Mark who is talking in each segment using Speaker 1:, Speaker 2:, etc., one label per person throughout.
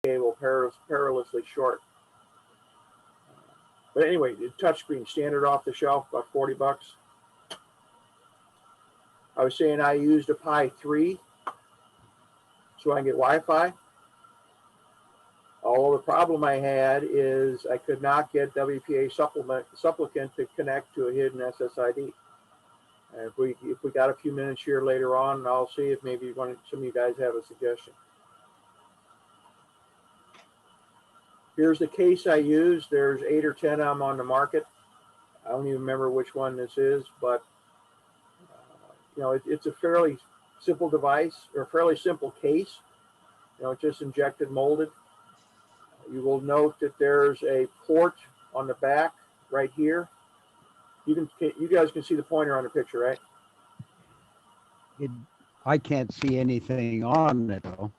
Speaker 1: cable perilously short. But anyway, the touchscreen, standard off the shelf, about 40 bucks. I was saying I used a Pi 3 so I can get Wi-Fi. All the problem I had is I could not get WPA supplicant to connect to a hidden SSID. And if we got a few minutes here later on, I'll see if maybe some of you guys have a suggestion. Here's the case I used. There's 8 or 10 of them on the market. I don't even remember which one this is, but you know, it's a fairly simple device, or a fairly simple case. You know, it's just injected molded. You will note that there's a port on the back right here. You guys can see the pointer on the picture, right?
Speaker 2: I can't see anything on it though.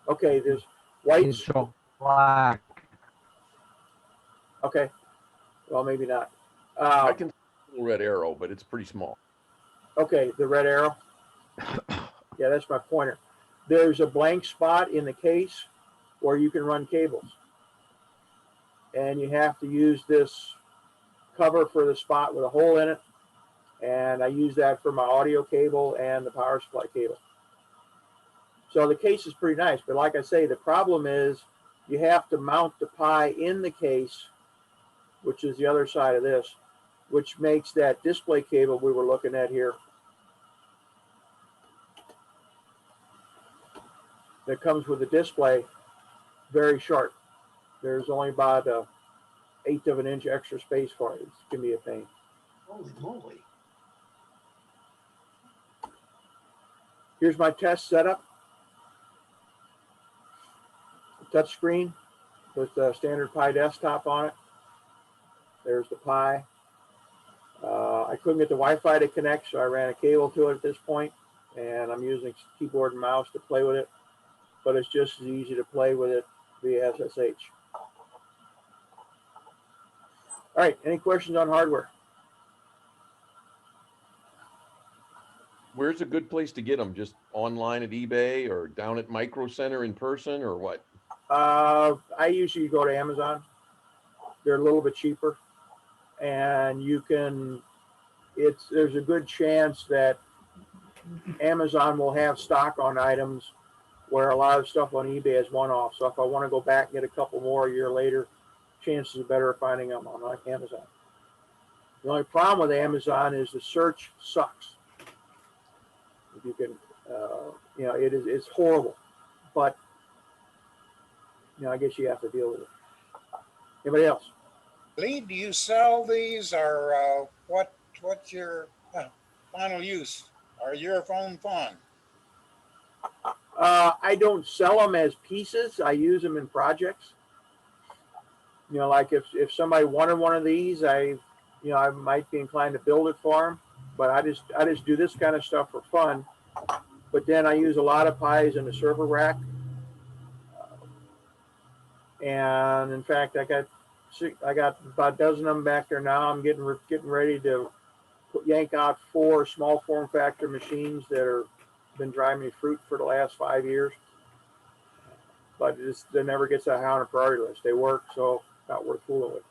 Speaker 1: Okay, there's white.
Speaker 2: It's all black.
Speaker 1: Okay, well maybe not.
Speaker 3: I can see a little red arrow, but it's pretty small.
Speaker 1: Okay, the red arrow. Yeah, that's my pointer. There's a blank spot in the case where you can run cables. And you have to use this cover for the spot with a hole in it. And I use that for my audio cable and the power supply cable. So the case is pretty nice. But like I say, the problem is you have to mount the Pi in the case, which is the other side of this, which makes that display cable we were looking at here that comes with the display very short. There's only about an 1/8 of an inch extra space for it. It's going to be a pain.
Speaker 4: Holy moly.
Speaker 1: Here's my test setup. Touch screen with the standard Pi desktop on it. There's the Pi. I couldn't get the Wi-Fi to connect, so I ran a cable to it at this point, and I'm using keyboard and mouse to play with it, but it's just as easy to play with it via SSH. All right, any questions on hardware?
Speaker 3: Where's a good place to get them? Just online at eBay or down at Micro Center in person or what?
Speaker 1: I usually go to Amazon. They're a little bit cheaper, and you can, there's a good chance that Amazon will have stock on items where a lot of stuff on eBay is one-off. So if I want to go back and get a couple more a year later, chances are better of finding them on Amazon. The only problem with Amazon is the search sucks. If you can, you know, it's horrible, but you know, I guess you have to deal with it. Anybody else?
Speaker 5: Lee, do you sell these, or what's your final use? Or your own fun?
Speaker 1: I don't sell them as pieces. I use them in projects. You know, like if somebody wanted one of these, I might be inclined to build it for them. But I just do this kind of stuff for fun. But then I use a lot of Pis in the server rack. And in fact, I got about a dozen of them back there now. I'm getting ready to yank out 4 small form factor machines that are been driving me fruit for the last 5 years. But it never gets that high on a priority list. They work, so not worth fooling with.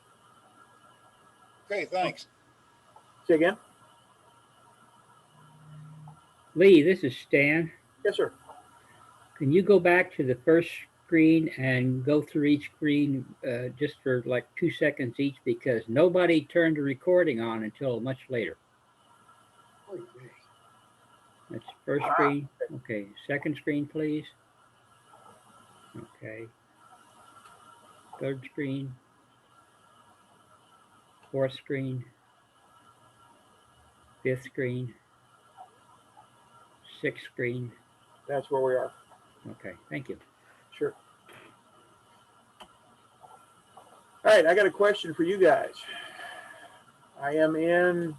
Speaker 5: Okay, thanks.
Speaker 1: Say again?
Speaker 6: Lee, this is Stan.
Speaker 1: Yes, sir.
Speaker 6: Can you go back to the first screen and go through each screen just for like 2 seconds each, because nobody turned the recording on until much later. That's first screen. Okay, second screen, please. Okay. Third screen. Fourth screen. Fifth screen. Sixth screen.
Speaker 1: That's where we are.
Speaker 6: Okay, thank you.
Speaker 1: Sure. All right, I got a question for you guys. I am in,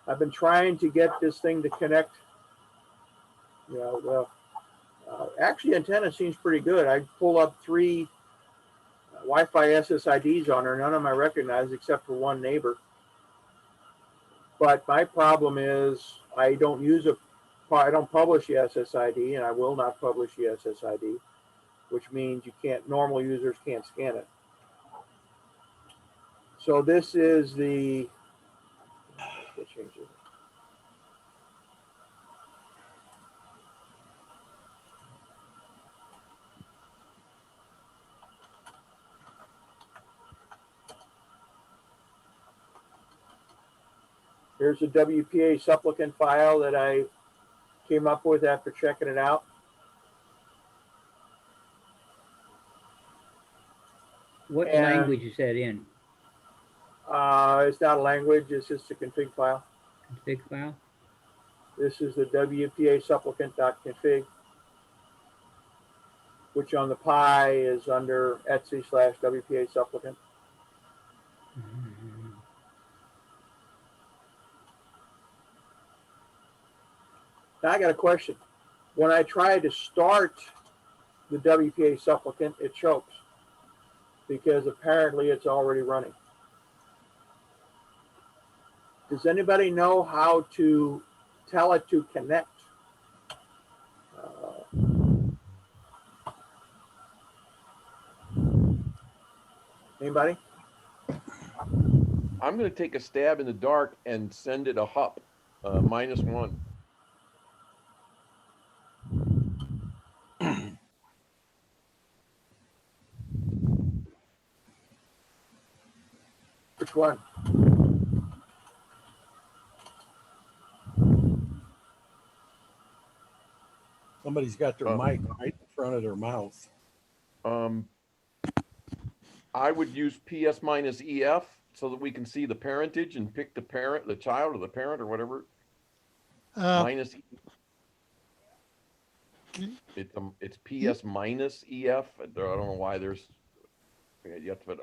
Speaker 1: I've been trying to get this thing to connect. You know, actually antenna seems pretty good. I pulled up 3 Wi-Fi SSIDs on her. None of them I recognize except for one neighbor. But my problem is I don't use a I don't publish the SSID, and I will not publish the SSID, which means you can't, normal users can't scan it. So this is the, let's change it. Here's the WPA supplicant file that I came up with after checking it out.
Speaker 6: What
Speaker 1: And-
Speaker 6: language is that in?
Speaker 1: It's not a language, it's just a config file.
Speaker 6: Config file?
Speaker 1: This is the WPA supplicant.config, which on the Pi is under etsy/WPA supplicant.
Speaker 6: Mhm.
Speaker 1: Now I got a question. When I try to start the WPA supplicant, it chokes because apparently it's already running. Does anybody know how to tell it to connect? Anybody?
Speaker 3: I'm going to take a stab in the dark and send it a hup, -1.
Speaker 1: Which one?
Speaker 4: Somebody's got their mic right in front of their mouth.
Speaker 3: I would use PS-EF so that we can see the parentage and pick the parent, the child, or the parent, or whatever. Minus. It's PS-EF. I don't know why there's. You have to put.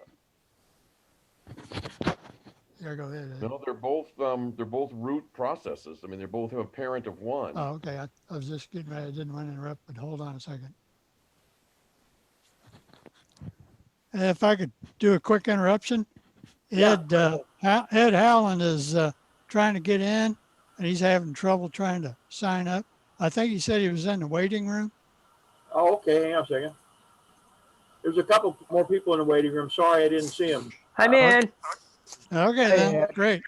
Speaker 7: Yeah, go ahead.
Speaker 3: No, they're both root processes. I mean, they both have a parent of one.
Speaker 7: Oh, okay. I was just getting ready. I didn't want to interrupt, but hold on a second. If I could do a quick interruption, Ed Howland is trying to get in, and he's having trouble trying to sign up. I think he said he was in the waiting room.
Speaker 1: Oh, okay. Hang on a second. There's a couple more people in the waiting room. Sorry, I didn't see them.
Speaker 8: I'm in.
Speaker 7: Okay, then. Great.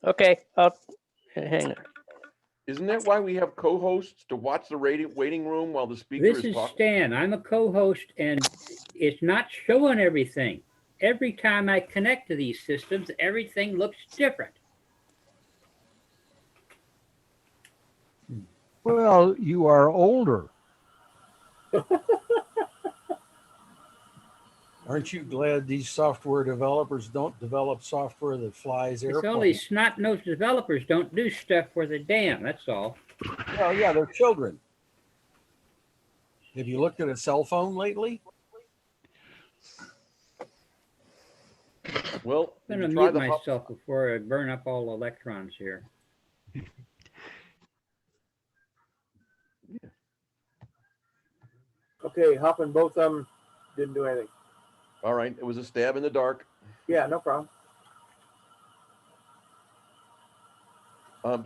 Speaker 8: Okay, hang on.
Speaker 3: Isn't that why we have co-hosts to watch the waiting room while the speaker
Speaker 6: This
Speaker 3: is
Speaker 6: is
Speaker 3: talking?
Speaker 6: Stan. I'm a co-host, and it's not showing everything. Every time I connect to these systems, everything looks different.
Speaker 2: Well, you are older.
Speaker 4: Aren't you glad these software developers don't develop software that flies
Speaker 6: It's all
Speaker 4: airplanes?
Speaker 6: these snot-nosed developers don't do stuff for the damn, that's all.
Speaker 4: Well, yeah, they're children. Have you looked at a cell phone lately?
Speaker 3: Well,
Speaker 6: I'm
Speaker 3: did
Speaker 6: gonna
Speaker 3: you try
Speaker 6: mute
Speaker 3: the hup?
Speaker 6: myself before I burn up all the electrons here.
Speaker 1: Okay, hopping both of them didn't do anything.
Speaker 3: All right, it was a stab in the dark.
Speaker 1: Yeah, no problem.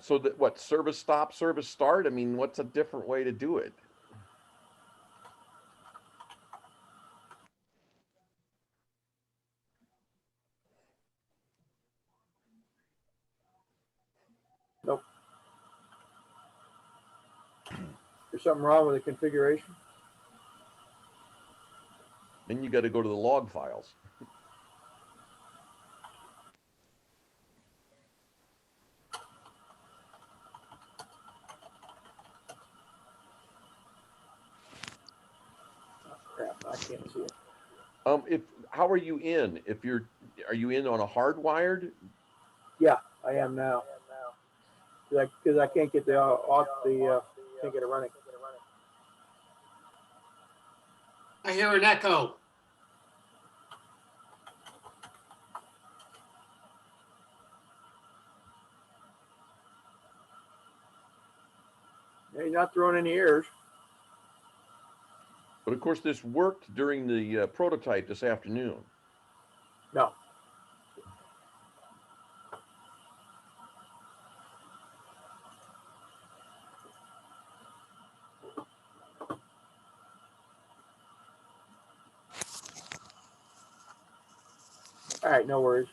Speaker 3: So that what, service stop, service start? I mean, what's a different way to do it?
Speaker 1: Nope. There's something wrong with the configuration.
Speaker 3: Then you got to go to the log files.
Speaker 1: Oh, crap, I can't see it.
Speaker 3: How are you in? Are you in on a hardwired?
Speaker 1: Yeah, I am now. Because I can't get can't get it running.
Speaker 9: I hear an echo.
Speaker 1: Yeah, you're not throwing any errors.
Speaker 3: But of course, this worked during the prototype this afternoon.
Speaker 1: No. All right, no worries.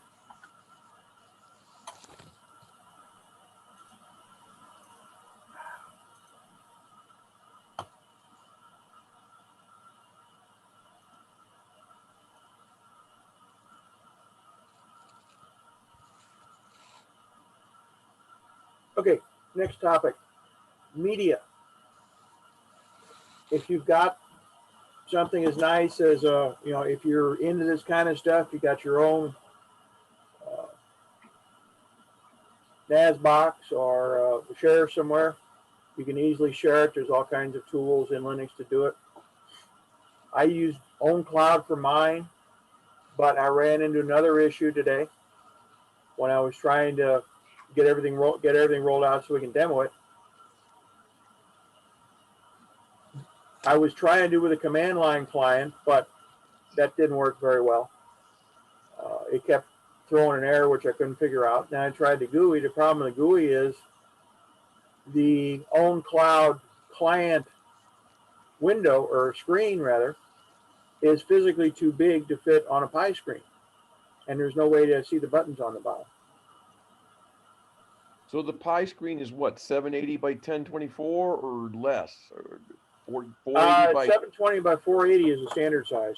Speaker 1: Okay, next topic, media. If you've got something as nice as if you're into this kind of stuff, you got your own NAS box or share somewhere, you can easily share it. There's all kinds of tools in Linux to do it. I use OwnCloud for mine, but I ran into another issue today when I was trying to get everything rolled out so we can demo it. I was trying to do with a command line client, but that didn't work very well. It kept throwing an error, which I couldn't figure out. Then I tried the GUI. The problem with the GUI is the OwnCloud client window, or screen rather, is physically too big to fit on a pie screen. And there's no way to see the buttons on the bottom.
Speaker 3: So the pie screen is what, 780 by 1024 or less? Or 480 by
Speaker 1: 720 by 480 is the standard size.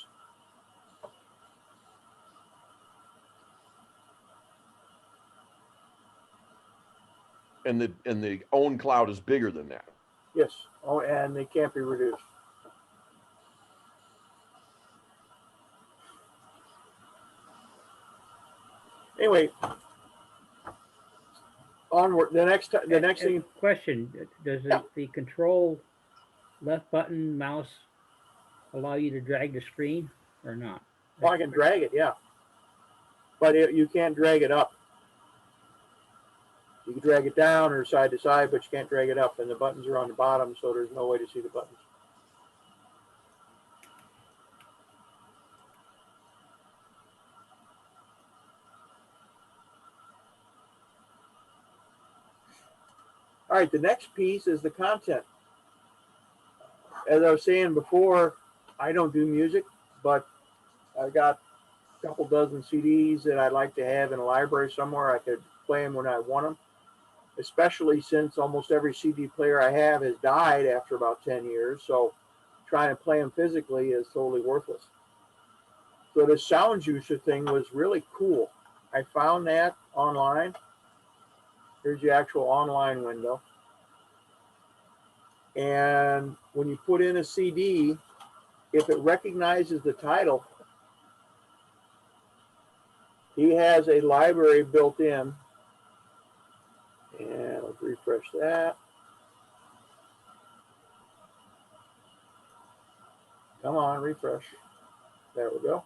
Speaker 3: and the OwnCloud is bigger than that.
Speaker 1: Yes. Oh, and they can't be reduced. Anyway, onward. The next thing.
Speaker 6: Question: does the control left button mouse allow you to drag the screen or not?
Speaker 1: Well, I can drag it, yeah, but you can't drag it up. You can drag it down or side to side, but you can't drag it up. And the buttons are on the bottom, so there's no way to see the buttons. All right, the next piece is the content. As I was saying before, I don't do music, but I've got a couple dozen CDs that I'd like to have in a library somewhere. I could play them when I want them, especially since almost every CD player I have has died after about 10 years. So trying to play them physically is totally worthless. So the sound juicer thing was really cool. I found that online. Here's the actual online window. And when you put in a CD, if it recognizes the title, he has a library built in. And let's refresh that. Come on, refresh. There we go.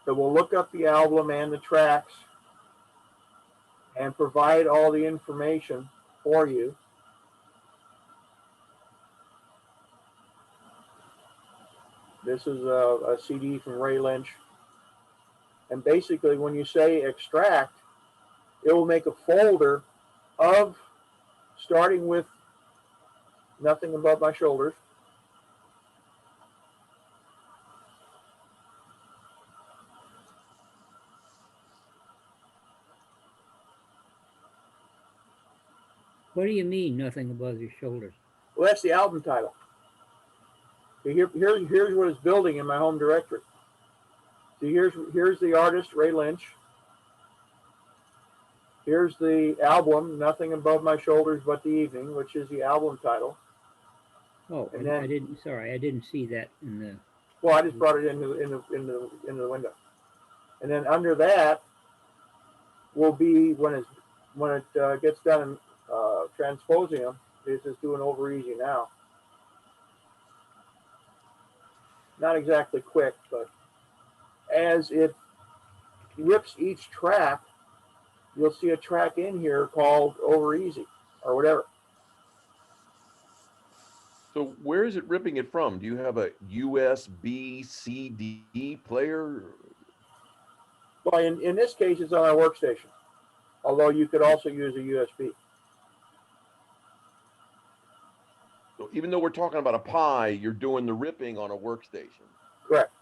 Speaker 1: So we'll look up the album and the tracks and provide all the information for you. This is a CD from Ray Lynch. And basically, when you say extract, it will make a folder of, starting with Nothing Above My Shoulders.
Speaker 6: What do you mean, nothing above your shoulders?
Speaker 1: Well, that's the album title. Here's what it's building in my home directory. So here's the artist, Ray Lynch. Here's the album, Nothing Above My Shoulders But the Evening, which is the album title.
Speaker 6: Oh,
Speaker 1: And
Speaker 6: I
Speaker 1: then,
Speaker 6: didn't. Sorry, I didn't see that in the.
Speaker 1: well, I just brought it into the window. And then under that will be when it gets done transposing them. It's just doing over easy now. Not exactly quick, but as it rips each track, you'll see a track in here called Over Easy or whatever.
Speaker 3: So where is it ripping it from? Do you have a USB CD player?
Speaker 1: Well, in this case, it's on our workstation, although you could also use a USB.
Speaker 3: So even though we're talking about a Pi, you're doing the ripping on a workstation.
Speaker 1: Correct.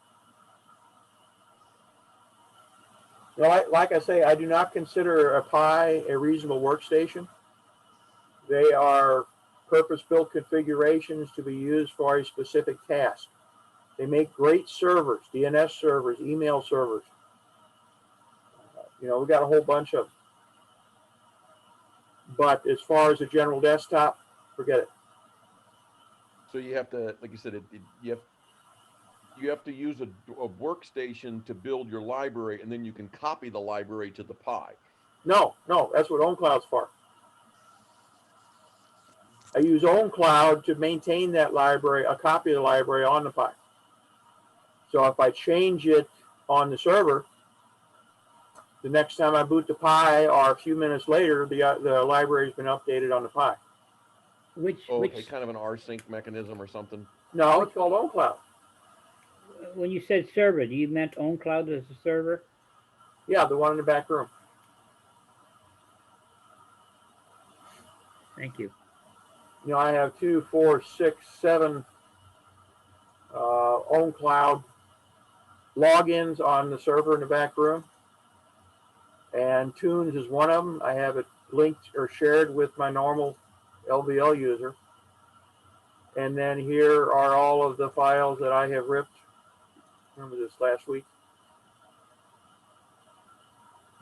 Speaker 1: Well, like I say, I do not consider a Pi a reasonable workstation. They are purpose-built configurations to be used for a specific task. They make great servers, DNS servers, email servers. We got a whole bunch of them. But as far as a general desktop, forget it.
Speaker 3: So you have to, like you said, you have to use a workstation to build your library, and then you can copy the library to the Pi.
Speaker 1: No, that's what OwnCloud's for. I use OwnCloud to maintain that library, a copy of the library on the Pi. So if I change it on the server, the next time I boot the Pi or a few minutes later, the library's been updated on the Pi.
Speaker 3: Okay, kind of an rsync mechanism or something.
Speaker 1: No, it's called OwnCloud.
Speaker 6: When you said server, do you meant OwnCloud as a server?
Speaker 1: Yeah, the one in the back room.
Speaker 6: Thank you.
Speaker 1: I have 2, 4, 6, 7 OwnCloud logins on the server in the back room. And Tunes is one of them. I have it linked or shared with my normal LVL user. And then here are all of the files that I have ripped. Remember this last week?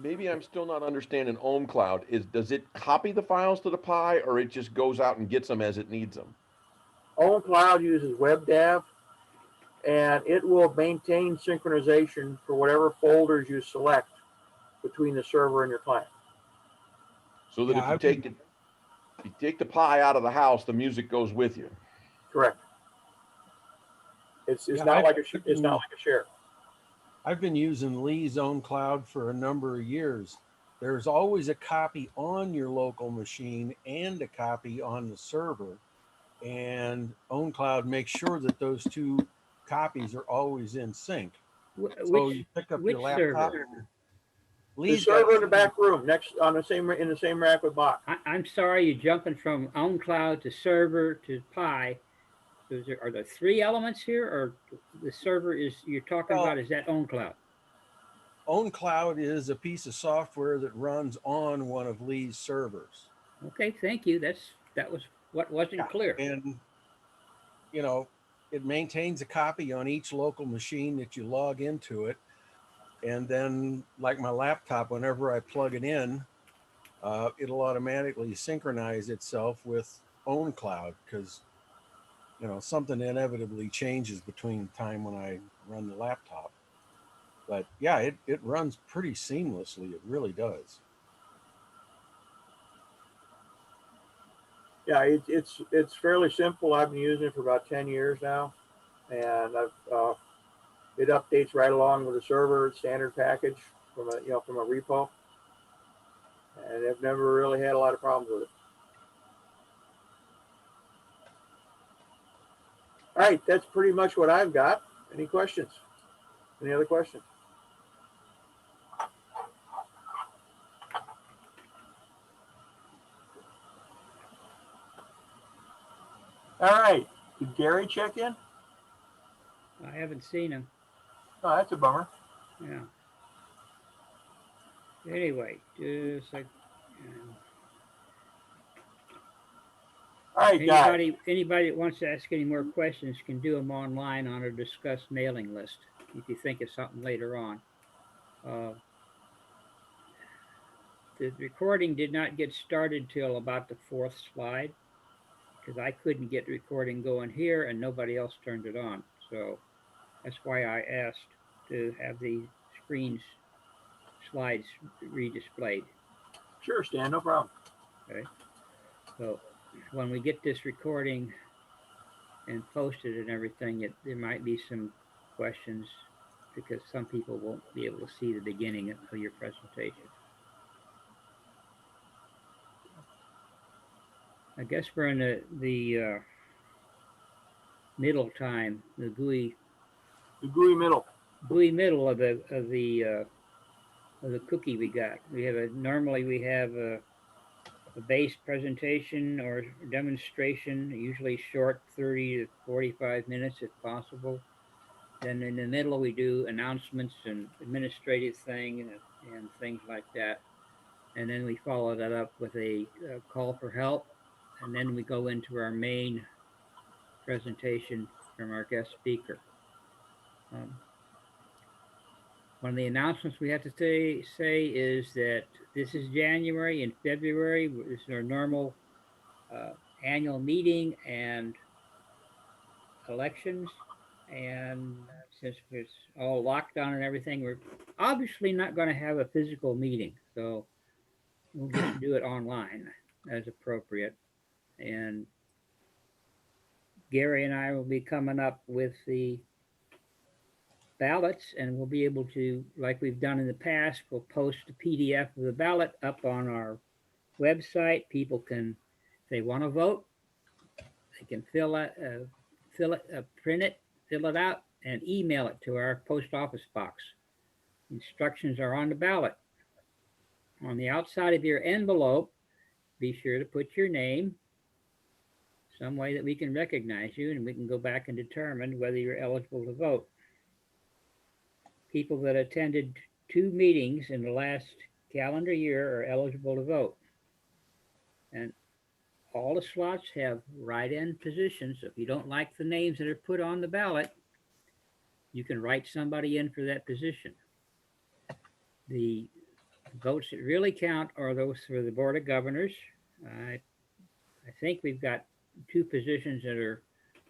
Speaker 3: Maybe I'm still not understanding OwnCloud. Does it copy the files to the Pi, or it just goes out and gets them as it needs them?
Speaker 1: OwnCloud uses WebDAV, and it will maintain synchronization for whatever folders you select between the server and your client.
Speaker 3: So that if you take the Pi out of the house, the music goes with you.
Speaker 1: Correct. It's not like a share.
Speaker 4: I've been using Lee's OwnCloud for a number of years. There's always a copy on your local machine and a copy on the server. And OwnCloud makes sure that those two copies are always in sync. So you pick up your laptop.
Speaker 1: The server in the back room, next in the same rack with Bach.
Speaker 6: I'm sorry, you're jumping from OwnCloud to server to Pi. Are there 3 elements here, or the server you're talking about? Is that OwnCloud?
Speaker 4: OwnCloud is a piece of software that runs on one of Lee's servers.
Speaker 6: Okay, thank you. That was what wasn't clear.
Speaker 4: And it maintains a copy on each local machine that you log into it. And then, like my laptop, whenever I plug it in, it'll automatically synchronize itself with OwnCloud because something inevitably changes between the time when I run the laptop. But yeah, it runs pretty seamlessly. It really does.
Speaker 1: Yeah, it's fairly simple. I've been using it for about 10 years now, and it updates right along with the server standard package from a repo, and I've never really had a lot of problems with it. All right, that's pretty much what I've got. Any questions? Any other questions? All right. Did Gary check in?
Speaker 6: I haven't seen him.
Speaker 1: Oh, that's a bummer.
Speaker 6: Yeah. Anyway, just like.
Speaker 1: All right, guys.
Speaker 6: Anybody that wants to ask any more questions can do them online on our Discuss mailing list if you think of something later on. The recording did not get started till about the 4th slide because I couldn't get the recording going here and nobody else turned it on. So that's why I asked to have the slides redisplayed.
Speaker 1: Sure, Stan, no problem.
Speaker 6: Okay. So when we get this recording and posted and everything, there might be some questions because some people won't be able to see the beginning of your presentation. I guess we're in the middle time, the GUI middle of the cookie we got. Normally we have a base presentation or demonstration, usually short, 30 to 45 minutes if possible. Then in the middle, we do announcements and administrative thing and things like that. And then we follow that up with a call for help. And then we go into our main presentation from our guest speaker. One of the announcements we have to say is that this is January. In February, this is our normal annual meeting and elections. And since it's all lockdown and everything, we're obviously not going to have a physical meeting. So we'll just do it online as appropriate. And Gary and I will be coming up with the ballots, and we'll be able to, like we've done in the past, we'll post a PDF of the ballot up on our website. People can, if they want to vote, they can print it, fill it out, and email it to our post office box. Instructions are on the ballot. On the outside of your envelope, be sure to put your name, some way that we can recognize you, and we can go back and determine whether you're eligible to vote. People that attended 2 meetings in the last calendar year are eligible to vote. And all the slots have write-in positions. So if you don't like the names that are put on the ballot, you can write somebody in for that position. The votes that really count are those for the Board of Governors. I think we've got 2 positions that are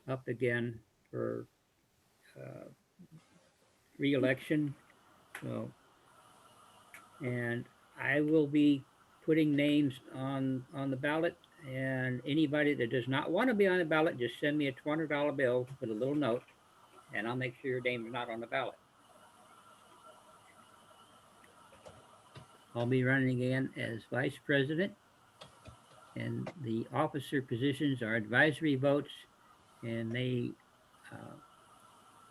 Speaker 6: up again for re-election. So, and I will be putting names on the ballot, and anybody that does not want to be on the ballot, just send me a $200 bill with a little note, and I'll make sure your name is not on the ballot. I'll be running again as vice president, and the officer positions are advisory votes, and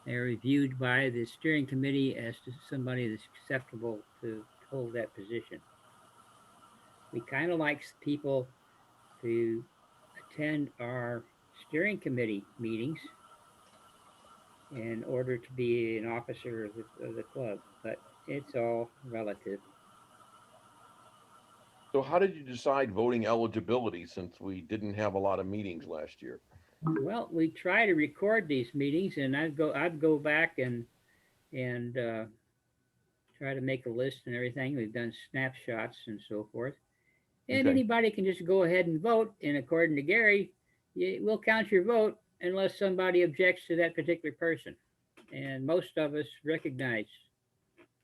Speaker 6: they're reviewed by the steering committee as to somebody that's acceptable to hold that position. We kind of like people to attend our steering committee meetings in order to be an officer of the club, but it's all relative.
Speaker 3: So how did you decide voting eligibility since we didn't have a lot of meetings last year?
Speaker 6: Well, we try to record these meetings, and I'd go back and try to make a list and everything. We've done snapshots and so forth. And
Speaker 3: Okay.
Speaker 6: anybody can just go ahead and vote. And according to Gary, we'll count your vote unless somebody objects to that particular person. And most of us recognize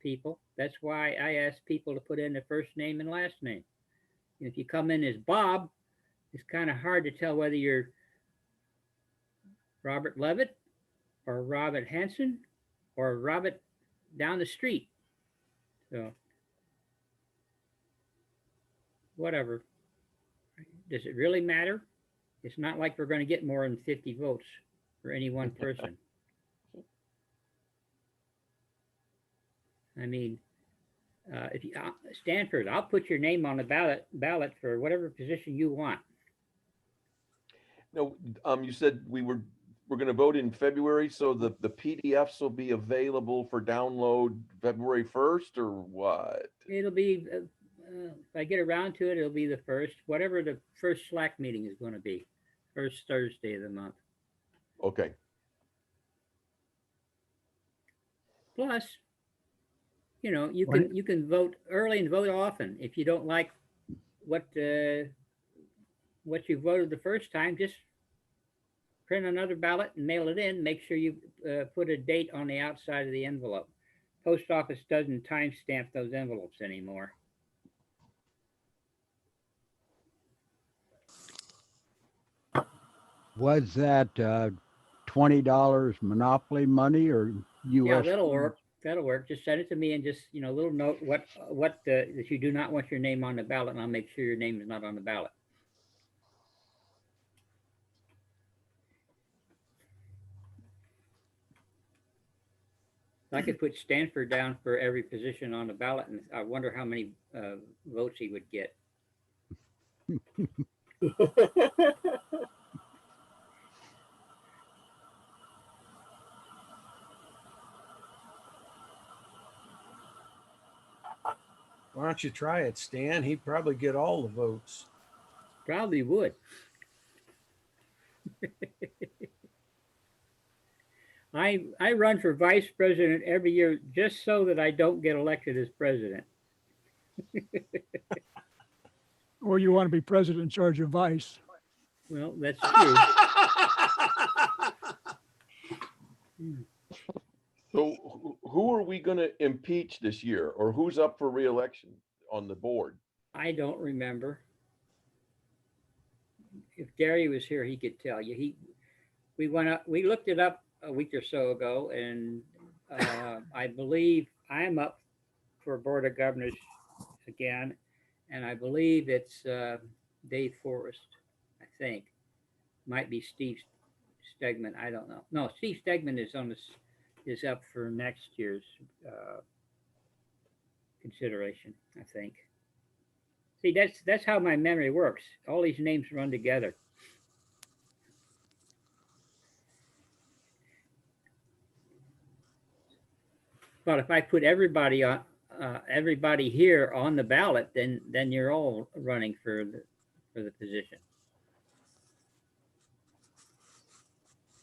Speaker 6: people. That's why I ask people to put in their first name and last name. If you come in as Bob, it's kind of hard to tell whether you're Robert Levitt or Robert Hansen or Robert down the street. So whatever. Does it really matter? It's not like we're going to get more than 50 votes for any one person. I mean, if you Stanford, I'll put your name on the ballot for whatever position you want.
Speaker 3: No, you said we're going to vote in February, so the PDFs will be available for download February 1st, or what?
Speaker 6: It'll be, if I get around to it, it'll be the first, whatever the first Slack meeting is going to be, first Thursday of the month.
Speaker 3: Okay.
Speaker 6: Plus, you know, you can vote early and vote often. If you don't like what you voted the first time, just print another ballot and mail it in. Make sure you put a date on the outside of the envelope. Post office doesn't timestamp those envelopes anymore.
Speaker 2: Was that $20 Monopoly money or US?
Speaker 6: Yeah, that'll work. That'll work. Just send it to me and just, you know, a little note that you do not want your name on the ballot, and I'll make sure your name is not on the ballot. I could put Stanford down for every position on the ballot, and I wonder how many votes he would get.
Speaker 4: Why don't you try it, Stan? He'd probably get all the votes.
Speaker 6: Probably would. I run for vice president every year just so that I don't get elected as president.
Speaker 10: Or you want to be president in charge of vice.
Speaker 6: Well, that's true.
Speaker 3: So who are we going to impeach this year, or who's up for reelection on the board?
Speaker 6: I don't remember. If Gary was here, he could tell you. We looked it up a week or so ago, and I believe I'm up for Board of Governors again, and I believe it's Dave Forrest. I think might be Steve Stegman. I don't know. No, Steve Stegman is up for next year's consideration, I think. See, that's how my memory works. All these names run together. But if I put everybody here on the ballot, then you're all running for the position.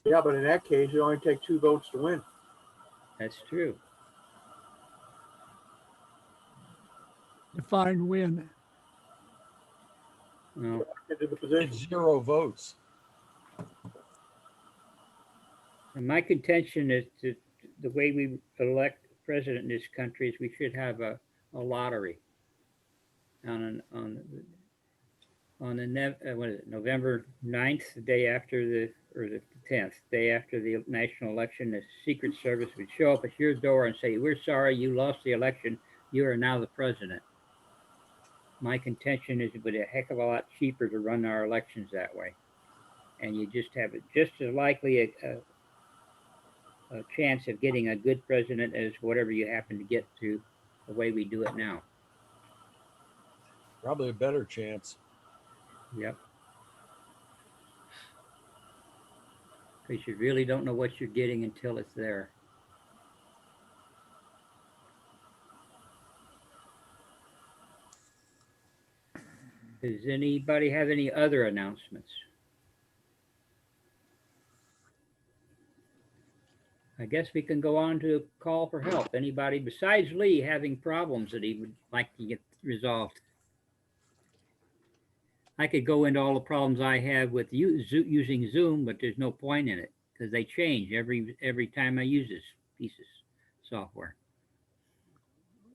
Speaker 1: Yeah, but in that case, it only takes 2 votes to win.
Speaker 6: That's true.
Speaker 10: Define win.
Speaker 6: Well,
Speaker 1: Into the position.
Speaker 4: It's 0 votes.
Speaker 6: and my contention is that the way we elect president in this country is we should have a lottery on November 9th, the day after the 10th, day after the national election. The Secret Service would show up at your door and say, "We're sorry, you lost the election. You are now the president." My contention is it would be a heck of a lot cheaper to run our elections that way, and you just have it just as likely a chance of getting a good president as whatever you happen to get to the way we do it now.
Speaker 4: Probably a better chance.
Speaker 6: Yep. Because you really don't know what you're getting until it's there. Does anybody have any other announcements? I guess we can go on to a call for help. Anybody besides Lee having problems that he would like to get resolved? I could go into all the problems I have with using Zoom, but there's no point in it because they change every time I use this piece of software.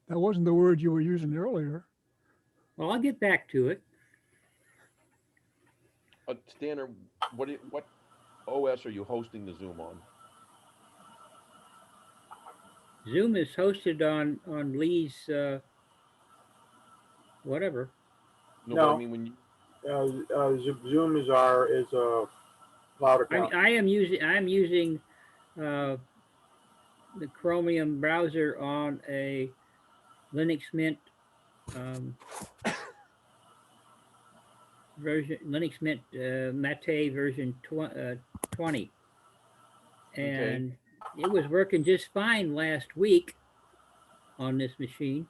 Speaker 10: That wasn't the word you were using earlier.
Speaker 6: Well, I'll get back to it.
Speaker 3: Stanner, what OS are you hosting the Zoom on?
Speaker 6: Zoom is hosted on Lee's whatever.
Speaker 3: No,
Speaker 1: No.
Speaker 3: but I mean when you,
Speaker 1: Zoom is a cloud account.
Speaker 6: I am using the Chromium browser on a Linux Mint version, Linux Mint Mate version 20, and it was working just fine last week on this machine.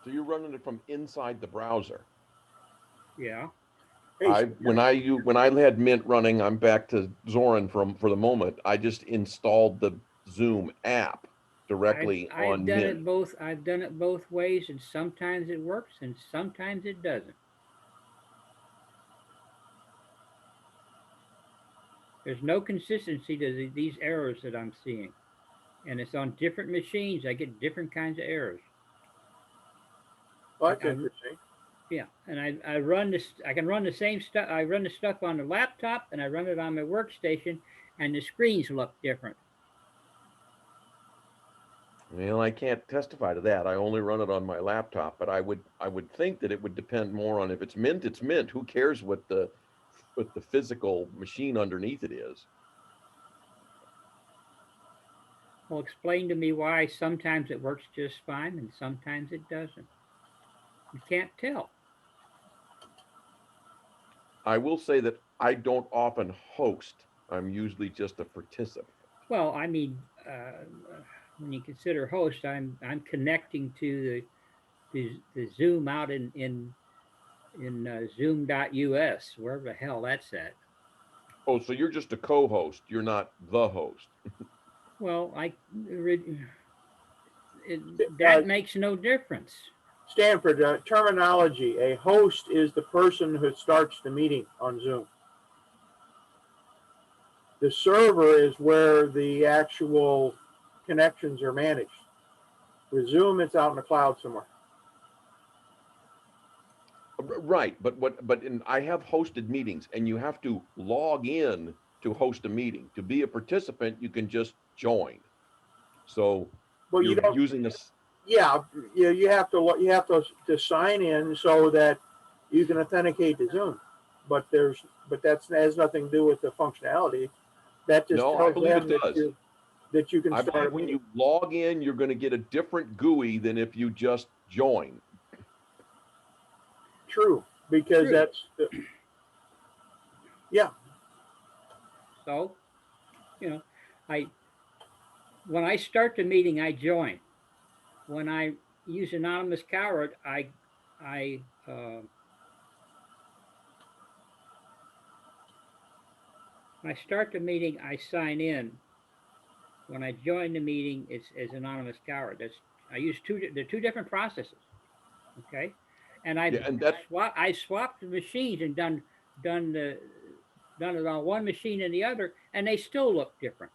Speaker 3: so you're running it from inside the browser.
Speaker 6: Yeah.
Speaker 3: When I had Mint running, I'm back to Zorin for the moment. I just installed the Zoom app directly on Mint.
Speaker 6: I've done it both ways, and sometimes it works and sometimes it doesn't. There's no consistency to these errors that I'm seeing, and it's on different machines. I get different kinds of errors.
Speaker 1: Well, that's interesting.
Speaker 6: Yeah, and I run this. I can run the same stuff. I run the stuff on the laptop, and I run it on my workstation, and the screens look different.
Speaker 3: Well, I can't testify to that. I only run it on my laptop, but I would think that it would depend more on if it's Mint, it's Mint. Who cares what the physical machine underneath it is?
Speaker 6: Well, explain to me why sometimes it works just fine and sometimes it doesn't. You can't tell.
Speaker 3: I will say that I don't often host. I'm usually just a participant.
Speaker 6: Well, I mean, when you consider host, I'm connecting to the Zoom out in Zoom.us, wherever the hell that's at.
Speaker 3: Oh, so you're just a co-host. You're not the host.
Speaker 6: Well, that makes no difference.
Speaker 1: Stanford, terminology. A host is the person who starts the meeting on Zoom. The server is where the actual connections are managed. With Zoom, it's out in the cloud somewhere.
Speaker 3: Right, but I have hosted meetings, and you have to log in to host a meeting. To be a participant, you can just join. So
Speaker 1: Well, you
Speaker 3: you're
Speaker 1: don't.
Speaker 3: using this.
Speaker 1: Yeah, you have to sign in so that you can authenticate to Zoom. But that has nothing to do with the functionality. That just
Speaker 3: No, I
Speaker 1: tells
Speaker 3: believe
Speaker 1: them
Speaker 3: it does.
Speaker 1: that you can
Speaker 3: I
Speaker 1: start
Speaker 3: believe
Speaker 1: a
Speaker 3: when
Speaker 1: meeting.
Speaker 3: you log in, you're going to get a different GUI than if you just join.
Speaker 1: True, because
Speaker 6: True.
Speaker 1: yeah.
Speaker 6: So, when I start the meeting, I join. When I use anonymous coward, when I start the meeting, I sign in. When I join the meeting, it's as anonymous coward. I use they're two different processes. Okay, and I swapped the machines and done it on one machine and the other, and they still look different.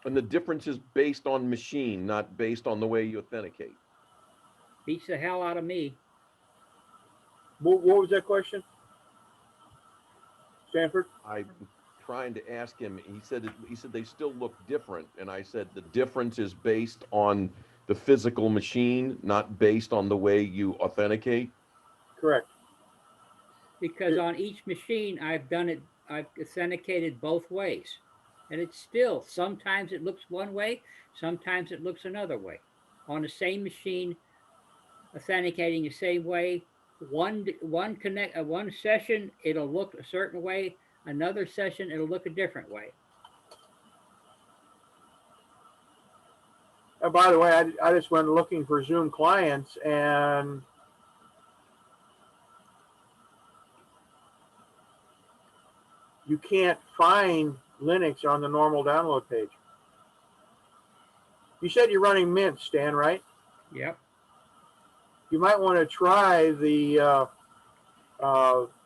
Speaker 3: And the difference is based on machine, not based on the way you authenticate.
Speaker 6: Beats the hell out of me.
Speaker 1: What was that question, Stanford?
Speaker 3: I'm trying to ask him. He said they still look different, and I said the difference is based on the physical machine, not based on the way you authenticate.
Speaker 1: Correct.
Speaker 6: Because on each machine, I've authenticated both ways. And it's still, sometimes it looks one way, sometimes it looks another way. On the same machine, authenticating the same way, one session, it'll look a certain way, another session, it'll look a different way.
Speaker 1: And by the way, I just went looking for Zoom clients, and you can't find Linux on the normal download page. You said you're running Mint, Stan, right?
Speaker 6: Yep.
Speaker 1: You might want to try the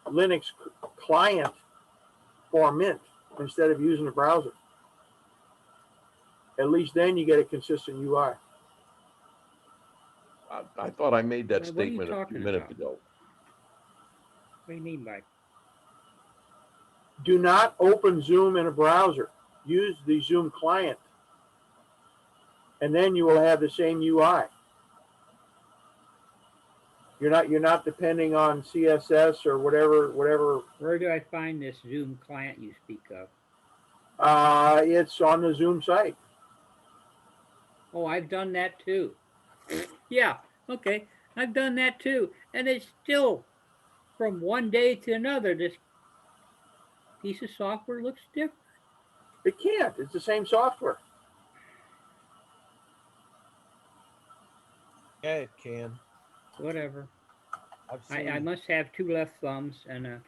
Speaker 1: Linux client for Mint instead of using the browser. At least then you get a consistent UI.
Speaker 3: I thought I made that
Speaker 6: What are you
Speaker 3: statement a few
Speaker 6: talking
Speaker 3: minutes
Speaker 6: about?
Speaker 3: ago.
Speaker 6: What do you mean by?
Speaker 1: Do not open Zoom in a browser. Use the Zoom client, and then you will have the same UI. You're not depending on CSS or whatever.
Speaker 6: Where do I find this Zoom client you speak of?
Speaker 1: It's on the Zoom site.
Speaker 6: Oh, I've done that too. Yeah, okay, I've done that too. And it's still, from one day to another, this piece of software looks different.
Speaker 1: It can't. It's the same software.
Speaker 4: Yeah, it can.
Speaker 6: Whatever.
Speaker 4: I've
Speaker 6: I must have two left thumbs and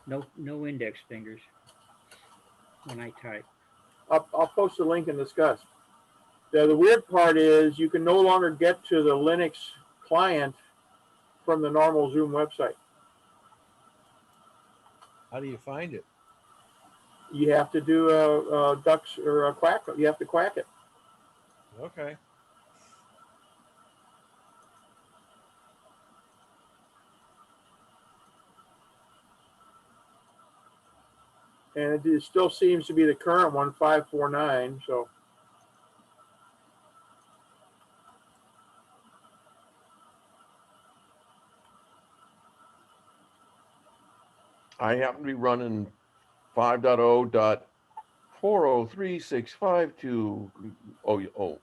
Speaker 6: no index fingers when I type.
Speaker 1: I'll post a link and discuss. The weird part is you can no longer get to the Linux client from the normal Zoom website.
Speaker 4: How do you find it?
Speaker 1: You have to do a ducks or a quack. You have to quack it.
Speaker 4: Okay.
Speaker 1: And it still seems to be the current one, 549. So
Speaker 3: I happen to be running 5.0.403652. Oh.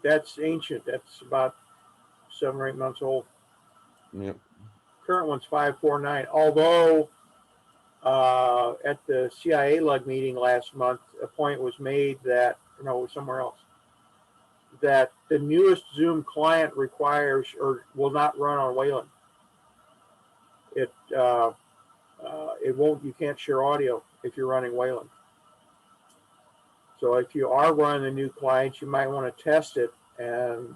Speaker 1: that's ancient. That's about 7 or 8 months old.
Speaker 3: Yep.
Speaker 1: Current one's 549. Although at the CIA SLUUG meeting last month, a point was made that, no, it was somewhere else, that the newest Zoom client requires or will not run on Wayland. It won't. You can't share audio if you're running Wayland. So if you are running a new client, you might want to test it, and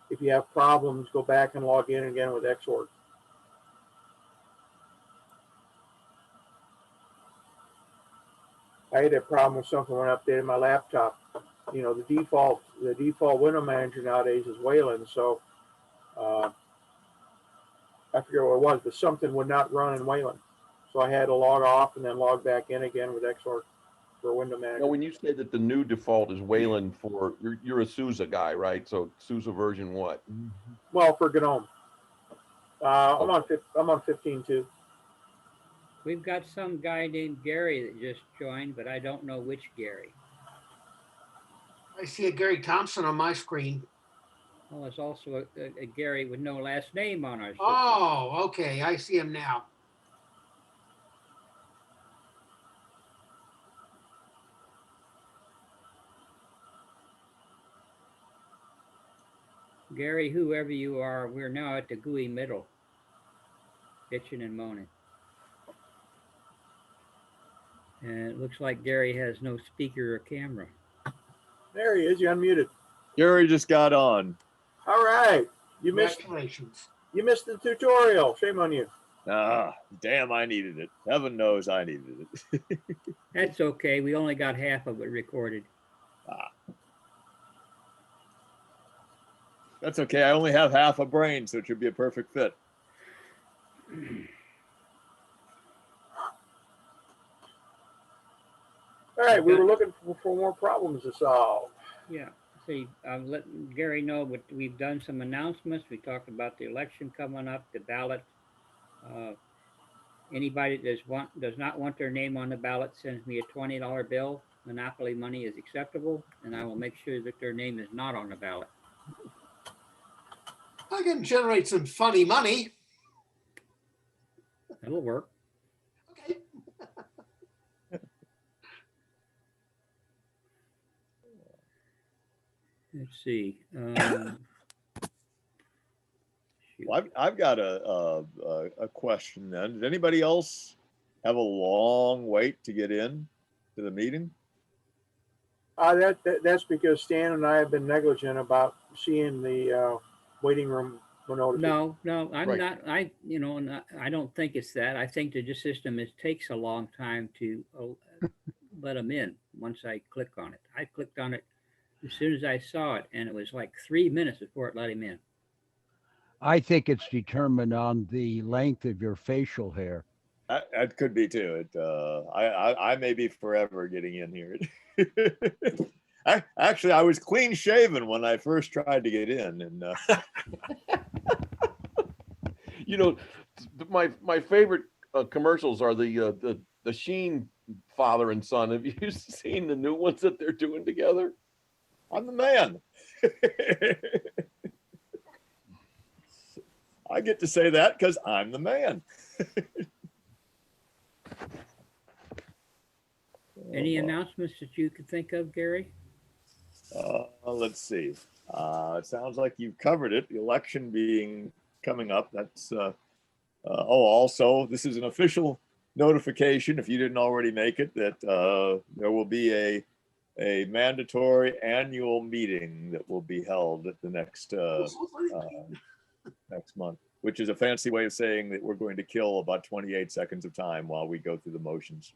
Speaker 1: if you have problems, go back and log in again with Xorg. I had a problem with something when I updated my laptop. You know, the default window manager nowadays is Wayland, so I forget what it was, but something would not run in Wayland. So I had to log off and then log back in again with Xorg for window manager.
Speaker 3: Now, when you say that the new default is Wayland for, you're a SUSE guy, right? So SUSE version what?
Speaker 1: Well, for GNOME. I'm on 15.2.
Speaker 6: We've got some guy named Gary that just joined, but I don't know which Gary.
Speaker 9: I see a Gary Thompson on my screen.
Speaker 6: Well, there's also a Gary with no last name on our system.
Speaker 9: Oh, okay. I see him now.
Speaker 6: Gary, whoever you are, we're now at the GUI middle, bitching and moaning. And it looks like Gary has no speaker or camera.
Speaker 1: There he is. You unmuted.
Speaker 11: Gary just got on.
Speaker 1: All right. You missed the tutorial. Shame on you.
Speaker 11: Ah, damn, I needed it. Heaven knows I needed it.
Speaker 6: That's okay. We only got half of it recorded.
Speaker 11: Ah. That's okay. I only have half a brain, so it should be a perfect fit.
Speaker 1: All right, we were looking for more problems to solve.
Speaker 6: Yeah. See, let Gary know what we've done. Some announcements. We talked about the election coming up, the ballot. Anybody that does not want their name on the ballot sends me a $20 bill. Monopoly money is acceptable, and I will make sure that their name is not on the ballot.
Speaker 9: I can generate some funny money.
Speaker 6: That'll work.
Speaker 9: Okay.
Speaker 6: Let's see.
Speaker 11: Well, I've got a question then. Did anybody else have a long wait to get in to the meeting?
Speaker 1: That's because Stan and I have been negligent about seeing the waiting room notification.
Speaker 6: No, I'm not. I don't think it's that. I think the system takes a long time to let them in. Once I click on it, I clicked on it as soon as I saw it, and it was like 3 minutes before it let him in.
Speaker 2: I think it's determined on the length of your facial hair.
Speaker 11: That could be too. I may be forever getting in here. I was clean shaven when I first tried to get in, and
Speaker 3: you know, my favorite commercials are the Sheen father and son. Have you seen the new ones that they're doing together?
Speaker 11: I'm the man. I get to say that because I'm the man.
Speaker 6: Any announcements that you could think of, Gary?
Speaker 11: Let's see. It sounds like you've covered it. The election coming up. That's also, this is an official notification, if you didn't already make it, that there will be a mandatory annual meeting that will be held at the next month, which is a fancy way of saying that we're going to kill about 28 seconds of time while we go through the motions.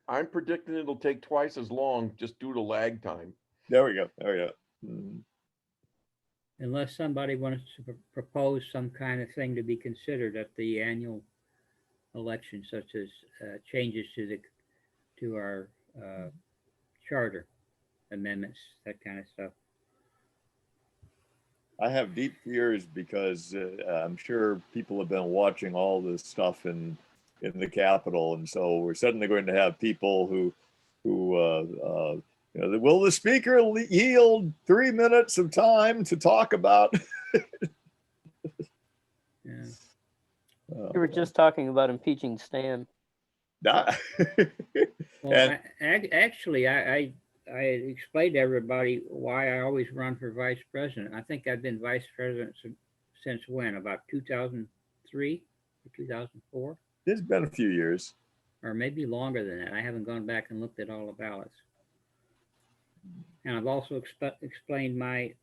Speaker 3: I'm predicting it'll take twice as long just due to lag time.
Speaker 11: There we go. Mm-hmm.
Speaker 6: Unless somebody wants to propose some kind of thing to be considered at the annual election, such as changes to our charter amendments, that kind of stuff.
Speaker 11: I have deep fears because I'm sure people have been watching all this stuff in the Capitol, and so we're suddenly going to have people who will the speaker yield 3 minutes of time to talk about?
Speaker 6: Yeah.
Speaker 8: We were just talking about impeaching Stan.
Speaker 6: Well, actually, I I explained to everybody why I always run for vice president. I think I've been vice president since when? About 2003 or 2004?
Speaker 11: It's been a few years.
Speaker 6: Or maybe longer than that. I haven't gone back and looked at all the ballots. And I've also explained my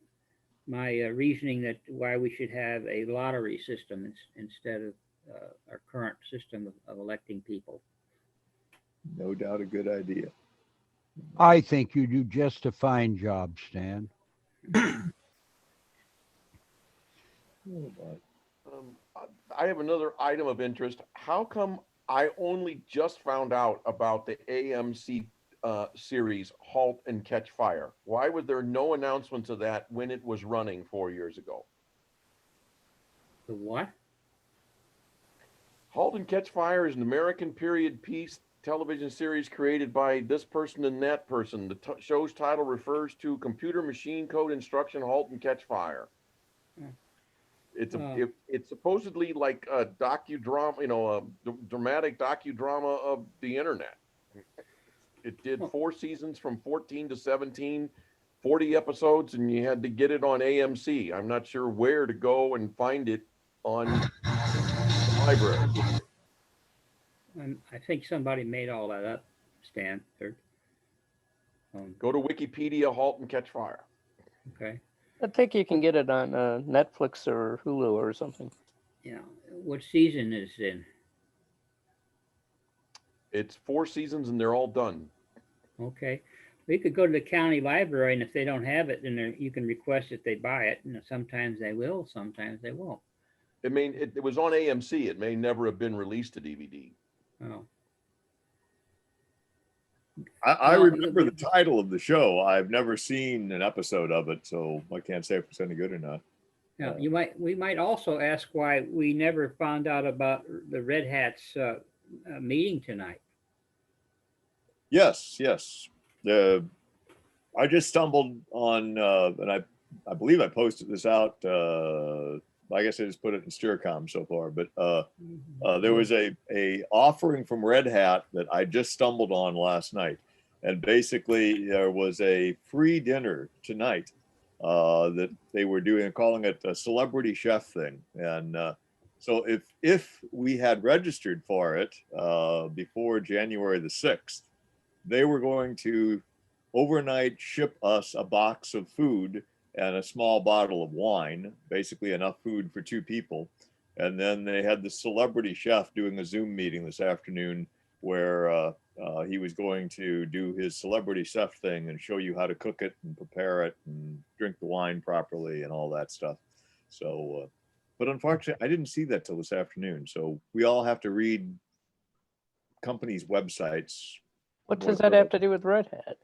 Speaker 6: reasoning that why we should have a lottery system instead of our current system of electing people.
Speaker 11: No doubt a good idea.
Speaker 2: I think you do just a fine job, Stan.
Speaker 3: I have another item of interest. How come I only just found out about the AMC series Halt and Catch Fire? Why was there no announcements of that when it was running 4 years ago?
Speaker 6: The what?
Speaker 3: Halt and Catch Fire is an American period piece television series created by this person and that person. The show's title refers to computer machine code instruction Halt and Catch Fire. It's supposedly like a docudrama, a dramatic docudrama of the internet. It did 4 seasons from 14 to 17, 40 episodes, and you had to get it on AMC. I'm not sure where to go and find it on the library.
Speaker 6: I think somebody made all that up, Stan.
Speaker 3: Go to Wikipedia, Halt and Catch Fire.
Speaker 6: Okay.
Speaker 8: I think you can get it on Netflix or Hulu or something.
Speaker 6: Yeah. What season is it in?
Speaker 3: It's 4 seasons and they're all done.
Speaker 6: Okay. We could go to the county library, and if they don't have it, then you can request that they buy it. And sometimes they will, sometimes they won't.
Speaker 3: It was on AMC. It may never have been released to DVD.
Speaker 6: Oh.
Speaker 11: I remember the title of the show. I've never seen an episode of it, so I can't say if it's any good or not.
Speaker 6: Now, we might also ask why we never found out about the Red Hats meeting tonight.
Speaker 11: Yes. I just stumbled on, and I believe I posted this out. I guess I just put it in Steercom so far, but there was a offering from Red Hat that I just stumbled on last night, and basically there was a free dinner tonight that they were calling it a celebrity chef thing, and so if we had registered for it before January the 6th, they were going to overnight ship us a box of food and a small bottle of wine, basically enough food for 2 people. And then they had the celebrity chef doing a Zoom meeting this afternoon where he was going to do his celebrity chef thing and show you how to cook it and prepare it and drink the wine properly and all that stuff. So, but unfortunately, I didn't see that till this afternoon. So we all have to read companies' websites.
Speaker 8: What does that have to do with Red Hat?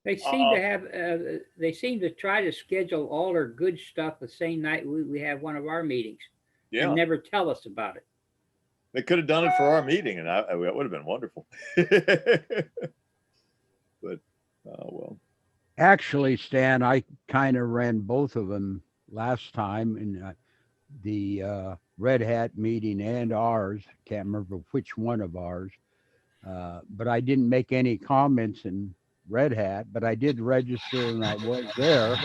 Speaker 6: They seem to have. They seem to try to schedule all their good stuff the same night we have one of our meetings.
Speaker 11: Yeah.
Speaker 6: And never tell us about it.
Speaker 11: They could have done it for our meeting, and it would have been wonderful. But well.
Speaker 2: Actually, Stan, I kind of ran both of them last time in the Red Hat meeting and ours. Can't remember which one of ours. But I didn't make any comments in Red Hat, but I did register and I was there.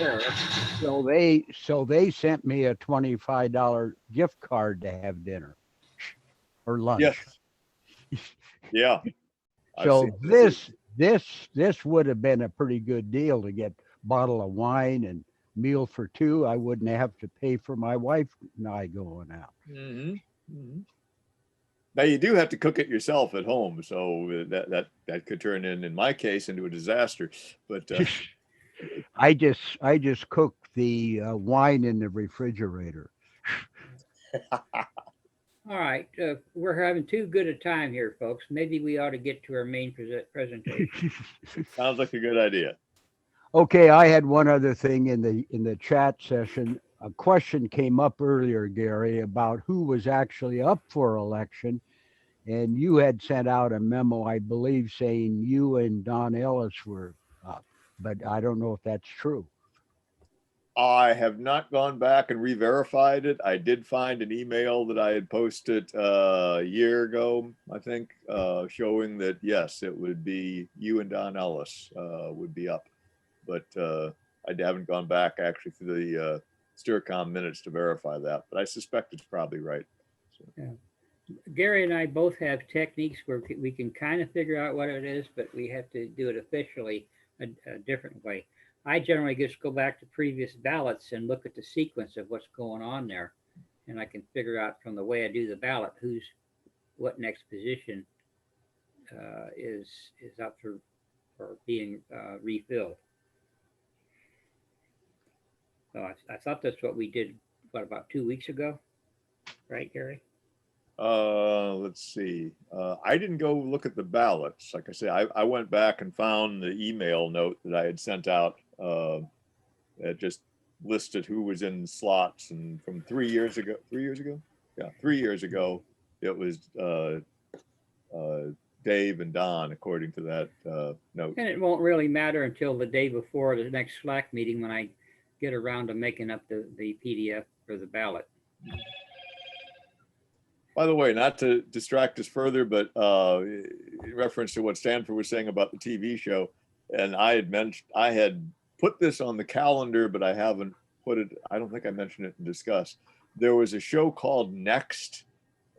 Speaker 2: So they sent me a $25 gift card to have dinner or lunch.
Speaker 11: Yes. Yeah.
Speaker 2: So this would have been a pretty good deal to get bottle of wine and meal for 2. I wouldn't have to pay for my wife and I going out.
Speaker 11: Mm-hmm. Mm-hmm. Now you do have to cook it yourself at home, so that could turn in my case, into a disaster. But
Speaker 2: I just cooked the wine in the refrigerator.
Speaker 6: All right, we're having too good a time here, folks. Maybe we ought to get to our main presentation.
Speaker 11: Sounds like a good idea.
Speaker 2: Okay, I had one other thing in the chat session. A question came up earlier, Gary, about who was actually up for election. And you had sent out a memo, I believe, saying you and Don Ellis were up, but I don't know if that's true.
Speaker 11: I have not gone back and re-verified it. I did find an email that I had posted a year ago, I think, showing that yes, it would be you and Don Ellis would be up, but I haven't gone back actually through the Steercom minutes to verify that, but I suspect it's probably right. So.
Speaker 6: Yeah. Gary and I both have techniques where we can kind of figure out what it is, but we have to do it officially a different way. I generally just go back to previous ballots and look at the sequence of what's going on there. And I can figure out from the way I do the ballot, what next position is up for being refilled. So I thought that's what we did, about 2 weeks ago, right, Gary?
Speaker 11: Let's see. I didn't go look at the ballots. Like I say, I went back and found the email note that I had sent out. That just listed who was in slots, and from 3 years ago, 3 years ago? Yeah, 3 years ago, it was Dave and Don, according to that note.
Speaker 6: And it won't really matter until the day before the next Slack meeting when I get around to making up the PDF for the ballot.
Speaker 11: By the way, not to distract us further, but in reference to what Stanford was saying about the TV show, and I had put this on the calendar, but I haven't put it, I don't think I mentioned it in Discuss. There was a show called Next,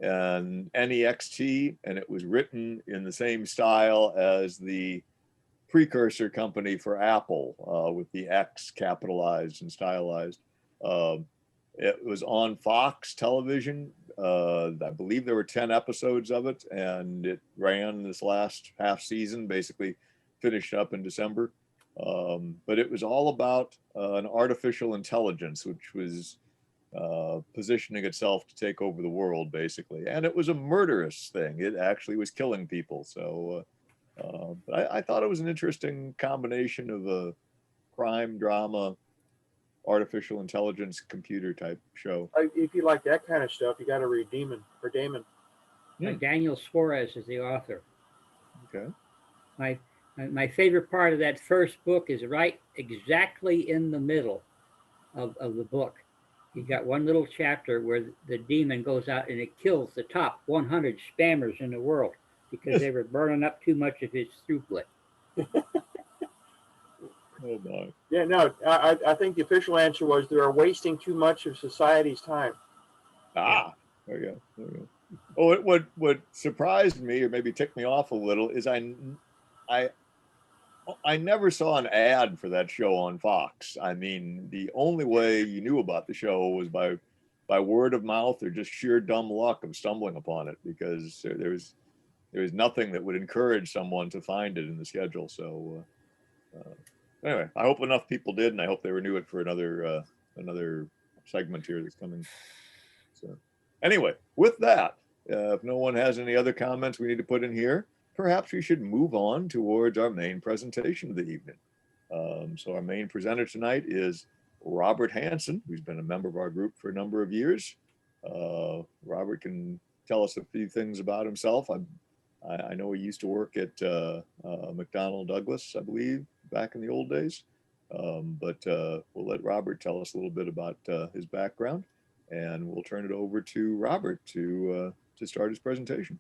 Speaker 11: and NEXT, and it was written in the same style as the precursor company for Apple, with the X capitalized and stylized. It was on Fox television. I believe there were 10 episodes of it, and it ran this last half season, basically finished up in December. But it was all about an artificial intelligence, which was positioning itself to take over the world, basically. And it was a murderous thing. It actually was killing people. So but I thought it was an interesting combination of a crime drama, artificial intelligence, computer type show.
Speaker 1: If you like that kind of stuff, you got to read Damon.
Speaker 6: Daniel Suarez is the author.
Speaker 11: Okay.
Speaker 6: My favorite part of that first book is right exactly in the middle of the book. You got one little chapter where the demon goes out and it kills the top 100 spammers in the world because they were burning up too much of his throughput.
Speaker 11: Oh my.
Speaker 1: Yeah, no, I think the official answer was they are wasting too much of society's time.
Speaker 11: Ah, there you go. There you go. Oh, what surprised me, or maybe ticked me off a little, is I never saw an ad for that show on Fox. I mean, the only way you knew about the show was by word of mouth or just sheer dumb luck of stumbling upon it, because there was nothing that would encourage someone to find it in the schedule. So anyway, I hope enough people did, and I hope they renew it for another segment here that's coming. So anyway, with that, if no one has any other comments we need to put in here, perhaps we should move on towards our main presentation of the evening. So our main presenter tonight is Robert Hansen, who's been a member of our group for a number of years. Robert can tell us a few things about himself. I know he used to work at McDonnell Douglas, I believe, back in the old days. But we'll let Robert tell us a little bit about his background, and we'll turn it over to Robert to start his presentation.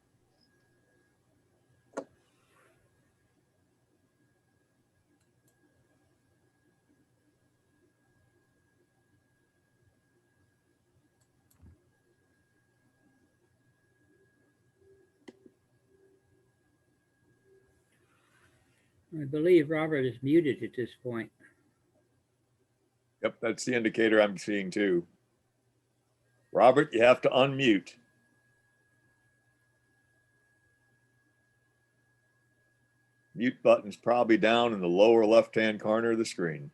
Speaker 6: I believe Robert is muted at this point.
Speaker 11: Yep, that's the indicator I'm seeing too. Robert, you have to unmute. Mute button's probably down in the lower left-hand corner of the screen.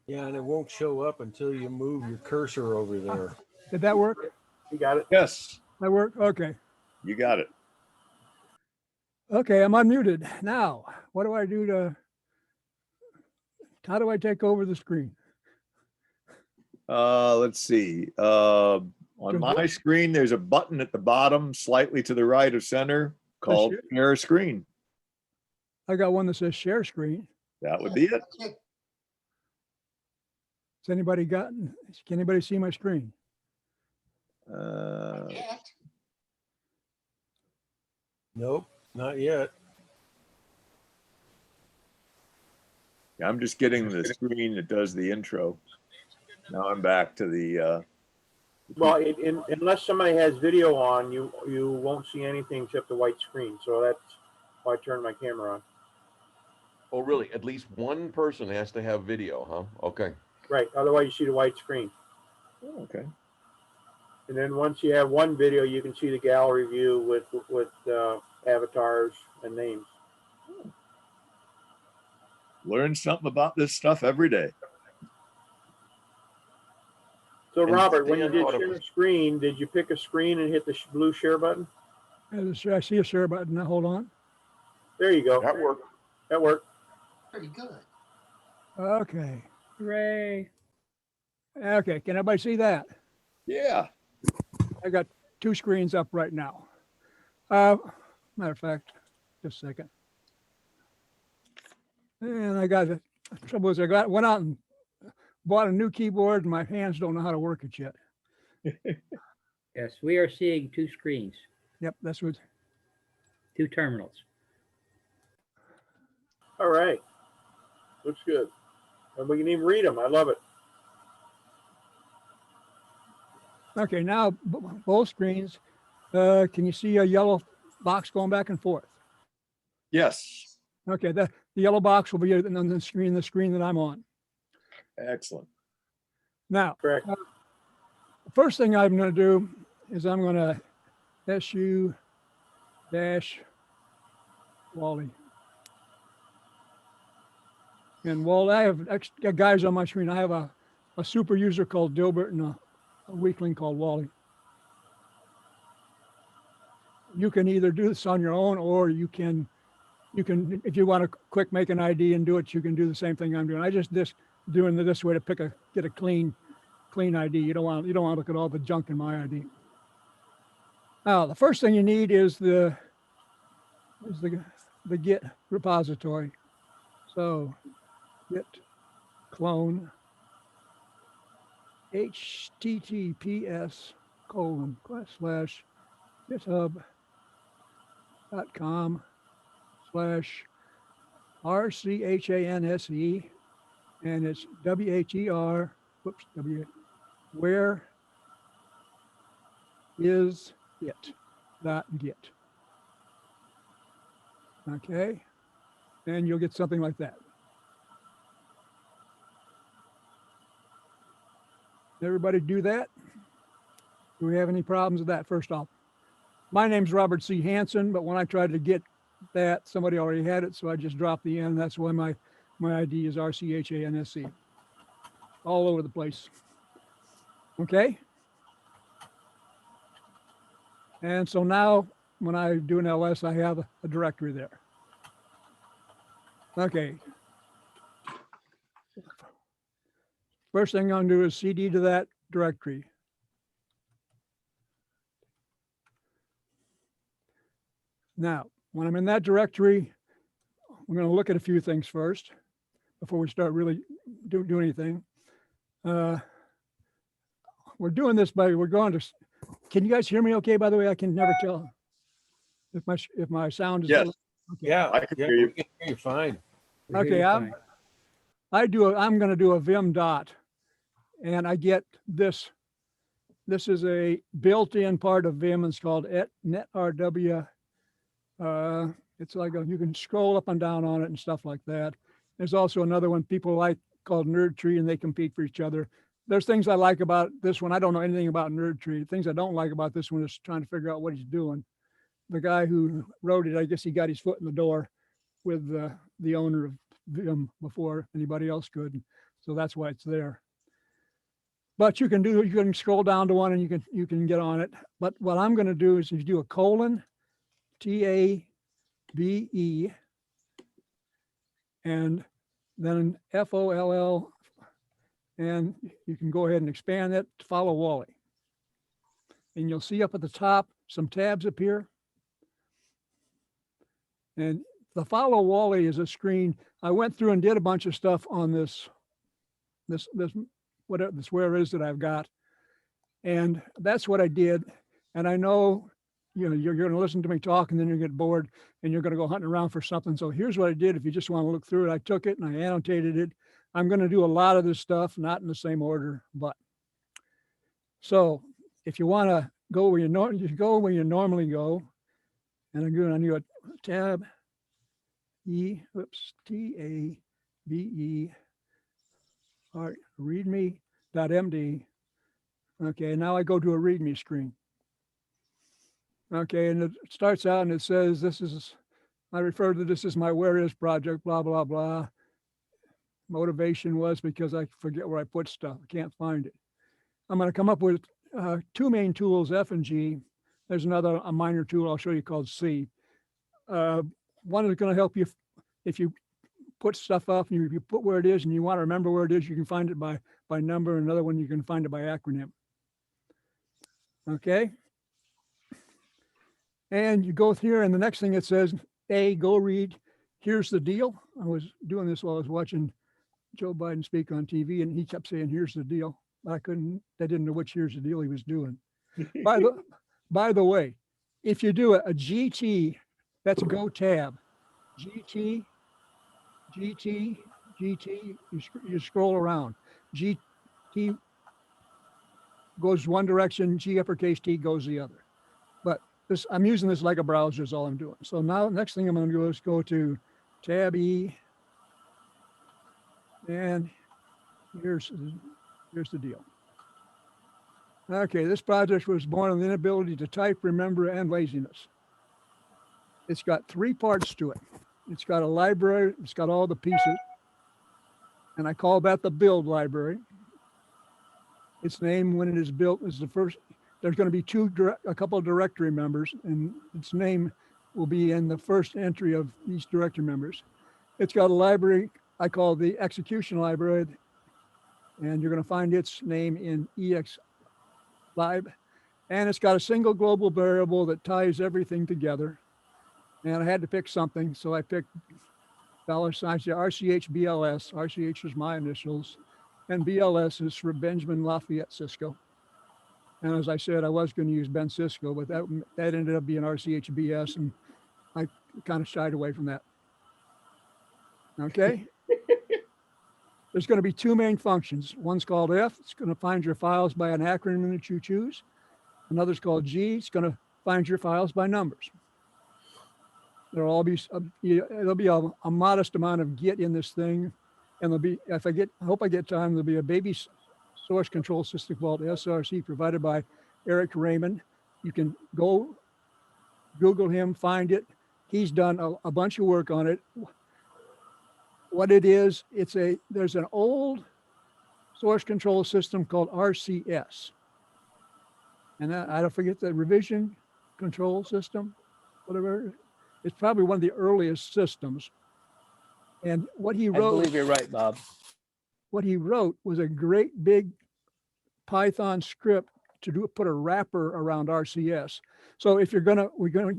Speaker 4: Yeah, and it won't show up until you move your cursor over there.
Speaker 10: Did that work?
Speaker 1: You got it?
Speaker 11: Yes,
Speaker 10: That worked? Okay.
Speaker 11: you got it.
Speaker 10: Okay, I'm unmuted. Now, what do I do how do I take over the screen?
Speaker 11: Let's see. On my screen, there's a button at the bottom, slightly to the right of center, called Share Screen.
Speaker 10: I got one that says share screen.
Speaker 11: That would be it.
Speaker 9: Okay.
Speaker 10: Has anybody can anybody see my screen?
Speaker 9: Can't.
Speaker 4: Nope, not yet.
Speaker 11: I'm just getting the screen that does the intro. Now I'm back to the,
Speaker 1: Well, unless somebody has video on, you won't see anything except the white screen. So that's why I turned my camera on.
Speaker 3: Oh, really? At least one person has to have video, huh? Okay.
Speaker 1: Right. Otherwise, you see the white screen.
Speaker 11: oh, okay.
Speaker 1: And then once you have one video, you can see the gallery view with avatars and names.
Speaker 11: Learn something about this stuff every day.
Speaker 1: So
Speaker 3: And
Speaker 1: Robert, when you
Speaker 3: Stan
Speaker 1: did
Speaker 3: brought up-
Speaker 1: share screen, did you pick a screen and hit the blue share button?
Speaker 10: I see a share button. Now, hold on.
Speaker 1: There you go.
Speaker 3: That worked.
Speaker 1: That worked.
Speaker 9: Pretty good.
Speaker 10: Okay.
Speaker 6: Hooray.
Speaker 10: Okay. Can everybody see that?
Speaker 11: Yeah.
Speaker 10: I got two screens up right now. Matter of fact, just a second. And I got the trouble is went out and bought a new keyboard and my hands don't know how to work it yet.
Speaker 6: Yes, we are seeing two screens,
Speaker 10: Yep, that's what.
Speaker 6: two terminals.
Speaker 1: All right. Looks good. And we can even read them. I love it.
Speaker 10: Okay, now both screens. Can you see a yellow box going back and forth?
Speaker 11: Yes.
Speaker 10: Okay, the yellow box will be on the screen that I'm on.
Speaker 11: Excellent.
Speaker 10: Now,
Speaker 1: Correct.
Speaker 10: the first thing I'm going to do is I'm going to SU dash Wally. And while I have guys on my screen, I have a super user called Dilbert and a weakling called Wally. You can either do this on your own, or you can, if you want to quick make an ID and do it, you can do the same thing I'm doing. I just doing it this way to get a clean ID. You don't want to look at all the junk in my ID. Now, the first thing you need is the Git repository. So Git clone https://github.com/RCHANSE, and it's WHER, where is it.git. Okay, and you'll get something like that. Everybody do that? Do we have any problems with that? First off, my name's Robert C. Hansen, but when I tried to get that, somebody already had it, so I just dropped the N. That's why my ID is RCHANSE. All over the place. Okay? And so now, when I do an LS, I have a directory there. Okay. First thing I'm going to do is CD to that directory. Now, when I'm in that directory, we're going to look at a few things first before we start really do anything. We're doing this we're going to, can you guys hear me okay? By the way, I can never tell if my sound is.
Speaker 11: Yes.
Speaker 10: Okay.
Speaker 4: Yeah,
Speaker 11: I can
Speaker 4: yeah,
Speaker 11: hear you.
Speaker 4: we can hear you fine.
Speaker 6: We hear
Speaker 10: Okay,
Speaker 6: you
Speaker 10: I'm going to do a Vim dot, and I get this. This is a built-in part of Vim. It's called netrw. It's like you can scroll up and down on it and stuff like that. There's also another one people like called Nerd Tree, and they compete for each other. There's things I like about this one. I don't know anything about Nerd Tree. Things I don't like about this one is trying to figure out what he's doing. The guy who wrote it, I guess he got his foot in the door with the owner of Vim before anybody else could. So that's why it's there. But you can scroll down to one and you can get on it. But what I'm going to do is if you do a colon, TABE, and then FOLL, and you can go ahead and expand that to follow Wally. And you'll see up at the top some tabs appear. And the follow Wally is a screen. I went through and did a bunch of stuff on this whatever this Whereis that I've got. And that's what I did. And I know, you know, you're going to listen to me talk and then you get bored and you're going to go hunting around for something. So here's what I did. If you just want to look through it, I took it and I annotated it. I'm going to do a lot of this stuff, not in the same order, but so if you want to go where you normally go, and I'm going to do a tab E, whoops, TABE, all right, readme.md. Okay, now I go to a readme screen. Okay, and it starts out and it says, I refer to this as my Whereis project, blah, blah, blah. Motivation was because I forget where I put stuff. I can't find it. I'm going to come up with two main tools, F and G. There's a minor tool I'll show you called C. One is going to help you if you put stuff up and you put where it is and you want to remember where it is, you can find it by number. Another one, you can find it by acronym. Okay. And you go here and the next thing it says, A, go read. Here's the deal. I was doing this while I was watching Joe Biden speak on TV and he kept saying, here's the deal. I didn't know which here's the deal he was doing. By the way, if you do a GT, that's go tab, GT, you scroll around. GT goes one direction, G uppercase T goes the other. But I'm using this like a browser is all I'm doing. So now next thing I'm going to do is go to tab E, and here's the deal. Okay, this project was born of the inability to type, remember, and laziness. It's got three parts to it. It's got a library, it's got all the pieces, and I call that the build library. Its name when it is built is the first, there's going to be a couple of directory members, and its name will be in the first entry of each directory members. It's got a library I call the execution library, and you're going to find its name in EX lib, and it's got a single global variable that ties everything together. And I had to pick something, so I picked $RCH BLS. RCH is my initials, and BLS is for Benjamin Lafayette Cisco. And as I said, I was going to use Ben Cisco, but that ended up being RCH BS, and I kind of shied away from that. Okay. There's going to be two main functions. One's called F. It's going to find your files by an acronym that you choose. Another's called G. It's going to find your files by numbers. There'll all be a modest amount of Git in this thing, and there'll be, I hope I get time. There'll be a baby source control system called SRC provided by Eric Raymond. You can go Google him, find it. He's done a bunch of work on it. What it is, there's an old source control system called RCS. And I don't forget the revision control system, whatever. It's probably one of the earliest systems. And what he wrote—
Speaker 8: I believe you're right, Bob.
Speaker 10: What he wrote was a great big Python script to put a wrapper around RCS. So if we're gonna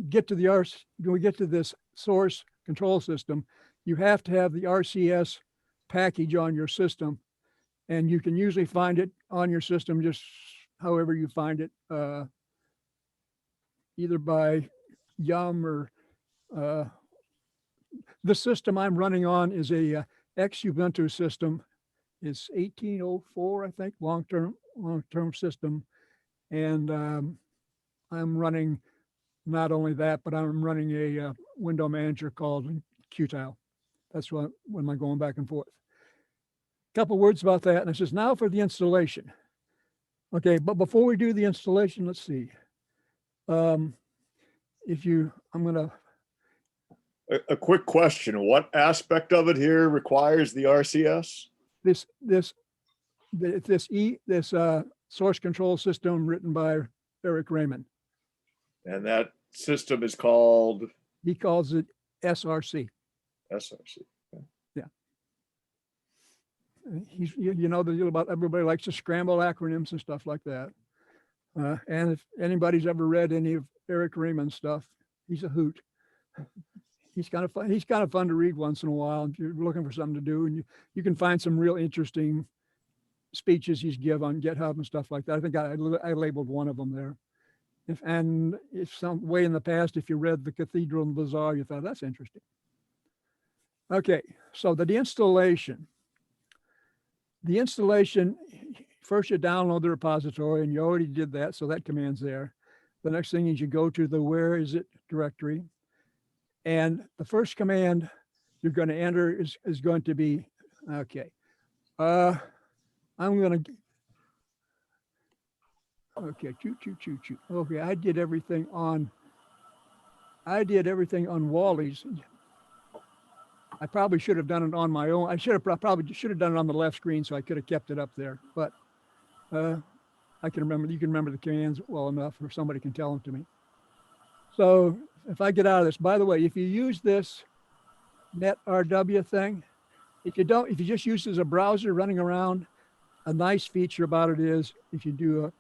Speaker 10: get to this source control system, you have to have the RCS package on your system, and you can usually find it on your system just however you find it, either by Yum or the system I'm running on is a ex-Ubuntu system. It's 1804, I think, long-term system, and I'm running not only that, but I'm running a window manager called Qtile. That's when I'm going back and forth. A couple words about that, and it says now for the installation. Okay, but before we do the installation, let's see. I'm gonna.
Speaker 11: A quick question: what aspect of it here requires the RCS?
Speaker 10: This source control system written by Eric Raymond.
Speaker 11: And that system is called?
Speaker 10: He calls it SRC.
Speaker 11: SRC. Okay.
Speaker 10: Yeah. You know the deal about everybody likes to scramble acronyms and stuff like that. And if anybody's ever read any of Eric Raymond's stuff, he's a hoot. he's kind of fun. He's kind of fun to read once in a while if you're looking for something to do, and you can find some real interesting speeches he's give on GitHub and stuff like that. I think I labeled one of them there. If some way in the past, if you read The Cathedral and Bazaar, you thought that's interesting. Okay, so the installation. The installation, first you download the repository, and you already did that, so that command's there. The next thing is you go to the Whereis directory, and the first command you're going to enter is going to be, okay, I'm going to, okay, choo. Okay, I did everything on Wally's. I probably should have done it on my own. I probably should have done it on the left screen so I could have kept it up there. But I can remember, you can remember the commands well enough, or somebody can tell them to me. So if I get out of this, by the way, if you use this netrw thing, if you just use it as a browser running around, a nice feature about it is if you do a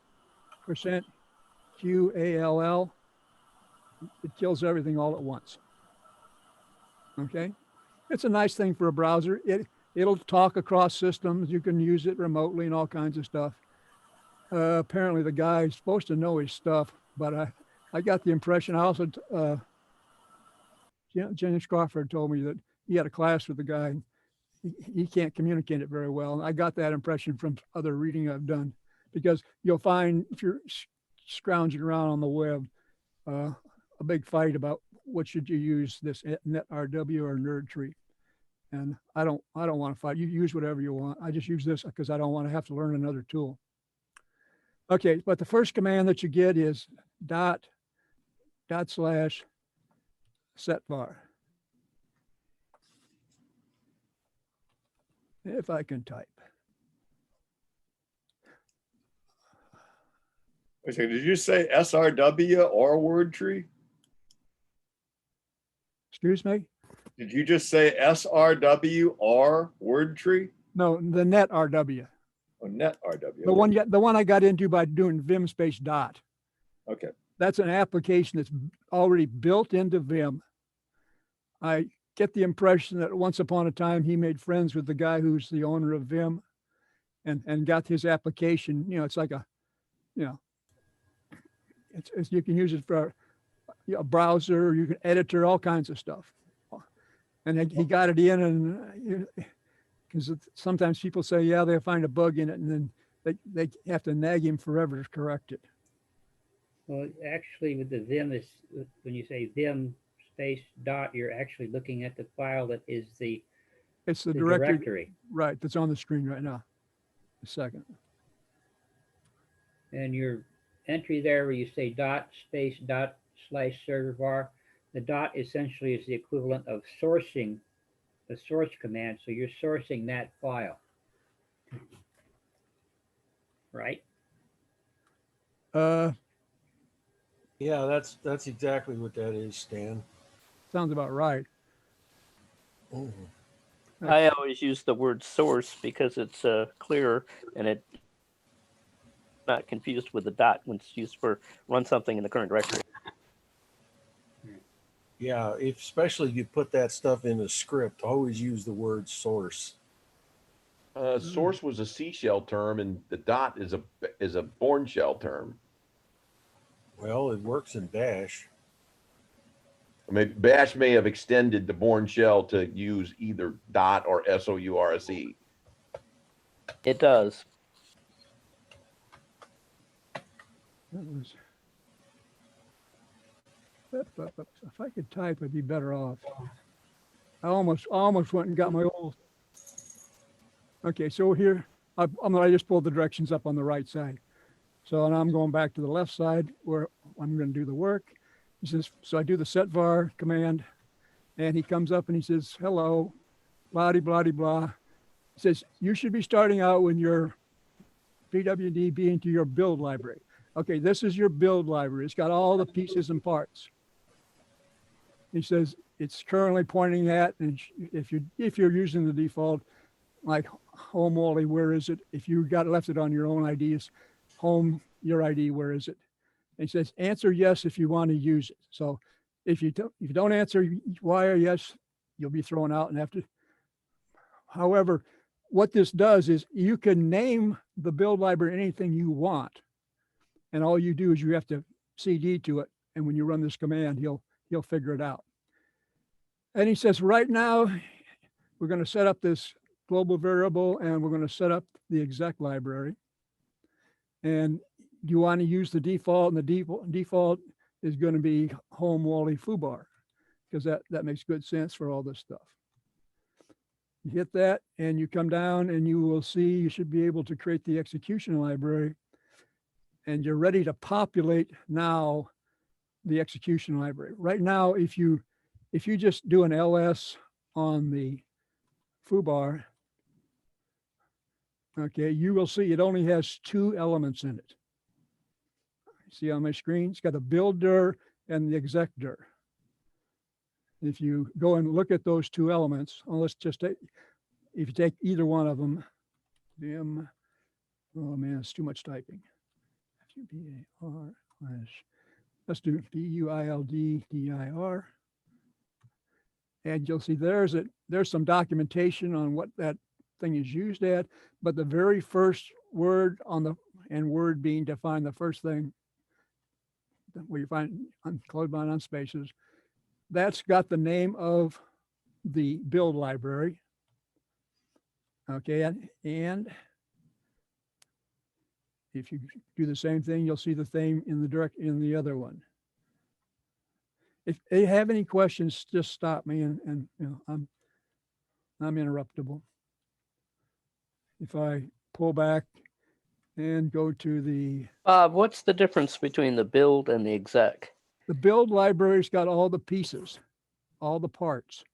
Speaker 10: %QALL, it kills everything all at once. Okay. It's a nice thing for a browser. It'll talk across systems. You can use it remotely and all kinds of stuff. Apparently the guy's supposed to know his stuff, but I got the impression. I also, James Crawford told me that he had a class with the guy. He can't communicate it very well. And I got that impression from other reading I've done, because you'll find if you're scrounging around on the web, a big fight about what should you use, this netrw or nerd tree. And I don't want to fight. You use whatever you want. I just use this because I don't want to have to learn another tool. Okay, but the first command that you get is /setvar. If I can type.
Speaker 11: Okay, did you say SRW or word tree?
Speaker 10: Excuse me?
Speaker 11: Did you just say SRW or word tree?
Speaker 10: No, the netrw.
Speaker 11: Oh, netrw.
Speaker 10: The one I got into by doing Vim space dot.
Speaker 11: Okay.
Speaker 10: That's an application that's already built into Vim. I get the impression that once upon a time he made friends with the guy who's the owner of Vim, and got his application. It's like it's you can use it for a browser, you can editor, all kinds of stuff. And he got it in, and because sometimes people say, yeah, they'll find a bug in it, and then they have to nag him forever to correct it.
Speaker 6: Well, actually, with the Vim, when you say Vim space dot, you're actually looking at the file that is the directory.
Speaker 10: Right, that's on the screen right now. A second.
Speaker 6: And your entry there where you say dot space dot /server var, the dot essentially is the equivalent of sourcing the source command. So you're sourcing that file, right?
Speaker 4: Yeah, that's exactly what that is, Stan.
Speaker 10: Sounds about right.
Speaker 8: Mm-hmm. I always use the word source because it's clearer and it not confused with the dot when it's used for run something in the current directory.
Speaker 4: Yeah, especially if you put that stuff in a script, always use the word source.
Speaker 3: Source was a C shell term, and the dot is a Bourne shell term.
Speaker 4: Well, it works in Bash.
Speaker 3: I mean, Bash may have extended the Bourne shell to use either dot or SOURCE.
Speaker 8: It does.
Speaker 10: If I could type, I'd be better off. I almost went and got my old. Okay, so here I just pulled the directions up on the right side. So now I'm going back to the left side where I'm going to do the work. He says, so I do the setvar command, and he comes up and he says, hello, blah, blah, blah. He says, you should be starting out when your PWD into your build library. Okay, this is your build library. It's got all the pieces and parts. He says it's currently pointing at, and if you're using the default, like home Wally, where is it? If you left it on your own IDs, home your ID, where is it? And he says answer yes if you want to use it. So If you don't answer why or yes, you'll be thrown out and have to. However, what this does is you can name the build library anything you want. And all you do is you have to CD to it. And when you run this command, he'll figure it out. And he says, right now, we're going to set up this global variable and we're going to set up the exec library. And you want to use the default, and the default is going to be home Wally foobar, because that makes good sense for all this stuff. You hit that and you come down and you will see you should be able to create the execution library, and you're ready to populate now the execution library. Right now, if you just do an ls on the foobar, okay, you will see it only has 2 elements in it. See on my screen, it's got the builder and the exec dir. If you go and look at those 2 elements, well, let's just take, if you take either one of them, vim, oh man, it's too much typing. Let's do builddir. And you'll see there's some documentation on what that thing is used at, but the very first word on the, and word being defined, the first thing where you find unclosed bind on spaces, that's got the name of the build library. Okay, and if you do the same thing, you'll see the thing in the other one. If you have any questions, just stop me, and you know, I'm interruptible. If I pull back and go to the
Speaker 8: Bob, what's the difference between the build and the exec?
Speaker 10: the build library's got all the pieces, all the parts.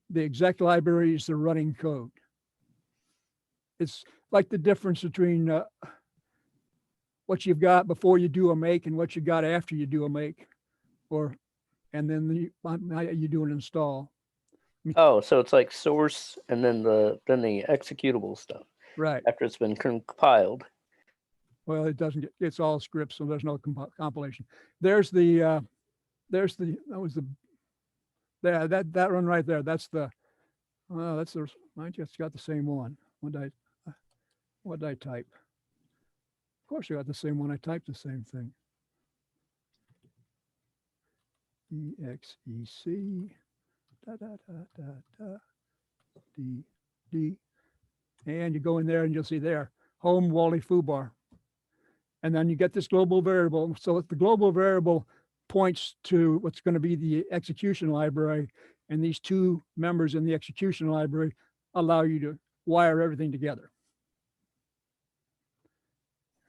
Speaker 10: The exec library is the running code. It's like the difference between what you've got before you do a make and what you got after you do a make, and then you do an install.
Speaker 8: Oh, so it's like source and then the executable stuff.
Speaker 10: Right.
Speaker 8: After it's been compiled.
Speaker 10: Well, it doesn't get, it's all scripts, so there's no compilation. There's the that one right there. That's the I just got the same one. What did I type? Of course, I got the same one. I typed the same thing. EXEC D, and you go in there and you'll see there home Wally foobar, and then you get this global variable. So the global variable points to what's going to be the execution library, and these 2 members in the execution library allow you to wire everything together.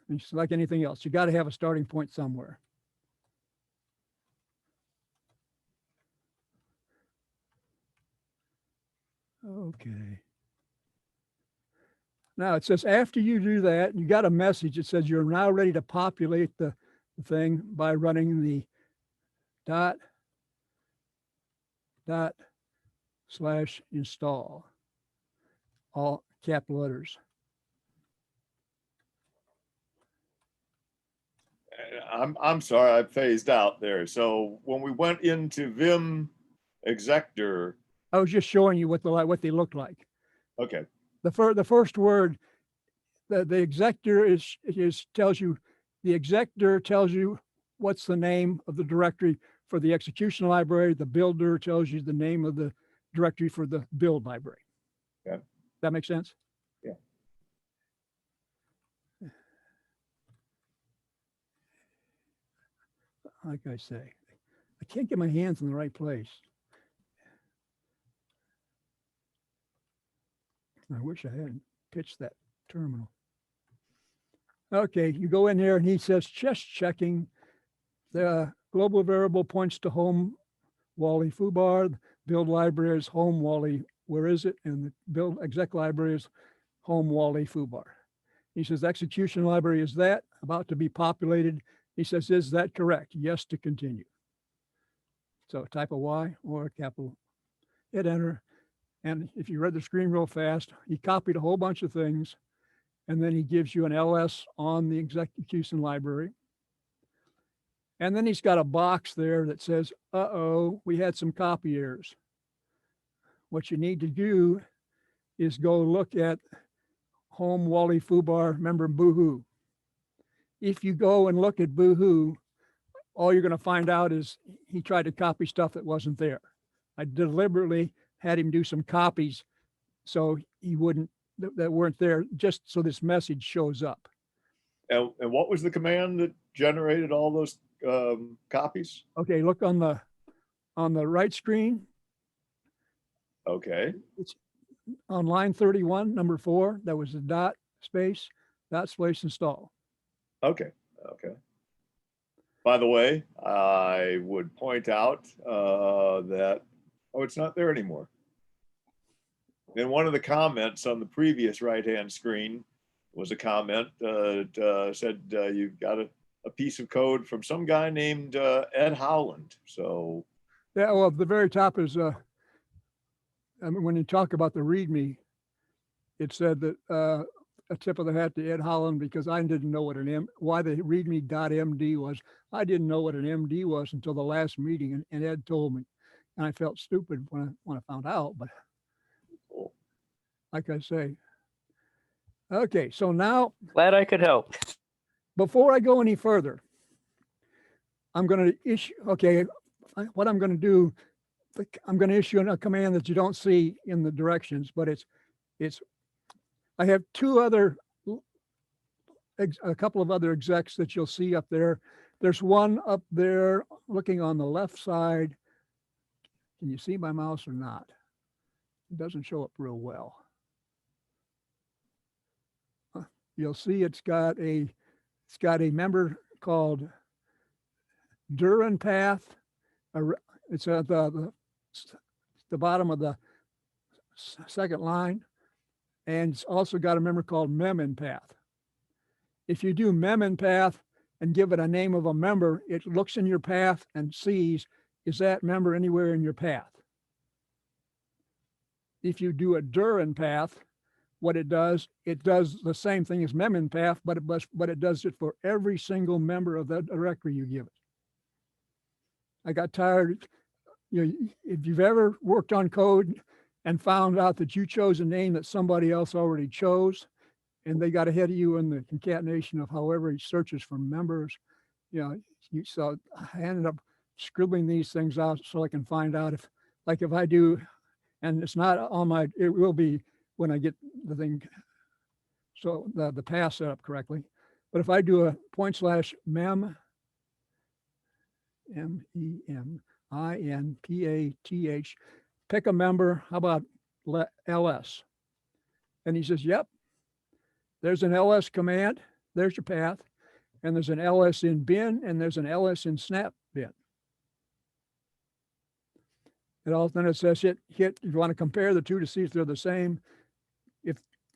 Speaker 10: And just like anything else, you got to have a starting point somewhere. Okay. Now it says after you do that, you got a message. It says you're now ready to populate the thing by running the /install, all capital letters.
Speaker 11: I'm sorry, I phased out there. So when we went into vim exector,
Speaker 10: I was just showing you what they look like.
Speaker 11: okay.
Speaker 10: The first word, the exector tells you, the exector tells you what's the name of the directory for the execution library. The builder tells you the name of the directory for the build library.
Speaker 11: Yeah.
Speaker 10: That makes sense?
Speaker 11: Yeah.
Speaker 10: Like I say, I can't get my hands in the right place. I wish I hadn't pitched that terminal. Okay, you go in here and he says, just checking. The global variable points to home Wally foobar, build library is home Wally, where is it? And the build exec library is home Wally foobar. He says, execution library is that, about to be populated. He says, is that correct? Yes to continue. So type a Y or a capital, hit enter. And if you read the screen real fast, he copied a whole bunch of things, and then he gives you an LS on the execution library. And then he's got a box there that says, uh-oh, we had some copy errors. What you need to do is go look at home Wally Fubar, remember Boohoo. If you go and look at Boohoo, all you're going to find out is he tried to copy stuff that wasn't there. I deliberately had him do some copies so he wouldn't, that weren't there, just so this message shows up.
Speaker 11: And what was the command that generated all those copies?
Speaker 10: Okay, look on the right screen.
Speaker 11: Okay.
Speaker 10: It's on line 31, number 4. That was the dot space install.
Speaker 11: Okay. Okay. By the way, I would point out that, oh, it's not there anymore. In one of the comments on the previous right-hand screen was a comment that said you got a piece of code from some guy named Ed Howland. So
Speaker 10: yeah, well, at the very top is I mean, when you talk about the README, it said that a tip of the hat to Ed Holland, because I didn't know what why the README.md was. I didn't know what an MD was until the last meeting, and Ed told me, and I felt stupid when I found out. But like I say, okay. So now,
Speaker 8: Glad I could help.
Speaker 10: before I go any further, I'm going to issue. Okay, what I'm going to do, I'm going to issue a command that you don't see in the directions, but it's. I have a couple of other execs that you'll see up there. There's one up there looking on the left side. Can you see my mouse or not? It doesn't show up real well. You'll see it's got a member called Duran Path. It's at the bottom of the second line. And it's also got a member called Memon Path. If you do Memon Path and give it a name of a member, it looks in your path and sees, is that member anywhere in your path? If you do a Duran Path, what it does the same thing as Memon Path, but it does it for every single member of the directory you give it. I got tired, if you've ever worked on code and found out that you chose a name that somebody else already chose, and they got ahead of you in the concatenation of however he searches for members, so I ended up scribbling these things out so I can find out if I do, and it's not on it will be when I get the thing, so the path set up correctly. But if I do a /mem, MEMINPATH, pick a member, how about LS? And he says, yep, there's an LS command, there's your path, and there's an LS in bin, and there's an LS in snap bin. Then it says hit, if you want to compare the two to see if they're the same.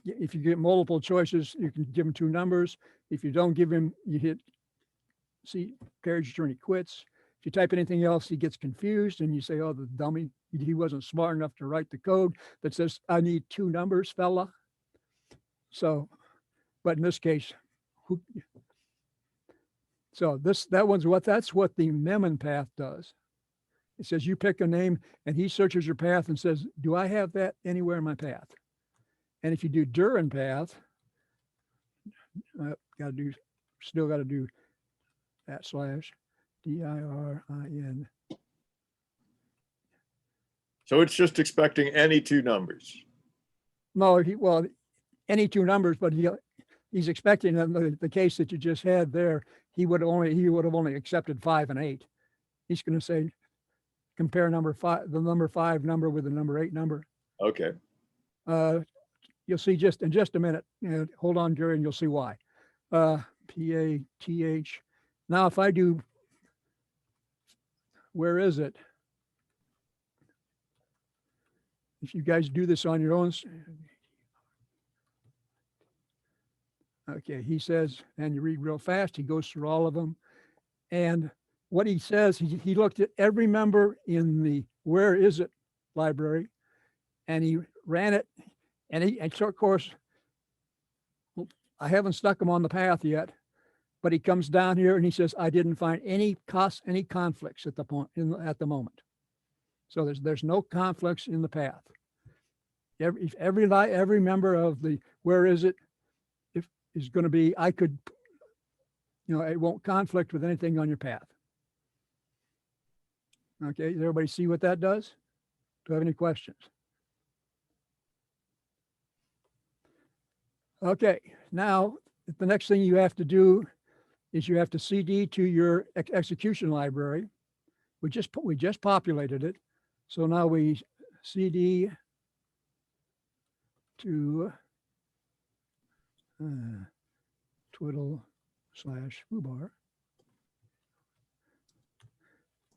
Speaker 10: If you get multiple choices, you can give him 2 numbers. If you don't give him, you hit see, carriage journey quits. If you type anything else, he gets confused, and you say, oh, the dummy, he wasn't smart enough to write the code that says, I need 2 numbers, fella. So, but in this case, that's what the Memon path does. It says you pick a name, and he searches your path and says, do I have that anywhere in my path? And if you do Duran path, still got to do that /DIRIN.
Speaker 11: So it's just expecting any 2 numbers.
Speaker 10: No, any 2 numbers, but he's expecting the case that you just had there. He would have only accepted 5 and 8. He's going to say, compare the number 5 number with the number 8 number.
Speaker 11: Okay.
Speaker 10: You'll see in just a minute. Hold on, Jerry, and you'll see why. PATH. Now, if I do, where is it? If you guys do this on your own. Okay, he says, and you read real fast, he goes through all of them. And what he says, he looked at every member in the Where Is It library, and he ran it. And of course, I haven't stuck him on the path yet, but he comes down here and he says, I didn't find any conflicts at the point at the moment. So there's no conflicts in the path. Every member of the where is it if is going to be, I could, it won't conflict with anything on your path. Okay, does everybody see what that does? Do you have any questions? Okay, now the next thing you have to do is you have to CD to your execution library. We just populated it. So now we CD to twiddle/foobar.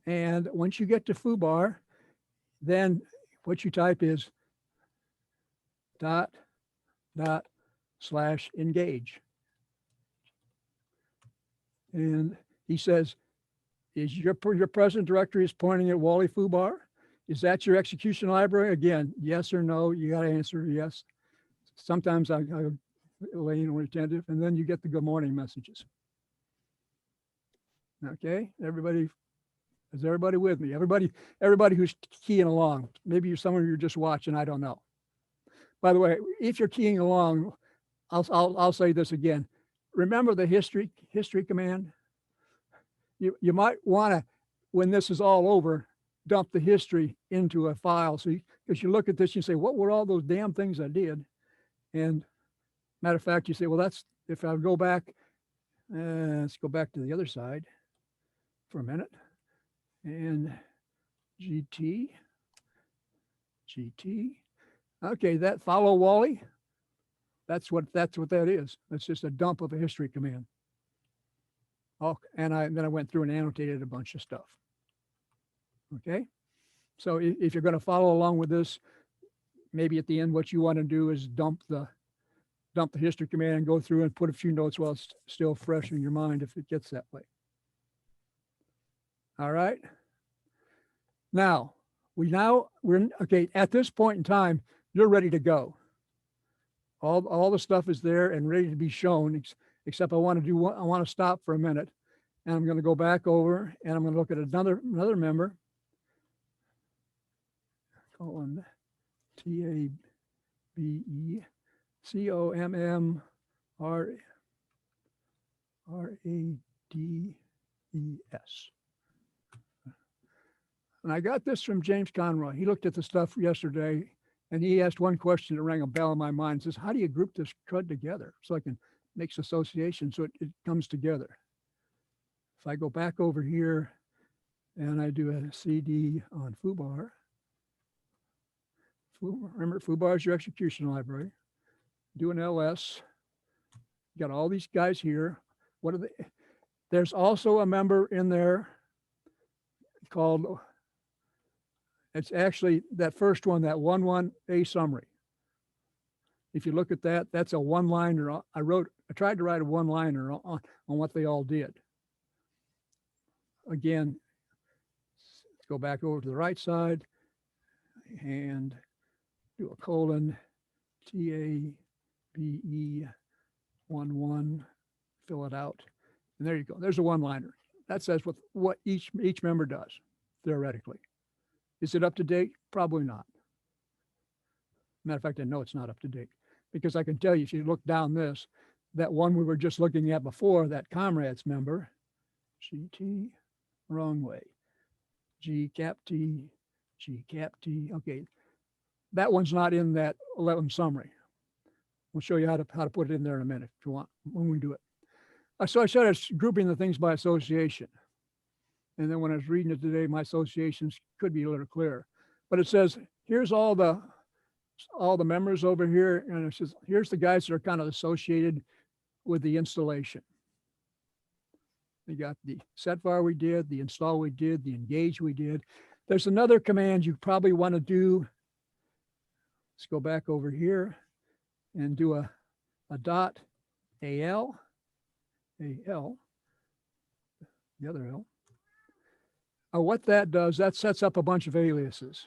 Speaker 10: And once you get to foobar, then what you type is /engage. And he says, is your present directory is pointing at Wally foobar? Is that your execution library? Again, yes or no, you got to answer yes. Sometimes I lane or attentive, and then you get the good morning messages. Okay, everybody, is everybody with me? Everybody who's keying along. Maybe you're someone you're just watching, I don't know. By the way, if you're keying along, I'll say this again. Remember the history command? You might want to, when this is all over, dump the history into a file. So because you look at this, you say, what were all those damn things I did? And matter of fact, you say, well, that's, if I go back, let's go back to the other side for a minute. And GT. Okay, that follow Wally. That's what that is. That's just a dump of a history command. Oh, and then I went through and annotated a bunch of stuff. Okay, so if you're going to follow along with this, maybe at the end, what you want to do is dump the history command and go through and put a few notes while it's still fresh in your mind if it gets that way. All right. Now, we're okay. At this point in time, you're ready to go. All the stuff is there and ready to be shown, except I want to stop for a minute, and I'm going to go back over and I'm going to look at another member. Colon TABECOMMRADES. And I got this from James Conroy. He looked at the stuff yesterday and he asked one question that rang a bell in my mind. Says, how do you group this crud together so I can make associations so it comes together? If I go back over here and I do a CD on foobar, remember foobar is your execution library. Do an LS. Got all these guys here. What are they? There's also a member in there called, it's actually that first one, that 1.1a summary. If you look at that, that's a one-liner. I tried to write a one-liner on what they all did. Again, let's go back over to the right side and do a colon TABE11, fill it out. And there you go. There's a one-liner. That says what each member does, theoretically. Is it up to date? Probably not. Matter of fact, I know it's not up to date because I can tell you, if you look down this, that one we were just looking at before, that comrades member, GT, wrong way, G cap T. Okay, that one's not in that 11 summary. We'll show you how to put it in there in a minute if you want when we do it. So I started grouping the things by association. And then when I was reading it today, my associations could be a little clearer. But it says, here's all the members over here. And it says, here's the guys that are kind of associated with the installation. We got the set var we did, the install we did, the engage we did. There's another command you probably want to do. Let's go back over here and do a dot AL, the other L. What that does, that sets up a bunch of aliases.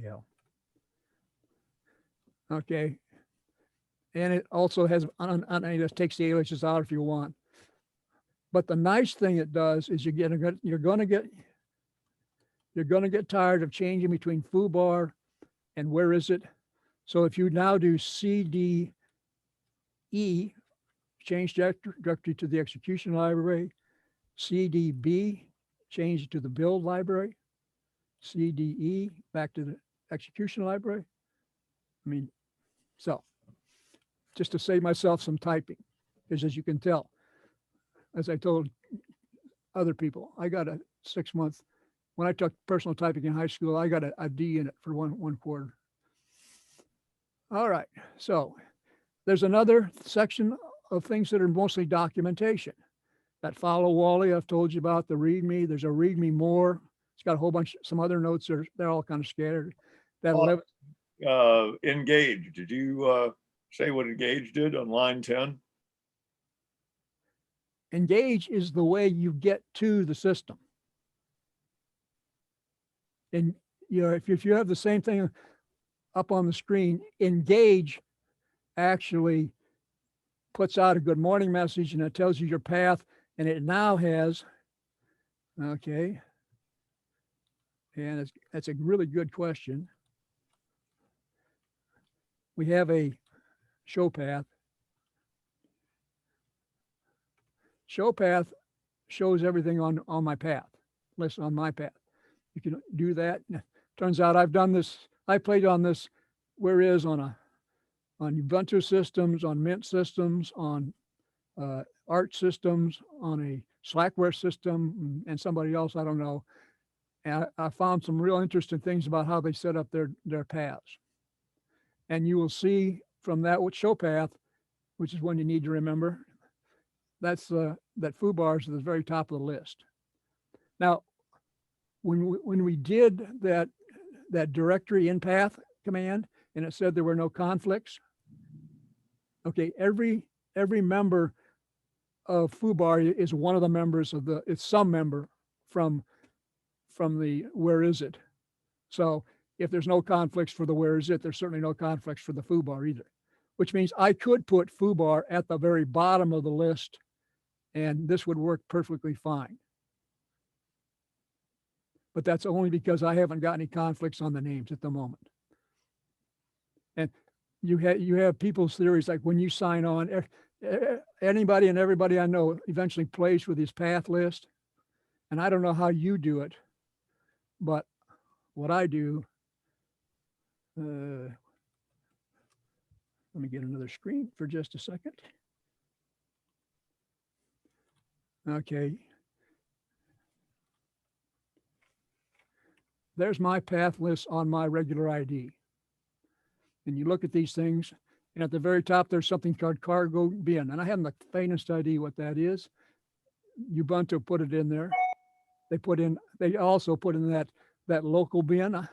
Speaker 10: AL. Okay. And it also has, it takes the aliases out if you want. But the nice thing it does is you're going to get tired of changing between foobar and where is it. So if you now do CDE, change directory to the execution library, CDB, change it to the build library, CDE, back to the execution library. I mean, so just to save myself some typing, because as you can tell, as I told other people, I got a 6-month, when I took personal typing in high school, I got a D in it for one quarter. All right, so there's another section of things that are mostly documentation. That follow Wally I've told you about, the README, there's a README more. It's got a whole bunch, some other notes, they're all kind of scattered. That
Speaker 11: Engage, did you say what Engage did on line 10?
Speaker 10: Engage is the way you get to the system. And if you have the same thing up on the screen, Engage actually puts out a good morning message and it tells you your path, and it now has, okay, and that's a really good question. We have a show path. Show path shows everything on my path, list on my path. You can do that. Turns out I've done this, I played on this Whereis on Ubuntu systems, on Mint systems, on Arch systems, on a Slackware system, and somebody else, I don't know. And I found some real interesting things about how they set up their paths. And you will see from that show path, which is one you need to remember, that's that foobar is at the very top of the list. Now, when we did that directory in path command, and it said there were no conflicts, okay, every member of foobar is one of the members of it's some member from the where is it. So if there's no conflicts for the where is it, there's certainly no conflicts for the foobar either, which means I could put foobar at the very bottom of the list and this would work perfectly fine. But that's only because I haven't got any conflicts on the names at the moment. And you have people's theories, like when you sign on, anybody and everybody I know eventually plays with his path list. And I don't know how you do it, but what I do, let me get another screen for just a second. Okay. There's my path list on my regular ID. And you look at these things, and at the very top, there's something called cargo bin. And I haven't the faintest idea what that is. Ubuntu put it in there. They also put in that local bin.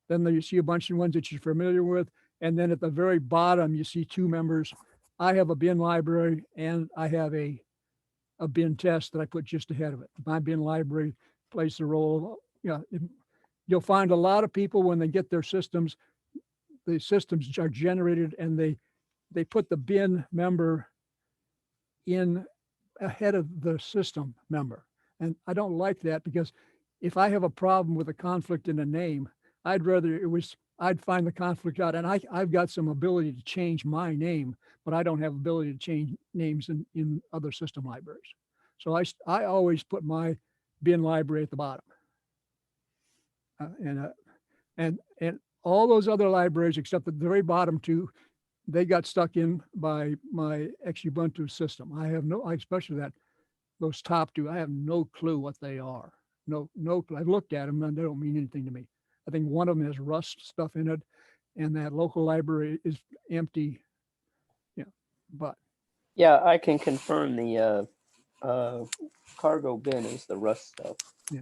Speaker 10: Then you see a bunch of ones that you're familiar with. And then at the very bottom, you see two members. I have a bin library and I have a bin test that I put just ahead of it. My bin library plays the role. You'll find a lot of people when they get their systems, the systems are generated and they put the bin member in ahead of the system member. And I don't like that, because if I have a problem with a conflict in a name, I'd find the conflict out. And I've got some ability to change my name, but I don't have ability to change names in other system libraries. So I always put my bin library at the bottom. And all those other libraries, except the very bottom two, they got stuck in by my Ubuntu system. Especially those top two, I have no clue what they are. No clue. I've looked at them and they don't mean anything to me. I think one of them has Rust stuff in it, and that local library is empty. Yeah, but.
Speaker 8: Yeah, I can confirm the cargo bin is the Rust stuff.
Speaker 10: Yeah.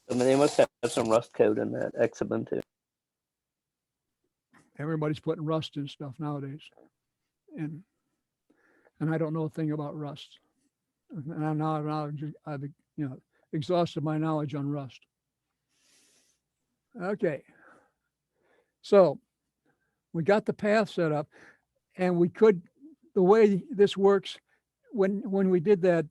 Speaker 8: I mean, they must have some Rust code in that Ubuntu.
Speaker 10: Everybody's putting Rust in stuff nowadays, and I don't know a thing about Rust. And I've exhausted my knowledge on Rust. Okay, so We got the path set up, and we could, the way this works, when we did that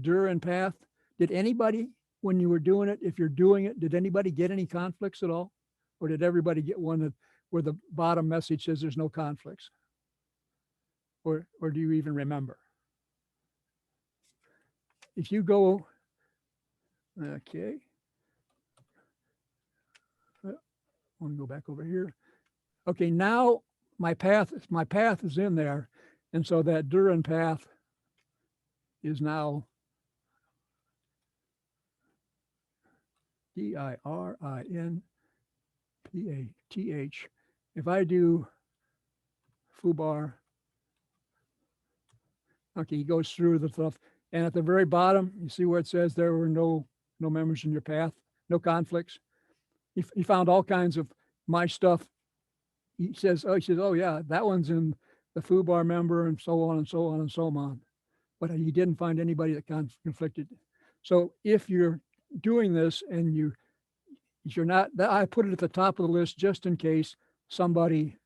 Speaker 10: Durin path, did anybody, when you were doing it, if you're doing it, did anybody get any conflicts at all? Or did everybody get one that where the bottom message says there's no conflicts? Or do you even remember? If you go, okay. I want to go back over here. Okay, now my path is in there. And so that Durin path is now DIRINPATH. If I do foobar, okay, he goes through the stuff. And at the very bottom, you see where it says there were no members in your path, no conflicts. He found all kinds of my stuff. He says, oh yeah, that one's in the foobar member and so on and so on and so on. But he didn't find anybody that conflicted. So if you're doing this and you're not, I put it at the top of the list just in case somebody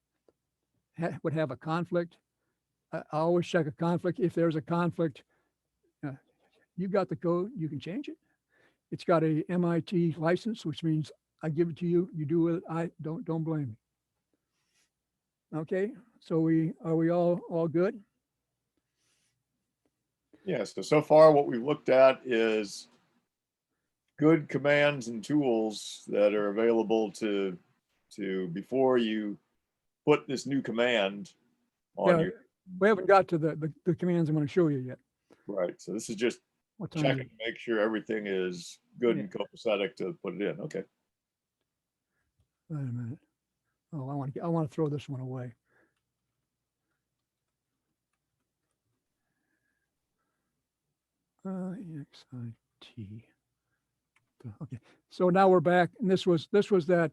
Speaker 10: would have a conflict. I always check a conflict. If there's a conflict, you've got the code, you can change it. It's got a MIT license, which means I give it to you, you do with it, I don't blame me. Okay, so are we all good?
Speaker 11: Yeah, so far what we've looked at is good commands and tools that are available to before you put this new command on your.
Speaker 10: We haven't got to the commands I'm going to show you yet.
Speaker 11: Right, so this is just
Speaker 10: What time
Speaker 11: checking to make sure everything is good and copacetic to put it in. Okay.
Speaker 10: Wait a minute. Oh, I want to throw this one away. EXIT. Okay, so now we're back, and this was that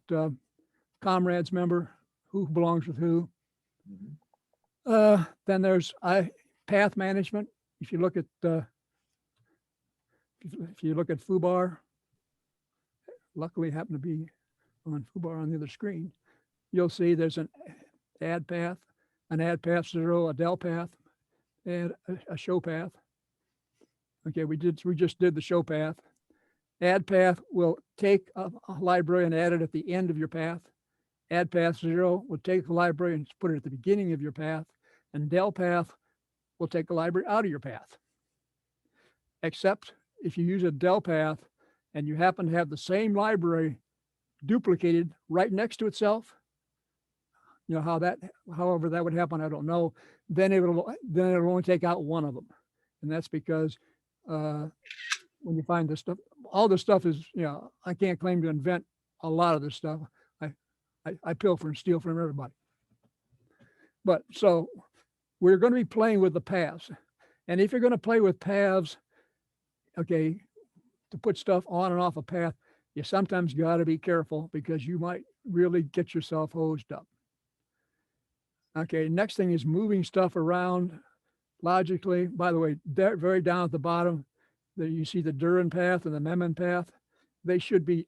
Speaker 10: comrades member, who belongs with who.
Speaker 11: Mm-hmm.
Speaker 10: Then there's path management. If you look at foobar, luckily it happened to be on foobar on the other screen, you'll see there's an add path 0, a del path, and a show path. Okay, we just did the show path. Add path will take a library and add it at the end of your path. Add path 0 will take the library and put it at the beginning of your path. And del path will take the library out of your path. Except if you use a del path and you happen to have the same library duplicated right next to itself, you know however that would happen, I don't know. Then it'll only take out one of them, and that's because when you find this stuff, all this stuff is, I can't claim to invent a lot of this stuff. I pilfer and steal from everybody. But so we're going to be playing with the paths, and if you're going to play with paths, okay, to put stuff on and off a path, you sometimes got to be careful because you might really get yourself hosed up. Okay, next thing is moving stuff around logically. By the way, very down at the bottom, there you see the Durin path and the Memon path. They should be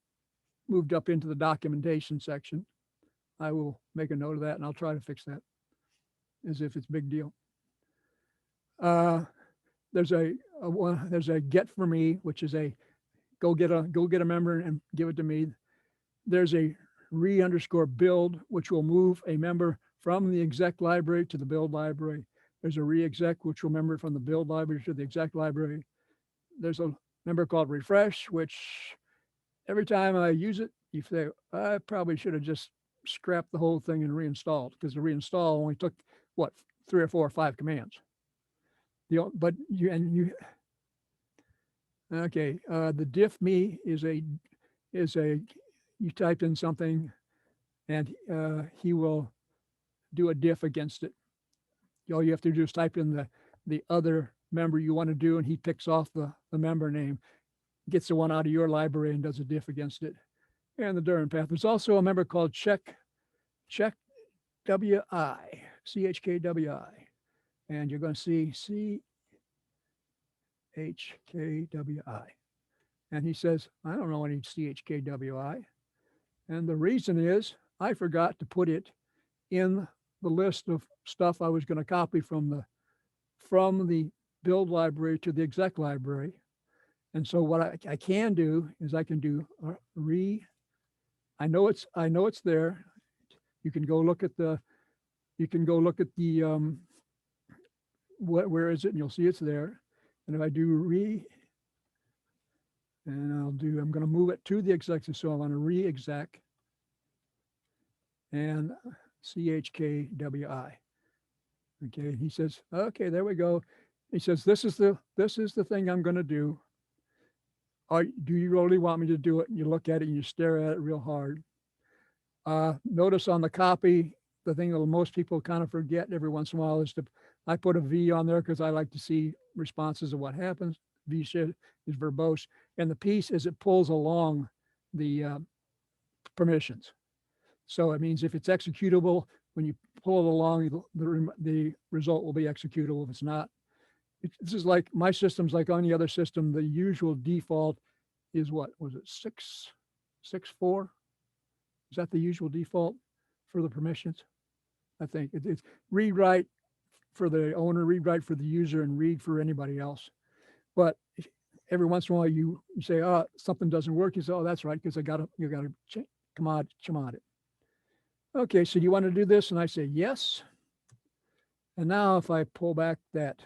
Speaker 10: moved up into the documentation section. I will make a note of that and I'll try to fix that as if it's a big deal. There's a get for me, which is a go get a member and give it to me. There's a re_build, which will move a member from the exec library to the build library. There's a re-exec, which will member from the build library to the exec library. There's a member called refresh, which every time I use it, you say, I probably should have just scrapped the whole thing and reinstalled, because the reinstall only took, 3 or 4 or 5 commands. The diff me is a you typed in something and he will do a diff against it. All you have to do is type in the other member you want to do, and he picks off the member name, gets the one out of your library and does a diff against it. And the Durin path. There's also a member called CHKWI, CHKWI. And you're going to see CHKWI. And he says, I don't know any CHKWI. And the reason is I forgot to put it in the list of stuff I was going to copy from the build library to the exec library. And so what I can do is I can do I know it's there. You can go look at the where is it? And you'll see it's there. And if I do I'm going to move it to the executive. So I want to re-exec and CHKWI. Okay. He says, okay, there we go. He says, this is the thing I'm going to do. Do you really want me to do it? And you look at it and you stare at it real hard. Notice on the copy, the thing that most people kind of forget every once in a while is I put a V on there because I like to see responses of what happens. V is verbose. And the piece is it pulls along the permissions. So it means if it's executable, when you pull it along, the result will be executable. If it's not, this is like my system's like any other system. The usual default is what was it 6.4? Is that the usual default for the permissions? I think it's read write for the owner, read write for the user, and read for anybody else. But every once in a while you say, oh, something doesn't work. You say, oh, that's right, because you gotta command it. Okay, so you want to do this? And I say yes. And now if I pull back that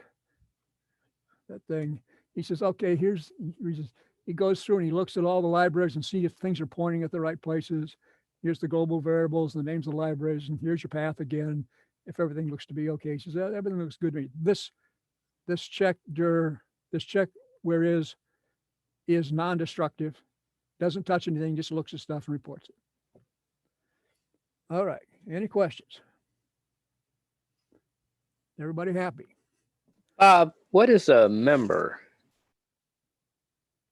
Speaker 10: thing, he says, okay, he goes through and he looks at all the libraries and see if things are pointing at the right places. Here's the global variables and the names of the libraries, and here's your path again. If everything looks to be okay, he says, everything looks good to me. This check whereas is non-destructive, doesn't touch anything, just looks at stuff and reports it. All right, any questions? Everybody happy?
Speaker 8: What is a member?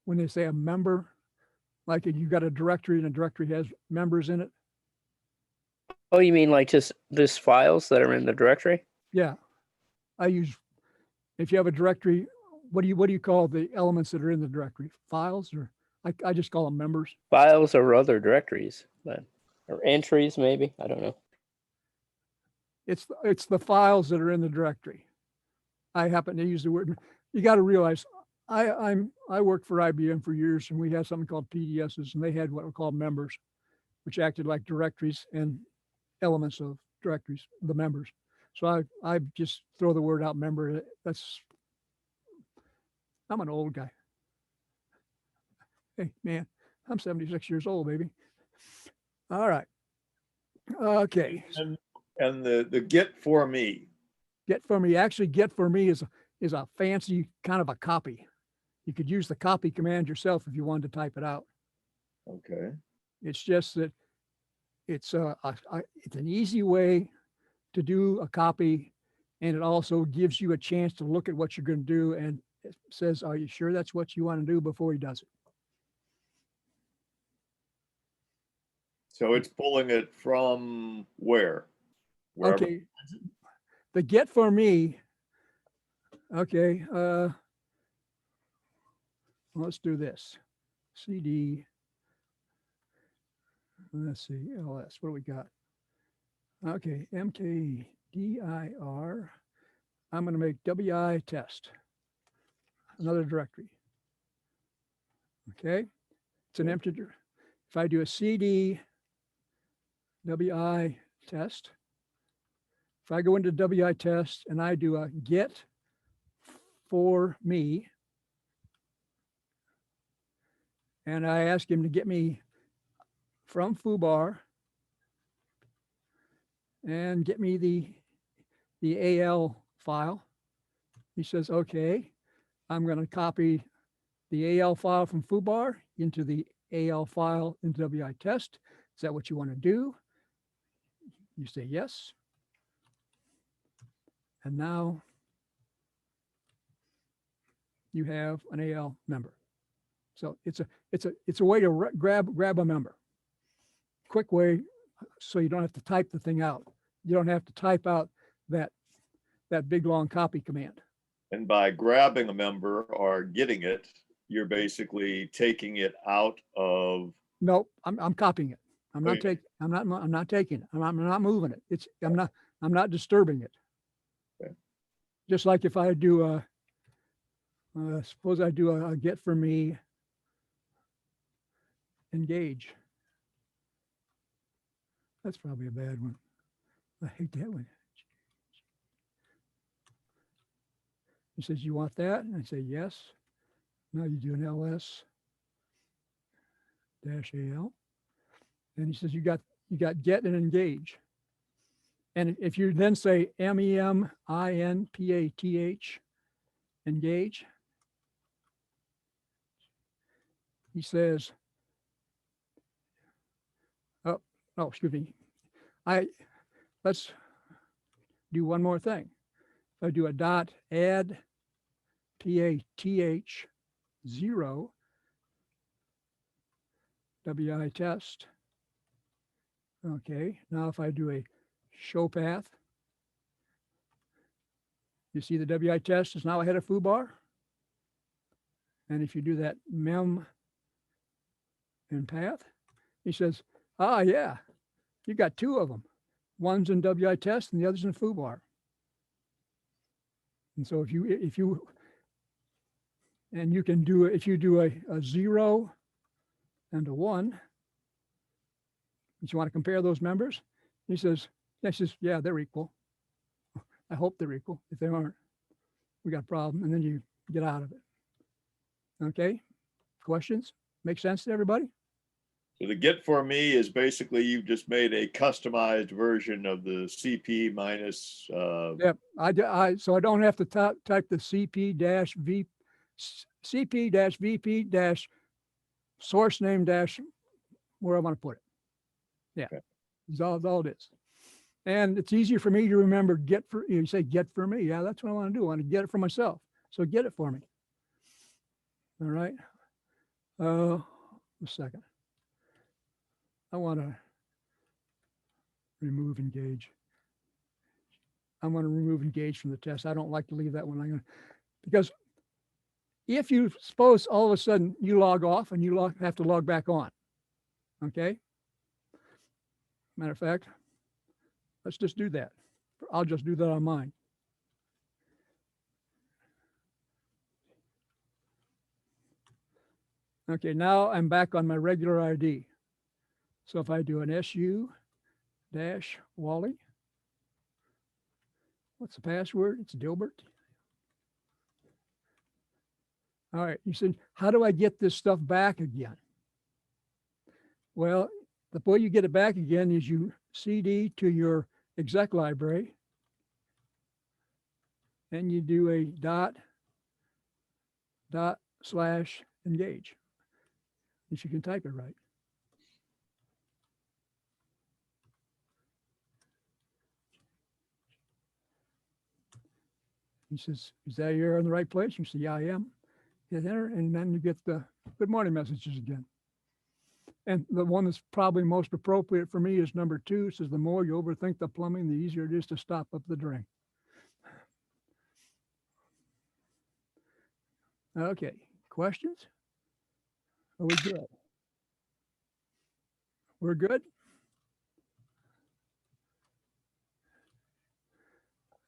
Speaker 10: When they say a member, like you got a directory and a directory has members in it?
Speaker 8: Oh, you mean like just this files that are in the directory?
Speaker 10: Yeah. If you have a directory, what do you call the elements that are in the directory? Files, or I just call them members.
Speaker 8: Files or other directories, or entries maybe, I don't know.
Speaker 10: It's the files that are in the directory. I happen to use the word. You got to realize I worked for IBM for years, and we had something called PDSs, and they had what were called members, which acted like directories and elements of directories, the members. So I just throw the word out member. I'm an old guy. Hey man, I'm 76 years old, baby. All right. Okay.
Speaker 11: And the get for me.
Speaker 10: Get for me. Actually, get for me is a fancy kind of a copy. You could use the copy command yourself if you wanted to type it out.
Speaker 11: Okay.
Speaker 10: It's just that it's an easy way to do a copy, and it also gives you a chance to look at what you're going to do, and it says, are you sure that's what you want to do before he does it?
Speaker 11: So it's pulling it from where? Wherever.
Speaker 10: Okay. The get for me. Okay. Let's do this. CD. Let's see. LS. What do we got? Okay. MKDIR. I'm going to make WI test. Another directory. Okay. It's an empty. If I do a CD WI test, if I go into WI test and I do a get for me, and I ask him to get me from foobar and get me the AL file, he says, okay, I'm going to copy the AL file from foobar into the AL file into WI test. Is that what you want to do? You say yes. And now you have an AL member. So it's a way to grab a member. Quick way, so you don't have to type the thing out. You don't have to type out that big long copy command.
Speaker 11: And by grabbing a member or getting it, you're basically taking it out of.
Speaker 10: No, I'm copying it. I'm not
Speaker 11: Okay.
Speaker 10: taking. I'm not taking it. I'm not moving it. I'm not disturbing it.
Speaker 11: Okay.
Speaker 10: Just like if I do suppose I do a get for me engage. That's probably a bad one. I hate that one. He says, you want that? And I say, yes. Now you do an ls -al. And he says, you got get and engage. And if you then say MEMINPATH, engage, he says, oh, excuse me. Let's do one more thing. If I do a dot add PATH 0 WI test. Okay, now if I do a show path, you see the WI test is now ahead of foobar. And if you do that mem and path, he says, ah, yeah, you got two of them. One's in WI test and the other's in foobar. And so if you can do, if you do a 0 and a 1, if you want to compare those members, he says, yeah, they're equal. I hope they're equal. If they aren't, we got a problem. And then you get out of it. Okay, questions? Make sense to everybody?
Speaker 11: So the get for me is basically you've just made a customized version of the CP minus.
Speaker 10: Yep. So I don't have to type the CP-VP source name where I want to put it. Yeah,
Speaker 11: Okay.
Speaker 10: That's all it is. And it's easier for me to remember you say get for me. Yeah, that's what I want to do. I want to get it for myself. So get it for me. All right. A second. I want to remove engage. I want to remove engage from the test. I don't like to leave that one. Because if you suppose all of a sudden you log off and you have to log back on, okay? Matter of fact, let's just do that. I'll just do that on mine. Okay, now I'm back on my regular ID. So if I do an SU-Wally, what's the password? It's Dilbert. All right, you said, how do I get this stuff back again? Well, the way you get it back again is you CD to your exec library and you do a /engage, if you can type it right. He says, is that you're in the right place? You say, yeah, I am. Hit enter, and then you get the good morning messages again. And the one that's probably most appropriate for me is number 2. It says, the more you overthink the plumbing, the easier it is to stop up the drain. Okay, questions? Are we good? We're good?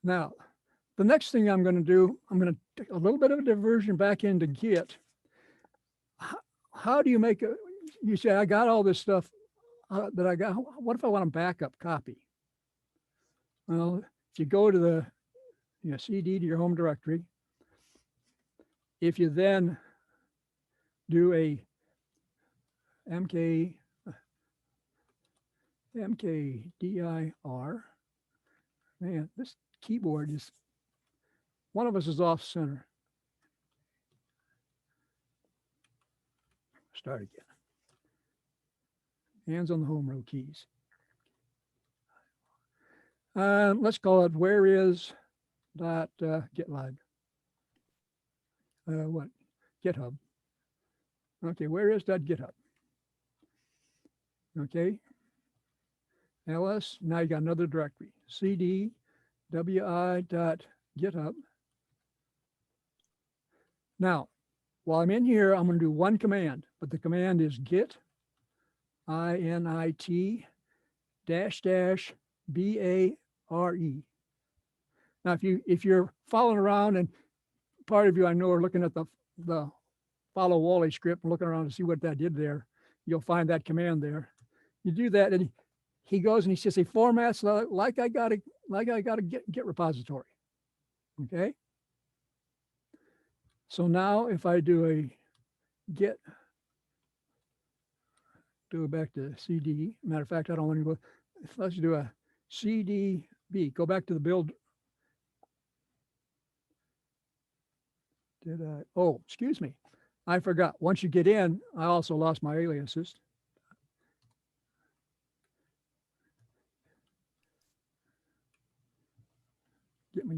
Speaker 10: Now, the next thing I'm going to do, I'm going to take a little bit of a diversion back into Git. How do you make a, you say, I got all this stuff that I got. What if I want a backup copy? Well, if you go to the CD to your home directory, if you then do a mkdir, man, this keyboard is, one of us is off center. Start again. Hands on the home row keys. Let's call it whereis.getlib. What? GitHub. Okay, whereis.github. Okay. ls, now you got another directory. cd wi.github. Now, while I'm in here, I'm going to do one command, but the command is git INIT dash dash BARE. Now, if you're following around, and part of you I know are looking at the follow Wally script and looking around to see what that did there, you'll find that command there. You do that, and he goes and he says, "He formats like I got a Git repository." Okay. So now if I do a Git, do it back to CD. Matter of fact, I don't want to go. Let's do a CDB. Go back to the build. Did I? Oh, excuse me. I forgot. Once you get in, I also lost my aliases.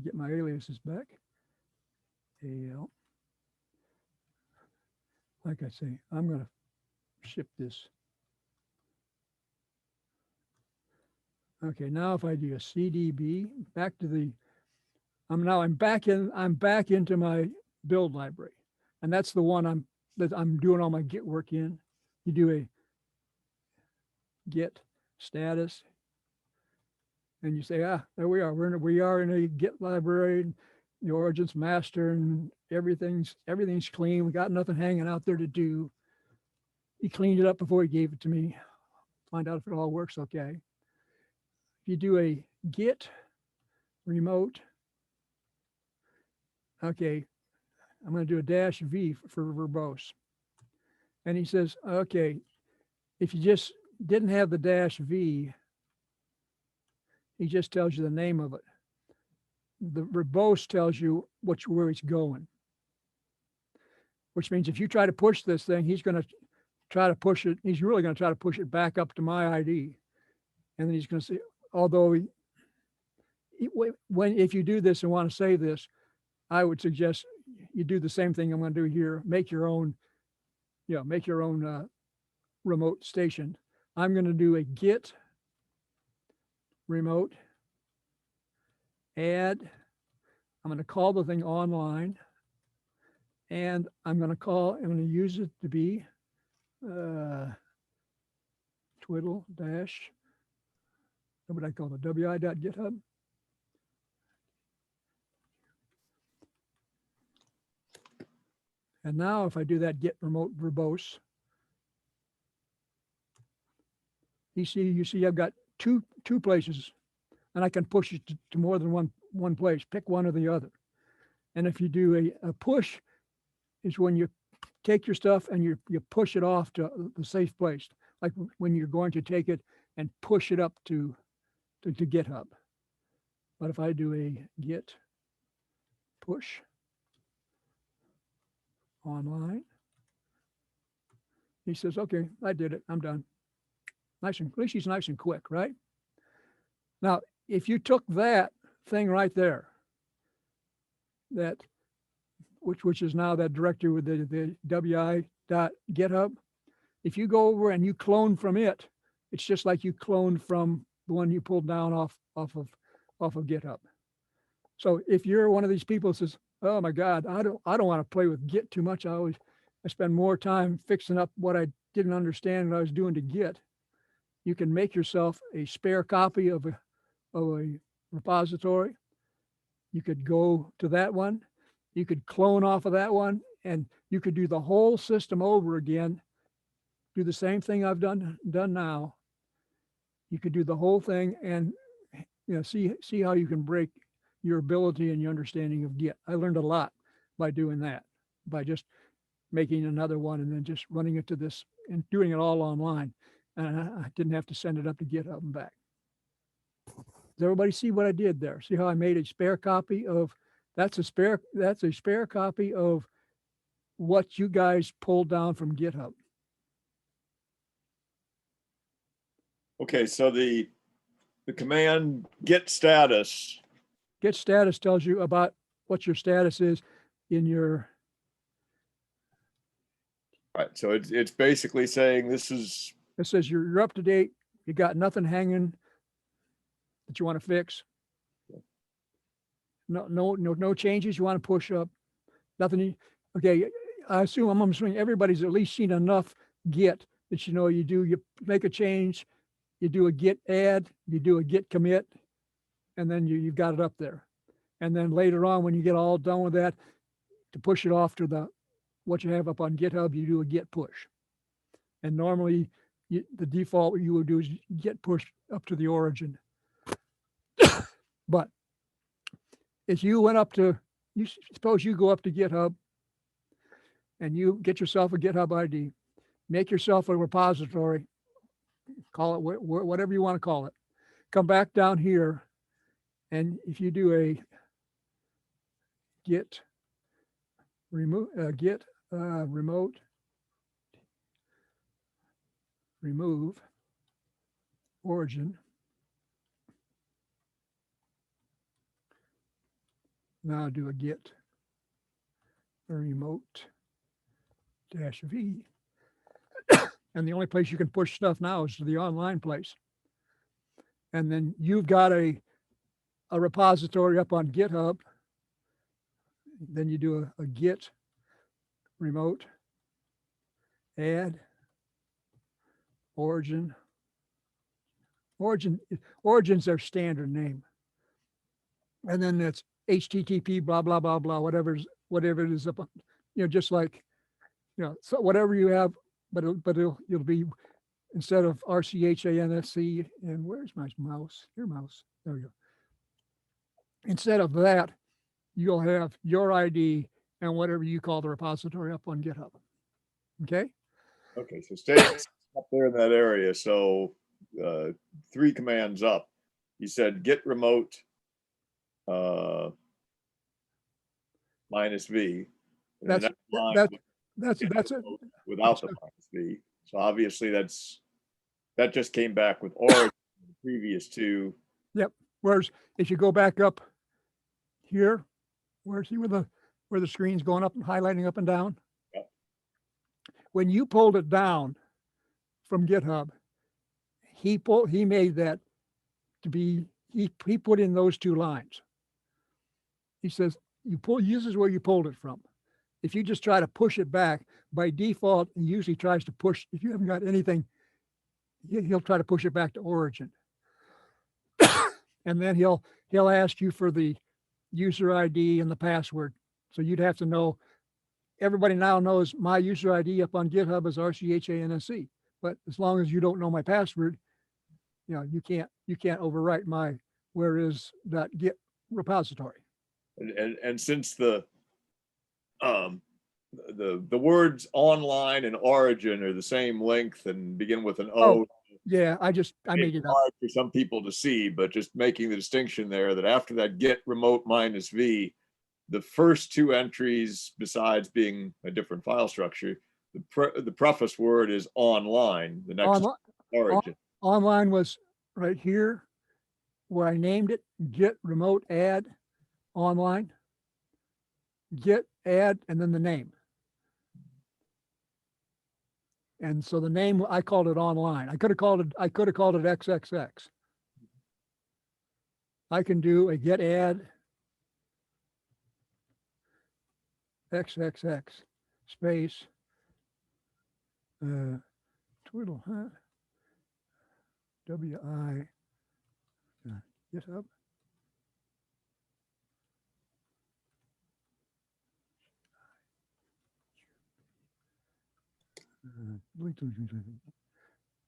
Speaker 10: Get my aliases back. AL. Like I say, I'm going to ship this. Okay, now if I do a CDB, back to the, I'm back into my build library, and that's the one I'm doing all my Git work in. You do a Git status, and you say, there we are. We are in a Git library, and the origins master, and everything's clean. We got nothing hanging out there to do. He cleaned it up before he gave it to me. Find out if it all works okay. If you do a Git remote, okay, I'm going to do a -V for verbose. And he says, okay, if you just didn't have the -V, he just tells you the name of it. The verbose tells you where it's going, which means if you try to push this thing, he's going to try to push it. He's really going to try to push it back up to my ID. And then he's going to say, although if you do this and want to save this, I would suggest you do the same thing I'm going to do here. Make your own, remote station. I'm going to do a Git remote add. I'm going to call the thing online, and I'm going to use it to be twiddle dash, what would I call it, wi.github. And now if I do that Git remote verbose, you see I've got two places, and I can push it to more than one place. Pick one or the other. And if you do a push, is when you take your stuff and you push it off to the safe place, like when you're going to take it and push it up to GitHub. But if I do a Git push online, he says, okay, I did it. I'm done. At least he's nice and quick, right? Now, if you took that thing right there, which is now that directory with the wi.github, if you go over and you clone from it, it's just like you cloned from the one you pulled down off of GitHub. So if you're one of these people who says, oh my God, I don't want to play with Git too much. I spend more time fixing up what I didn't understand what I was doing to Git. You can make yourself a spare copy of a repository. You could go to that one. You could clone off of that one, and you could do the whole system over again. Do the same thing I've done now. You could do the whole thing, and see how you can break your ability and your understanding of Git. I learned a lot by doing that, by just making another one and then just running it to this and doing it all online. And I didn't have to send it up to GitHub and back. Does everybody see what I did there? See how I made a spare copy of, that's a spare copy of what you guys pulled down from GitHub.
Speaker 11: Okay, so the command git status.
Speaker 10: Git status tells you about what your status is in your.
Speaker 11: Right, so it's basically saying this is.
Speaker 10: It says you're up to date. You got nothing hanging that you want to fix. No changes you want to push up. Nothing. Okay, I'm assuming everybody's at least seen enough Git that you make a change, you do a git add, you do a git commit, and then you've got it up there. And then later on, when you get all done with that, to push it off to what you have up on GitHub, you do a git push. And normally the default you would do is git push up to the origin. But if you went up to, suppose you go up to GitHub and you get yourself a GitHub ID, make yourself a repository, call it whatever you want to call it. Come back down here, and if you do a git remote remove origin. Now do a git remote -v. And the only place you can push stuff now is to the online place. And then you've got a repository up on GitHub. Then you do a git remote add origin. Origin's their standard name. And then it's HTTP blah blah blah blah, whatever it is up on, just like, so whatever you have, but it'll be, instead of RCHANSC, and where's my mouse? Your mouse. There we go. Instead of that, you'll have your ID and whatever you call the repository up on GitHub. Okay.
Speaker 11: Okay. So stay up there in that area. So 3 commands up. You said git remote -v. And
Speaker 10: That's it.
Speaker 11: Without the -v. So obviously that just came back with origin, the previous 2.
Speaker 10: Yep. Whereas if you go back up here, where the screen's going up and highlighting up and down.
Speaker 11: Yep.
Speaker 10: When you pulled it down from GitHub, he made that to be, he put in those 2 lines. He says, this is where you pulled it from. If you just try to push it back, by default, he usually tries to push, if you haven't got anything, he'll try to push it back to origin. And then he'll ask you for the user ID and the password. So you'd have to know, everybody now knows my user ID up on GitHub is RCHANSC. But as long as you don't know my password, you can't overwrite my whereis.git repository.
Speaker 11: And since the words online and origin are the same length and begin with an O.
Speaker 10: Oh, yeah, I made it up.
Speaker 11: Hard for some people to see, but just making the distinction there that after that git remote -v, the first 2 entries, besides being a different file structure, the preface word is online. The next origin.
Speaker 10: Online was right here where I named it, git remote add online, git add, and then the name. And so the name, I called it online. I could have called it XXX. I can do a git add XXX space twiddle, huh? WI GitHub.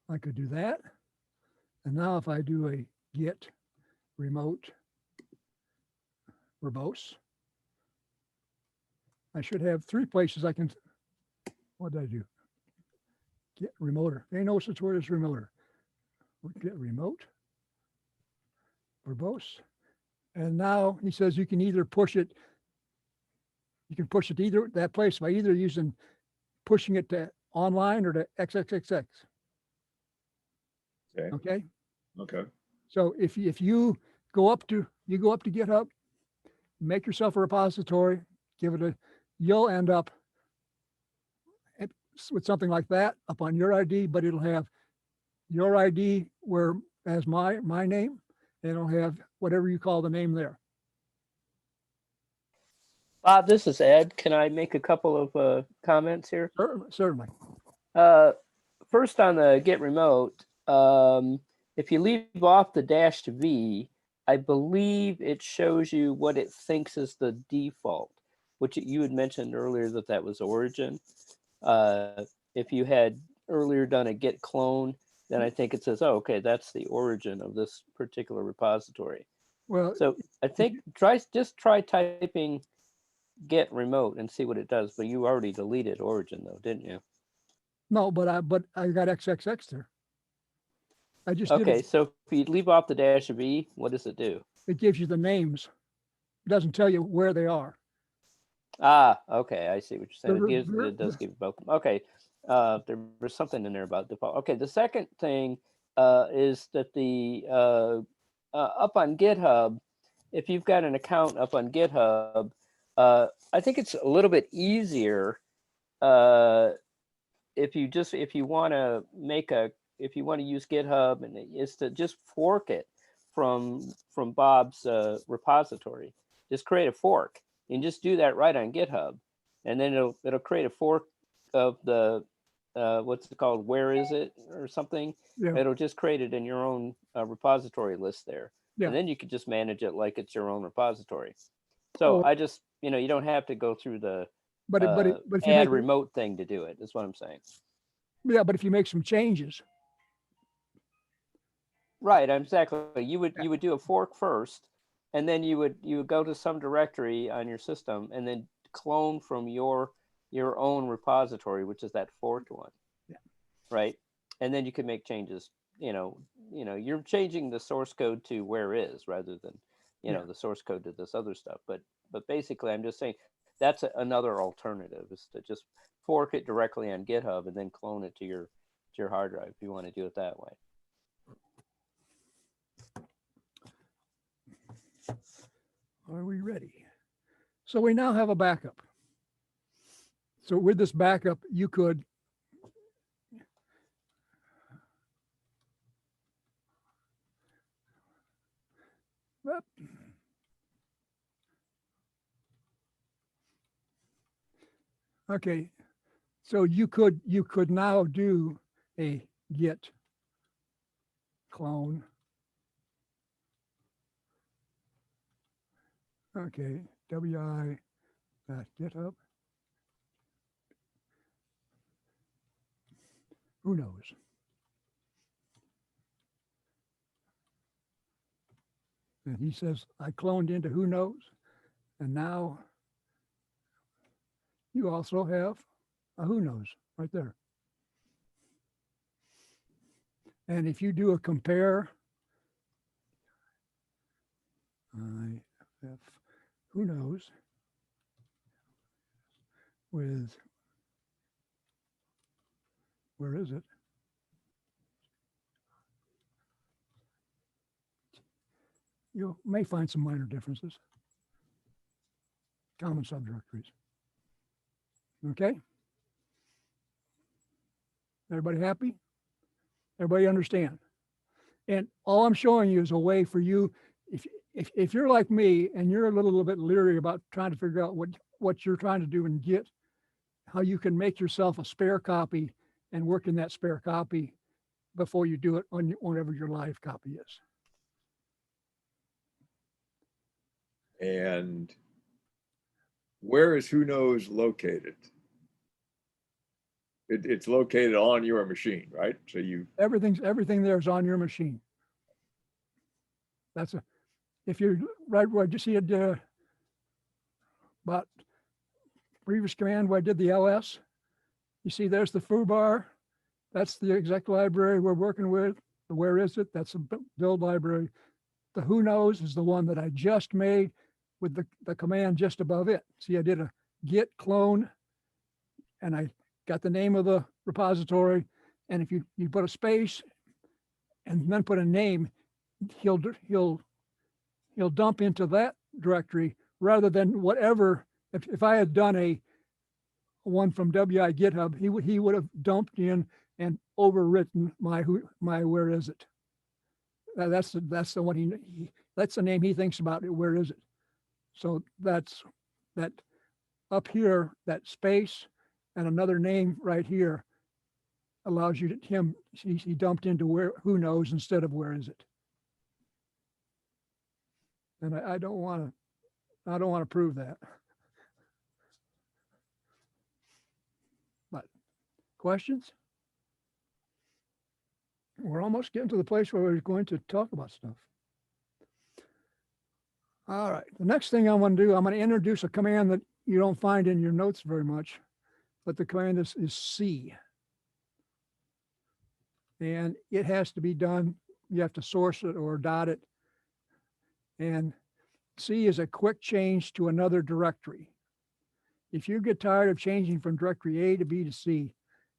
Speaker 10: I could do that. And now if I do a git remote verbose, I should have 3 places I can, what did I do? Git remoter. They know such word as remoter. Git remote verbose. And now he says you can either push it, either that place by either pushing it to online or to XXXX. Okay.
Speaker 11: Okay.
Speaker 10: So if you go up to GitHub, make yourself a repository, you'll end up with something like that up on your ID, but it'll have your ID as my name, and it'll have whatever you call the name there.
Speaker 8: Bob, this is Ed. Can I make a couple of comments here?
Speaker 10: Certainly.
Speaker 8: first on the get remote, if you leave off the -v, I believe it shows you what it thinks is the default, which you had mentioned earlier that was origin. If you had earlier done a get clone, then I think it says, oh, okay, that's the origin of this particular repository.
Speaker 10: Well,
Speaker 8: So I think just try typing get remote and see what it does. But you already deleted origin though, didn't you?
Speaker 10: no, but I got XXX there. I just did
Speaker 8: Okay,
Speaker 10: it.
Speaker 8: so if you leave off the -v, what does it do?
Speaker 10: It gives you the names. It doesn't tell you where they are.
Speaker 8: Ah, okay, I see what you're saying.
Speaker 10: The-
Speaker 8: It does give you both. Okay, there was something in there about default. Okay, the second thing is that the up on GitHub, if you've got an account up on GitHub, I think it's a little bit easier if you want to use GitHub, and is to just fork it from Bob's repository. Just create a fork and just do that right on GitHub, and then it'll create a fork of the what's it called, Whereis or something.
Speaker 10: Yeah.
Speaker 8: It'll just create it in your own repository list there,
Speaker 10: Yeah.
Speaker 8: and then you could just manage it like it's your own repository. So I just, you don't have to go through the
Speaker 10: but if you
Speaker 8: add
Speaker 10: make
Speaker 8: remote thing to do it. Is what I'm saying.
Speaker 10: yeah, but if you make some changes,
Speaker 8: Right, exactly. You would do a fork first, and then you would go to some directory on your system, and then clone from your own repository, which is that forked one.
Speaker 10: Yeah.
Speaker 8: Right, and then you can make changes. You're changing the source code to Whereis rather than the source code to this other stuff. But basically, I'm just saying that's another alternative, is to just fork it directly on GitHub and then clone it to your hard drive if you want to do it that way.
Speaker 10: are we ready? So we now have a backup. So with this backup, you could okay. So you could now do a git clone. Okay, wi.github. Who knows? And he says, I cloned into who knows. And now you also have a who knows right there. And if you do a compare, IF who knows with, where is it? You may find some minor differences. Common subdirectories. Okay? Everybody happy? Everybody understand? And all I'm showing you is a way for you, if you're like me and you're a little bit leery about trying to figure out what you're trying to do in Git, how you can make yourself a spare copy and work in that spare copy before you do it on whatever your live copy is.
Speaker 11: And where is who knows located? It's located on your machine, right? So
Speaker 10: everything there is on your machine. That's if you right where you see it about previous command where I did the ls, you see there's the foo bar. That's the exec library we're working with. The Whereis, that's a build library. The who knows is the one that I just made with the command just above it. See, I did a git clone and I got the name of the repository. And if you put a space and then put a name, he'll dump into that directory rather than whatever. If I had done a one from WI GitHub, he would have dumped in and overwritten my Whereis. That's the one that's the name he thinks about it. Whereis. So that's that up here, that space and another name right here allows you to he dumped into where, who knows, instead of where is it. And I don't want to prove that. But questions? We're almost getting to the place where we're going to talk about stuff. All right, the next thing I want to do, I'm going to introduce a command that you don't find in your notes very much, but the command is C. And it has to be done, you have to source it or dot it. And C is a quick change to another directory. If you get tired of changing from directory A to B to C,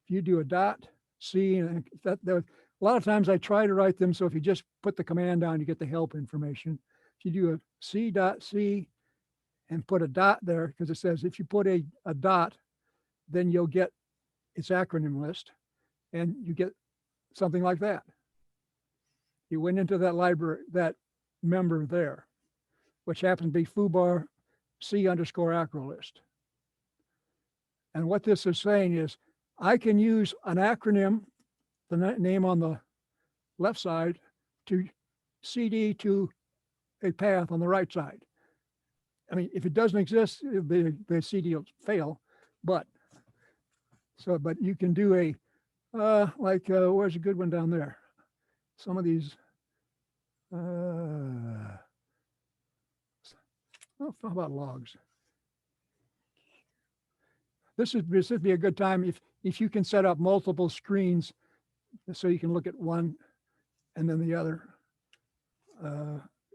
Speaker 10: if you do a dot C, and a lot of times I try to write them, so if you just put the command down, you get the help information. If you do a C dot C and put a dot there, because it says if you put a dot, then you'll get its acronym list, and you get something like that. You went into that library, that member there, which happens to be foobar C_acro list. And what this is saying is, I can use an acronym, the name on the left side, to CD to a path on the right side. I mean, if it doesn't exist, the CD will fail, but you can do a, where's a good one down there? Some of these, how about logs? This would be a good time if you can set up multiple screens so you can look at one and then the other,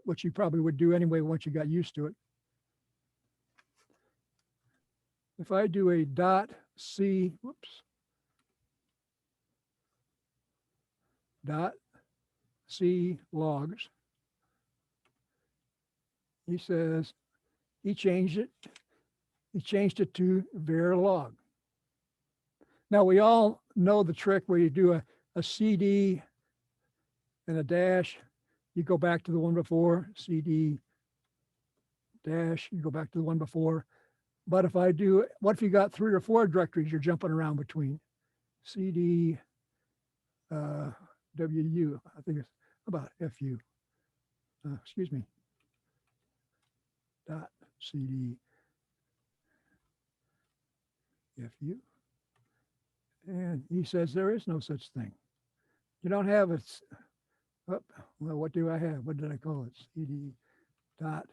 Speaker 10: which you probably would do anyway once you got used to it. If I do a dot C, whoops, dot C logs, he says he changed it. He changed it to Verilog. Now we all know the trick where you do a CD and a dash, you go back to the one before, CD dash, you go back to the one before. But if I do, what if you got 3 or 4 directories you're jumping around between? CD, WU, I think it's about FU, excuse me, dot CD, FU. And he says there is no such thing. You don't have it. Oh, well, what do I have? What did I call it? CD dot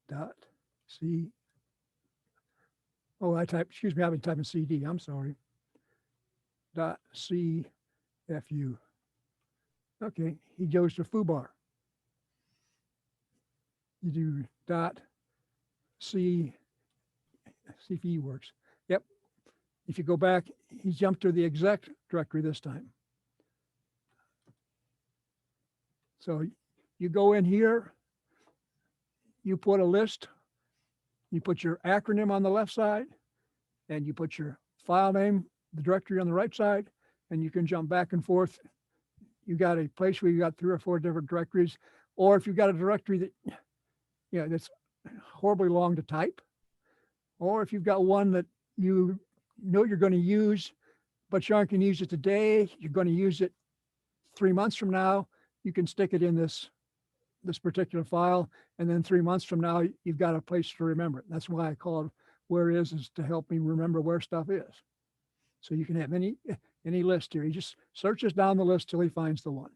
Speaker 10: dot C. Oh, excuse me, I've been typing CD. I'm sorry. Dot C FU. Okay, he goes to foobar. You do dot C. See if he works. Yep. If you go back, he jumped to the exec directory this time. So you go in here, you put a list, you put your acronym on the left side, and you put your file name, the directory on the right side, and you can jump back and forth. You got a place where you got 3 or 4 different directories, or if you've got a directory that, that's horribly long to type, or if you've got one that you know you're going to use, but you aren't going to use it today, you're going to use it 3 months from now, you can stick it in this particular file, and then 3 months from now, you've got a place to remember it. That's why I call it Whereis, is to help me remember where stuff is. So you can have any list here. He just searches down the list till he finds the one.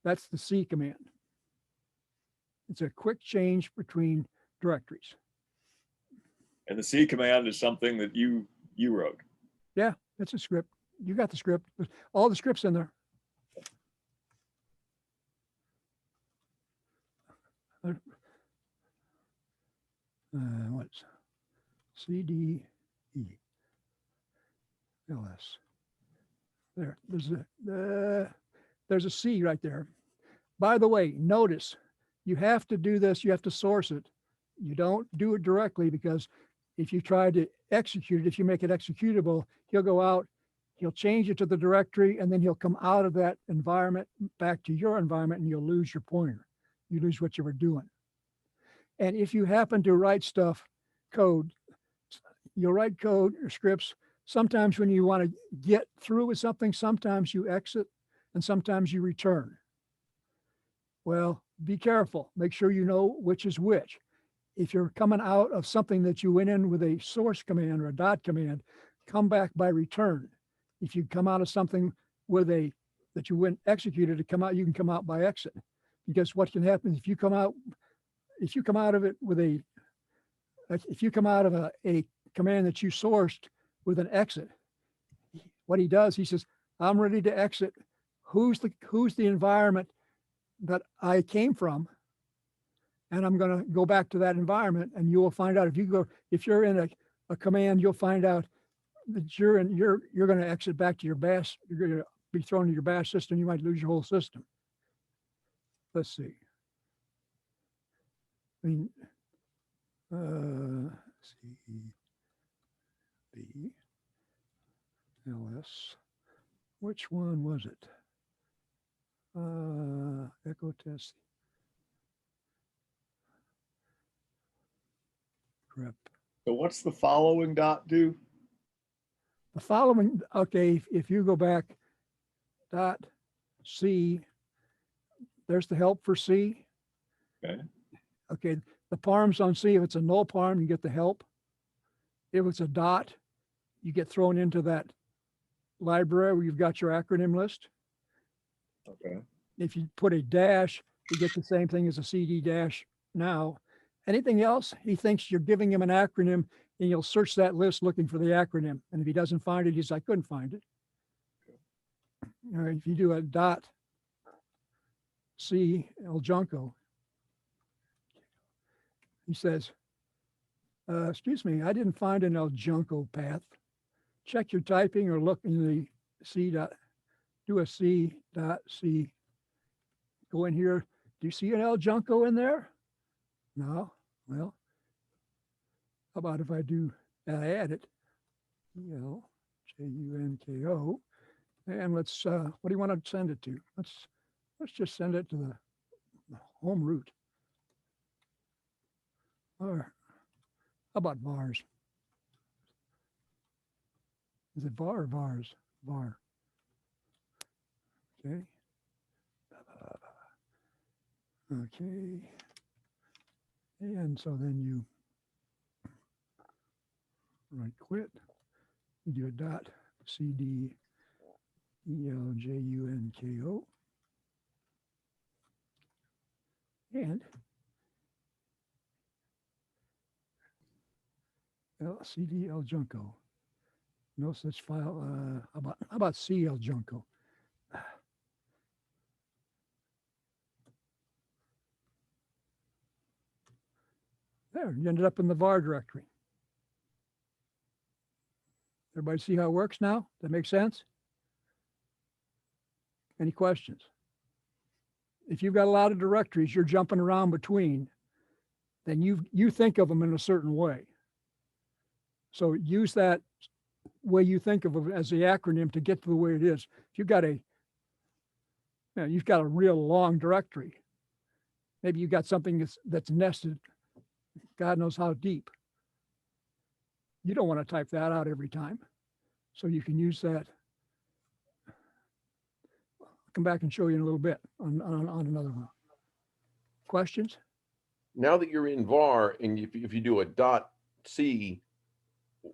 Speaker 10: That's the C command. It's a quick change between directories.
Speaker 11: And the C command is something that you wrote.
Speaker 10: Yeah, it's a script. You got the script. All the scripts in there. What's CD E LS? There's a C right there. By the way, notice you have to do this. You have to source it. You don't do it directly, because if you try to execute it, if you make it executable, he'll go out, he'll change it to the directory, and then he'll come out of that environment back to your environment, and you'll lose your pointer. You lose what you were doing. And if you happen to write code, you'll write code or scripts. Sometimes when you want to get through with something, sometimes you exit and sometimes you return. Well, be careful. Make sure you know which is which. If you're coming out of something that you went in with a source command or a dot command, come back by return. If you come out of something with a that you went executed to come out, you can come out by exit. Because what can happen if you come out of it with if you come out of a command that you sourced with an exit, what he does, he says, I'm ready to exit. Who's the environment that I came from? And I'm going to go back to that environment, and you will find out if you're in a command, you'll find out that you're going to exit back to your bash. You're going to be thrown to your bash system. You might lose your whole system. Let's see. I mean, C, B, LS. Which one was it? Echo test. Grep.
Speaker 11: So what's the following dot do?
Speaker 10: The following, okay, if you go back, dot C, there's the help for C.
Speaker 11: Okay.
Speaker 10: Okay, the params on C, if it's a null param, you get the help. If it's a dot, you get thrown into that library where you've got your acronym list.
Speaker 11: Okay.
Speaker 10: If you put a dash, you get the same thing as a CD dash now. Anything else, he thinks you're giving him an acronym, and you'll search that list looking for the acronym. And if he doesn't find it, he's like, I couldn't find it. All right, if you do a dot C El Junco, he says, excuse me, I didn't find an El Junco path. Check your typing or look in the C dot, do a C dot C. Go in here. Do you see an El Junco in there? No. Well, how about if I do add it? ELJUNKO. And let's what do you want to send it to? Let's just send it to the home root. Or how about vars? Is it var or vars? Var. Okay. Okay. And so then you right quit. You do a dot CD ELJUNKO. And CD El Junco. No such file. How about C El Junco? There, you ended up in the var directory. Everybody see how it works now? That makes sense? Any questions? If you've got a lot of directories you're jumping around between, then you think of them in a certain way. So use that way you think of it as the acronym to get to the way it is. If you've got you've got a real long directory, maybe you've got something that's nested, God knows how deep. You don't want to type that out every time. So you can use that. I'll come back and show you in a little bit on another one. Questions?
Speaker 3: Now that you're in var, and if you do a dot C,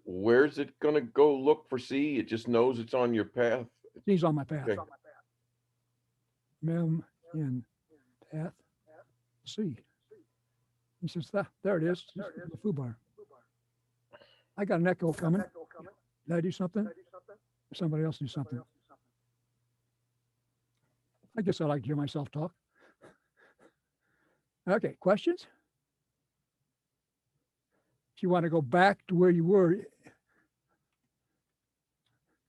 Speaker 3: where's it going to go look for C? It just knows it's on your path.
Speaker 10: C's on my path.
Speaker 3: Okay.
Speaker 10: Mem in path C. He says, there it is. It's the foo bar. I got an echo coming. Did I do something? Or somebody else do something? I guess I like to hear myself talk. Okay, questions? If you want to go back to where you were,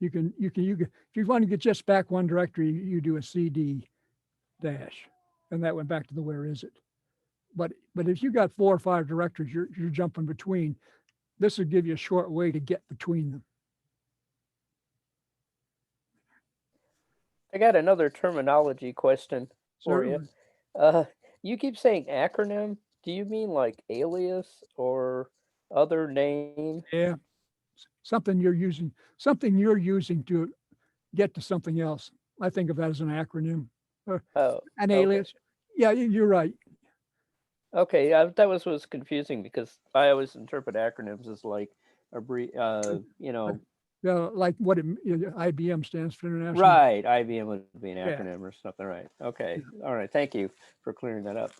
Speaker 10: you can, if you want to get just back one directory, you do a CD dash, and that went back to the where is it. But if you got 4 or 5 directories, you're jumping between, this will give you a short way to get between them.
Speaker 8: I got another terminology question for you.
Speaker 10: Certainly.
Speaker 8: You keep saying acronym. Do you mean like alias or other name?
Speaker 10: Yeah. something you're using to get to something else. I think of that as an acronym or
Speaker 8: Oh,
Speaker 10: an
Speaker 8: okay.
Speaker 10: alias. Yeah, you're right.
Speaker 8: Okay, yeah, that was confusing because I always interpret acronyms as like you know,
Speaker 10: Like what IBM stands for international.
Speaker 8: right. IBM would be an
Speaker 10: Yeah.
Speaker 8: acronym or something, right? Okay, all right. Thank you for clearing that up.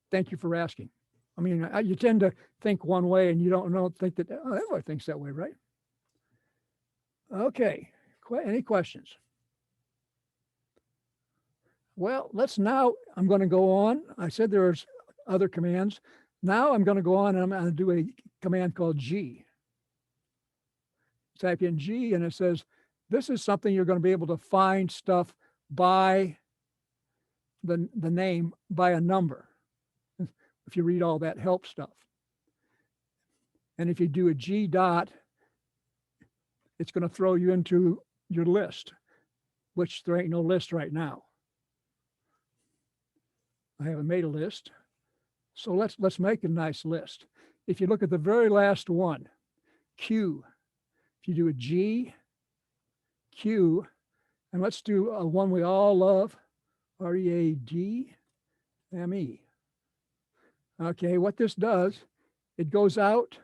Speaker 10: Thank you for asking. I mean, you tend to think one way and you don't think that everybody thinks that way, right? Okay. Any questions? Well, I'm going to go on. I said there's other commands. Now I'm going to go on and I'm going to do a command called G. Type in G and it says, this is something you're going to be able to find stuff by the name by a number. If you read all that help stuff. And if you do a G dot, it's going to throw you into your list, which there ain't no list right now. I haven't made a list. So let's make a nice list. If you look at the very last one, Q, if you do a G, Q, and let's do a one we all love, README. Okay, what this does, it goes out.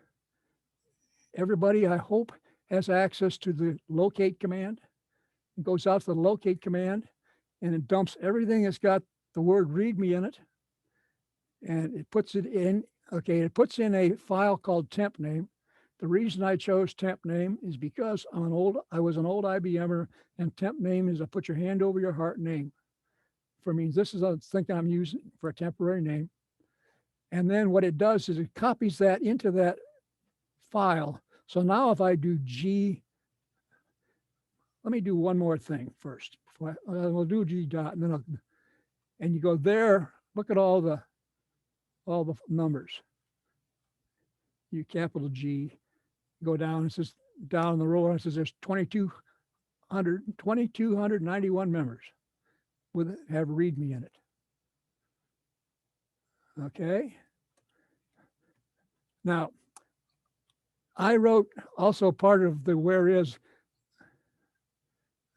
Speaker 10: Everybody, I hope, has access to the locate command. It goes out to the locate command and it dumps everything that's got the word readme in it. And it puts it in, okay, it puts in a file called temp name. The reason I chose temp name is because I was an old IBMer, and temp name is a put your hand over your heart name. For me, this is a thing I'm using for a temporary name. And then what it does is it copies that into that file. So now if I do G, let me do one more thing first. We'll do G dot, and then and you go there, look at all the numbers. You capital G, go down, it says down the row, it says there's 2,291 members have readme in it. Okay. Now, I wrote also part of the Whereis.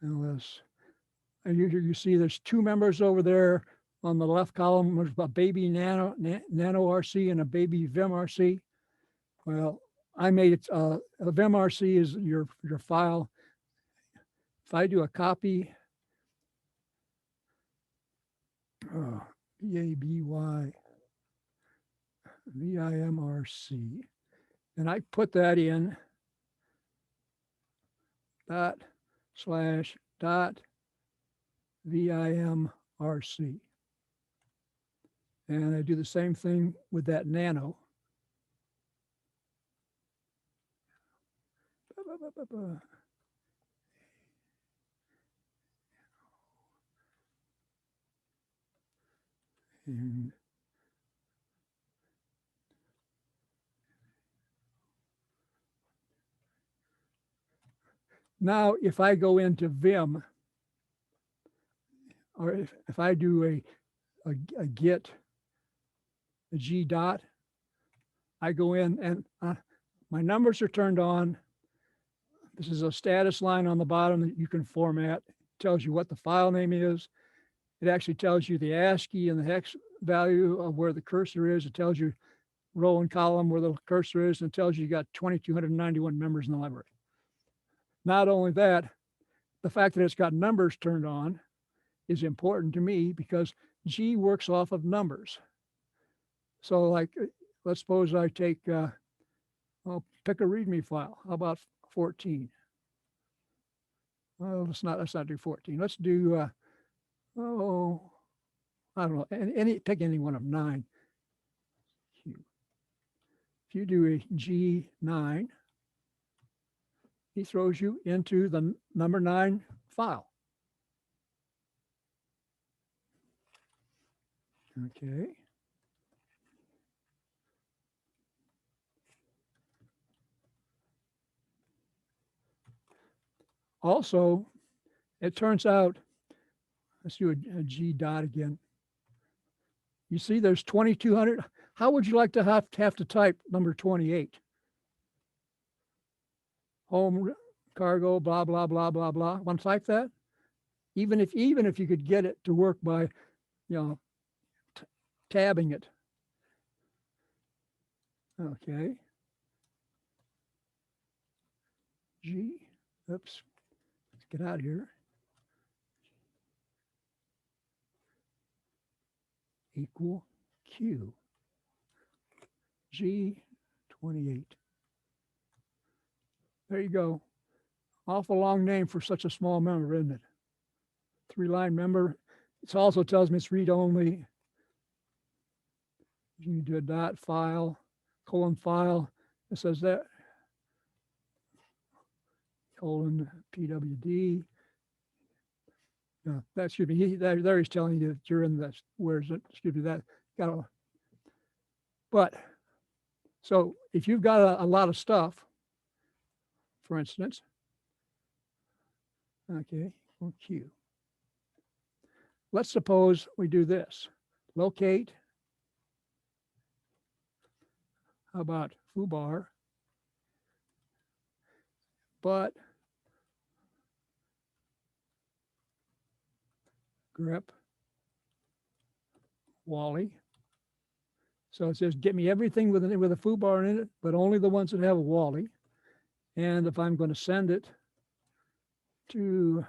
Speaker 10: And you see there's two members over there on the left column. There's a baby nano RC and a baby Vim RC. Well, I made it, a Vim RC is your file. If I do a copy, BABY VIMRC, and I put that in /dot VIMRC. And I do the same thing with that nano. And now, if I go into Vim, or if I do a git, a G dot, I go in and my numbers are turned on. This is a status line on the bottom that you can format. It tells you what the file name is. It actually tells you the ASCII and the hex value of where the cursor is. It tells you row and column where the cursor is, and it tells you got 2,291 members in the library. Not only that, the fact that it's got numbers turned on is important to me because G works off of numbers. So like, let's suppose I take, I'll pick a README file. How about 14? Well, let's not do 14. Let's do, I don't know, pick any one of 9. If you do a G9, he throws you into the number 9 file. Okay. Also, it turns out, let's do a G dot again. You see there's 2,200. How would you like to have to type number 28? home cargo, blah, blah, blah, blah, blah. Want to type that? Even if you could get it to work by, tabbing it. Okay. G, oops, let's get out of here. Equal Q. G 28. There you go. Awful long name for such a small member, isn't it? 3-line member. It also tells me it's read only. You do a dot file, colon file. It says that colon PWD. That should be, there he's telling you that you're in this, where's it? Excuse me, that got a, but so if you've got a lot of stuff, for instance, okay, well, Q. Let's suppose we do this. Locate, how about foobar, but grep, Wally. So it says, get me everything with a foobar in it, but only the ones that have a Wally. And if I'm going to send it to,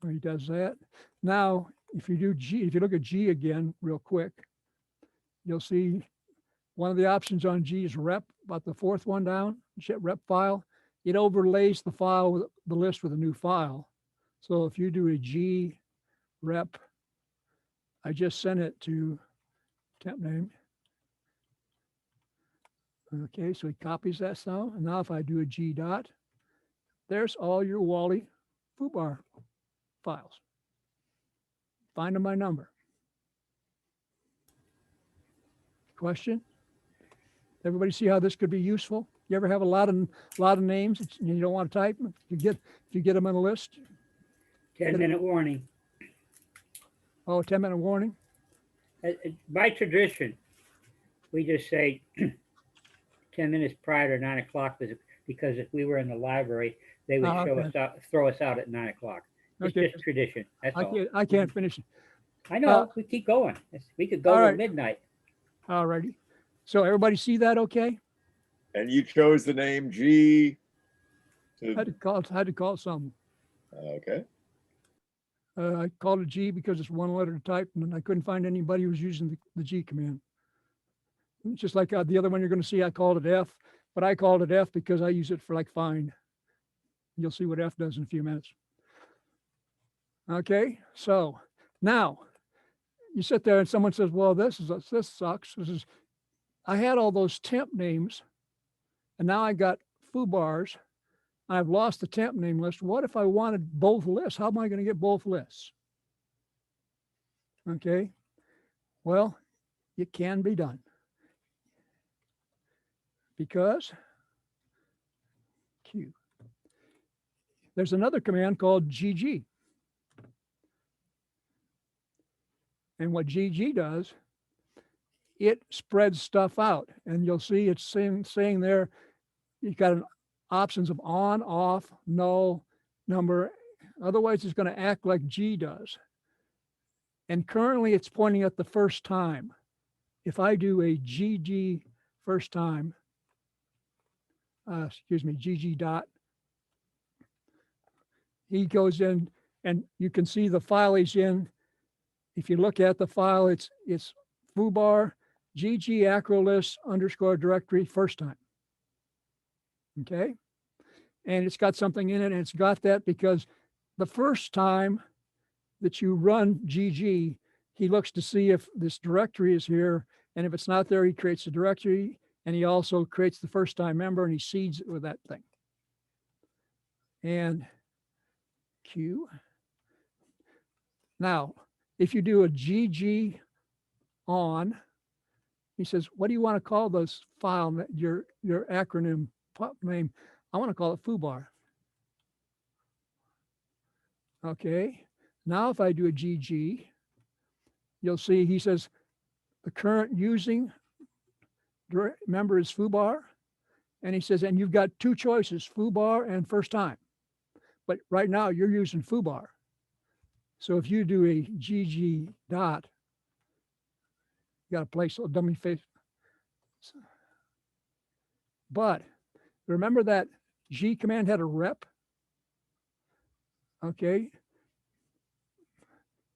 Speaker 10: he does that. Now, if you do G, if you look at G again real quick, you'll see one of the options on G is rep, about the fourth one down, rep file. It overlays the file with the list with a new file. So if you do a G rep, I just sent it to temp name. Okay, so he copies that now. And now if I do a G dot, there's all your Wally foobar files. Find them by number. Question? Everybody see how this could be useful? You ever have a lot of names and you don't want to type them? If you get them on a list.
Speaker 6: 10-minute warning.
Speaker 10: Oh, 10-minute warning.
Speaker 6: By tradition, we just say 10 minutes prior to 9 o'clock because if we were in the library, they would throw us out at 9 o'clock. It's just tradition. That's all.
Speaker 10: I can't finish it.
Speaker 6: I know. We keep going. We could go till midnight.
Speaker 10: All righty. So everybody see that okay?
Speaker 11: And you chose the name G.
Speaker 10: I had to call it something.
Speaker 11: Okay.
Speaker 10: I called it G because it's one letter to type, and I couldn't find anybody who was using the G command. Just like the other one you're going to see, I called it F, but I called it F because I use it for like find. You'll see what F does in a few minutes. Okay, so now you sit there and someone says, well, this sucks. I had all those temp names and now I got foobars. I've lost the temp name list. What if I wanted both lists? How am I going to get both lists? Okay, well, it can be done because Q. There's another command called GG. And what GG does, it spreads stuff out. And you'll see it's saying there, you've got options of on, off, null, number. Otherwise, it's going to act like G does. And currently, it's pointing at the first time. If I do a GG first time, GG dot, he goes in and you can see the file he's in. If you look at the file, it's foobar GG acrolist _ directory first time. Okay. And it's got something in it, and it's got that because the first time that you run GG, he looks to see if this directory is here. And if it's not there, he creates a directory, and he also creates the first time member and he seeds it with that thing. And Q. Now, if you do a GG on, he says, what do you want to call this file, your acronym name? I want to call it foobar. Okay. Now if I do a GG, you'll see he says the current using member is foobar. And he says, and you've got two choices, foobar and first time. But right now you're using foobar. So if you do a GG dot, you got to place a dummy face. But remember that G command had a rep. Okay.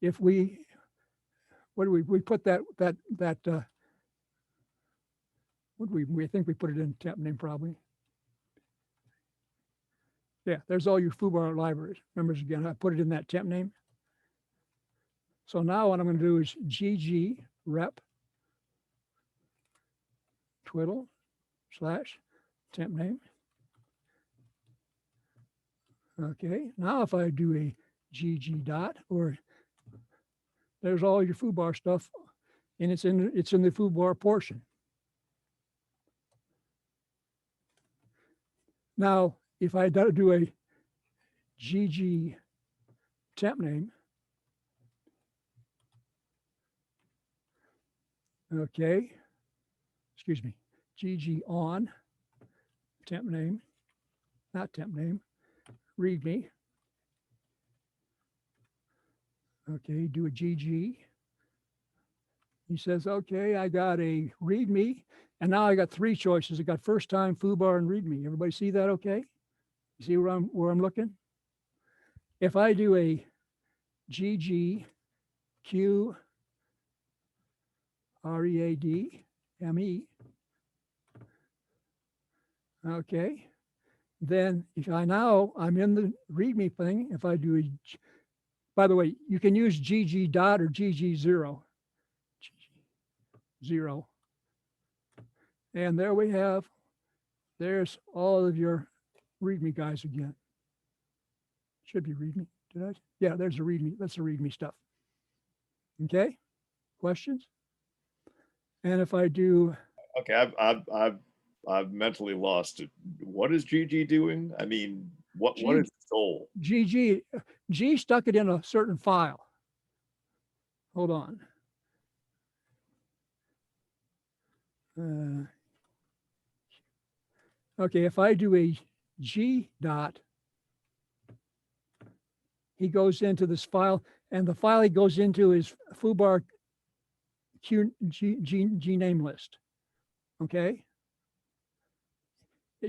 Speaker 10: If we, what do we put that, what do we think we put it in temp name probably. Yeah, there's all your foobar libraries. Remember again, I put it in that temp name. So now what I'm going to do is GG rep twiddle / temp name. Okay, now if I do a GG dot, or there's all your foobar stuff, and it's in the foobar portion. Now, if I do a GG temp name, okay, excuse me, GG on temp name, not temp name, readme. Okay, do a GG. He says, okay, I got a readme, and now I got three choices. I got first time, foobar, and readme. Everybody see that okay? You see where I'm looking? If I do a GG Q README, okay, then if I'm in the readme thing, if I do by the way, you can use GG dot or GG zero. And there we have, there's all of your readme guys again. Should be readme, did I? Yeah, there's a readme, that's the readme stuff. Okay, questions? And if I do.
Speaker 11: Okay, I've mentally lost it. What is GG doing? I mean, what is its goal?
Speaker 10: G stuck it in a certain file. Hold on. Okay, if I do a G dot, he goes into this file, and the file he goes into is foobar G name list. Okay.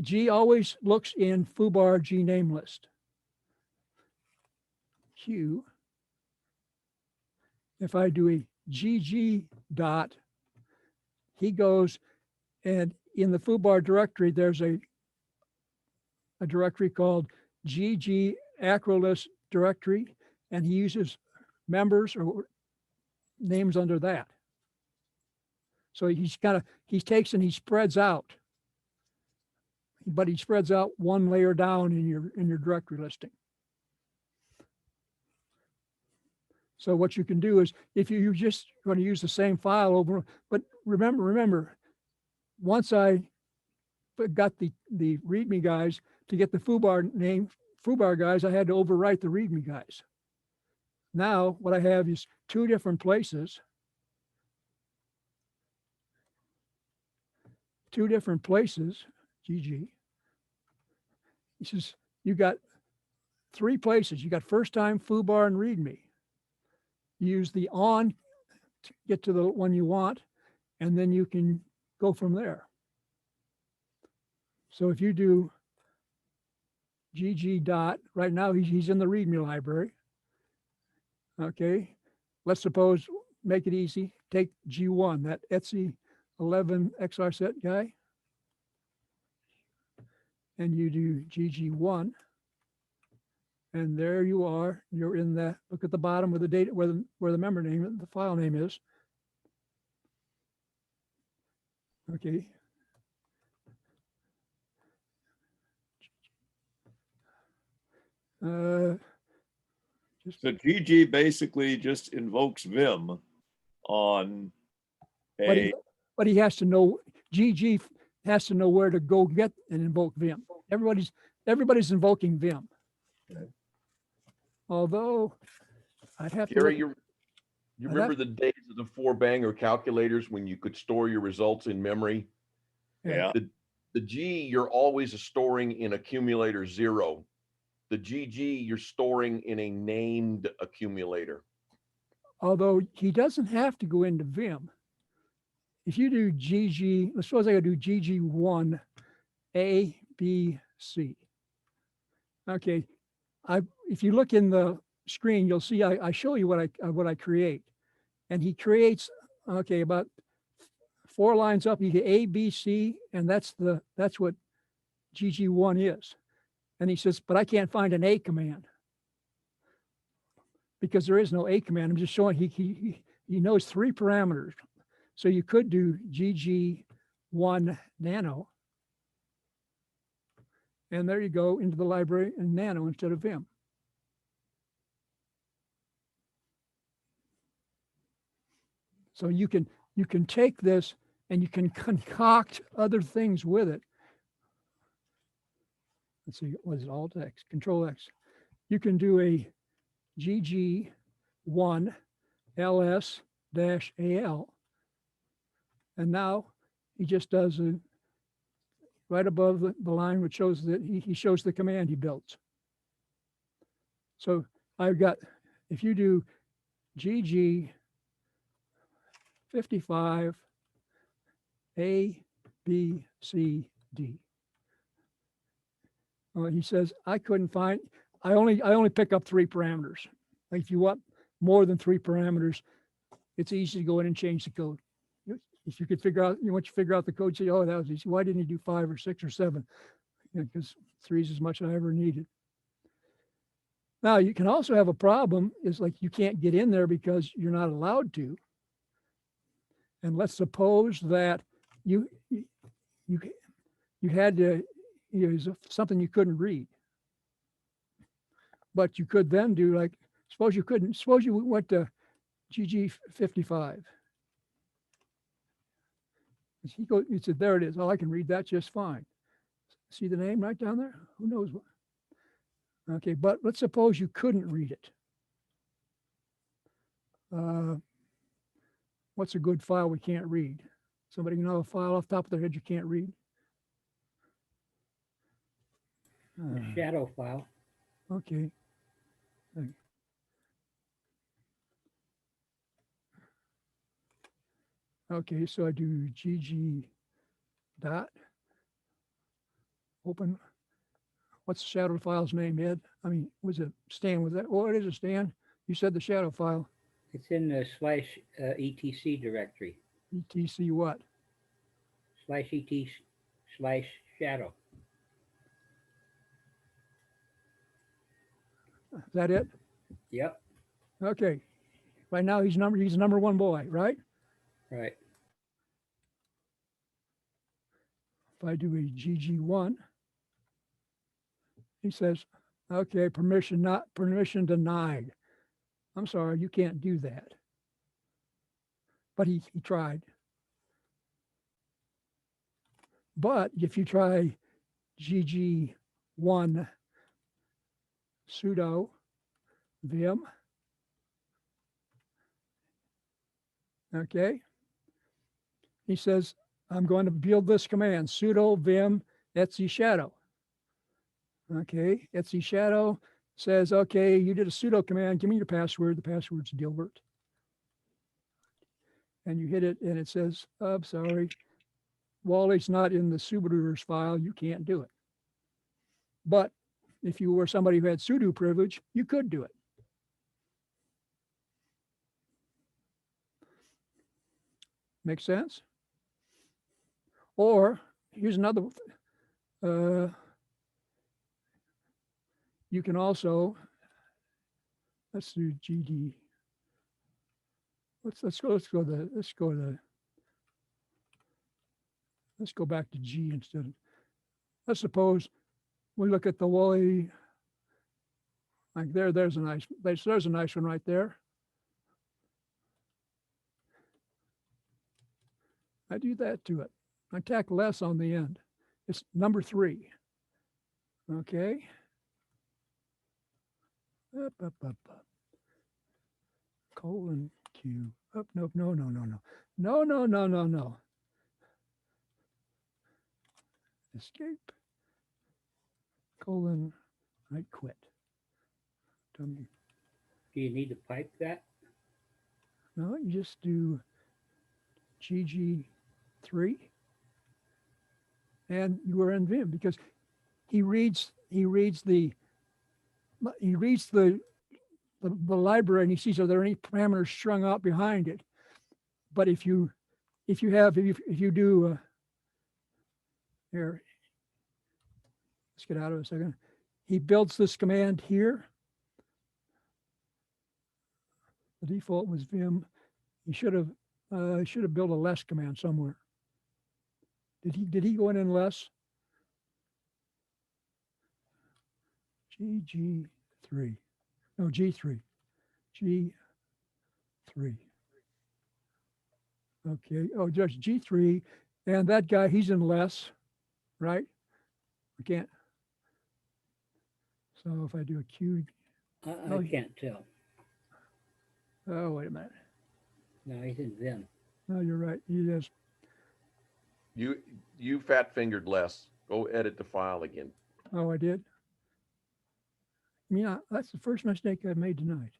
Speaker 10: G always looks in foobar G name list. Q. If I do a GG dot, he goes, and in the foobar directory, there's a directory called GG Acronyms directory, and he uses members or names under that. So he takes and he spreads out, but he spreads out one layer down in your directory listing. So what you can do is, if you just going to use the same file over, but remember, once I got the README guys to get the foobar guys, I had to overwrite the README guys. Now what I have is two different places. GG. He says, you got three places. You got first time, foobar, and README. Use the on to get to the one you want, and then you can go from there. So if you do GG dot, right now he's in the README library. Okay, let's suppose, make it easy, take G1, that Etsy 11 XR set guy, and you do GG1. And there you are, you're in that, look at the bottom where the data, where the member name, the file name is. Okay.
Speaker 11: So GG basically just invokes Vim on a.
Speaker 10: But he has to know, GG has to know where to go get and invoke Vim. Everybody's invoking Vim.
Speaker 11: Okay.
Speaker 10: Although I'd have
Speaker 3: Gary,
Speaker 10: to.
Speaker 3: you remember the days days of the 4-banger calculators when you could store your results in memory.
Speaker 11: Yeah.
Speaker 3: The G, you're always storing in accumulator 0. The GG, you're storing in a named accumulator.
Speaker 10: Although he doesn't have to go into Vim. If you do GG, let's suppose I gotta do GG1 A, B, C. Okay, if you look in the screen, you'll see I show you what I create. And he creates, okay, about 4 lines up, you get A, B, C, and that's what GG1 is. And he says, but I can't find an A command because there is no A command. I'm just showing he knows 3 parameters. So you could do GG1 nano. And there you go into the library in nano instead of Vim. So you can take this and you can concoct other things with it. Let's see, what is it? Alt X, Control X. You can do a GG1 LS-AL. And now he just does a right above the line, which shows that he shows the command he builds. So I've got, if you do GG 55 A, B, C, D. He says, I couldn't find, I only pick up 3 parameters. Like if you want more than 3 parameters, it's easy to go in and change the code. If you could figure out, once you figure out the code, say, oh, that was easy. Why didn't you do 5 or 6 or 7? Because 3 is as much as I ever needed. Now, you can also have a problem is like you can't get in there because you're not allowed to. And let's suppose that you had to, it was something you couldn't read. But you could then do like, suppose you went to GG 55. He said, there it is. Oh, I can read that just fine. See the name right down there? Who knows what? Okay, but let's suppose you couldn't read it. What's a good file we can't read? Somebody know a file off the top of their head you can't read?
Speaker 6: The shadow file.
Speaker 10: Okay. Okay, so I do GG dot open. What's the shadow file's name, Ed? I mean, was it Stan? Was that what is it, Stan? You said the shadow file.
Speaker 6: It's in the /etc directory.
Speaker 10: ETC what?
Speaker 6: /et/shadow.
Speaker 10: Is that it?
Speaker 6: Yep.
Speaker 10: Okay. Right now he's number 1 boy, right?
Speaker 6: Right.
Speaker 10: If I do a GG1, he says, okay, permission denied. I'm sorry, you can't do that. But he tried. But if you try GG1 sudo vim, okay, he says, I'm going to build this command, sudo vim etc shadow. Okay, etc shadow says, okay, you did a sudo command, give me your password. The password's Dilbert. And you hit it and it says, oh, sorry, Wally's not in the sudoers file, you can't do it. But if you were somebody who had sudo privilege, you could do it. Make sense? Or here's another, you can also, let's do GD. Let's go back to G instead of, let's suppose we look at the Wally, like there's a nice one right there. I do that to it. I tack less on the end. It's number 3. Okay. Up. Colon Q. Nope, nope, no, no, no, no. No, no, no, no, no. Escape. Colon, right, quit. Dummy.
Speaker 6: Do you need to pipe that?
Speaker 10: No, you just do GG3 and you are in Vim because he reads the library and he sees are there any parameters strung out behind it. But if you do here, let's get out of it a second. He builds this command here. The default was Vim. He should have built a less command somewhere. Did he go in less? GG3. No, G3. G3. Okay. Oh, just G3. And that guy, he's in less, right? I can't. So if I do a Q.
Speaker 6: I can't tell.
Speaker 10: Oh, wait a minute.
Speaker 6: No, he's in Vim.
Speaker 10: No, you're right. He is.
Speaker 3: You fat fingered less. Go edit the file again.
Speaker 10: Oh, I did. Yeah, that's the first mistake I've made tonight.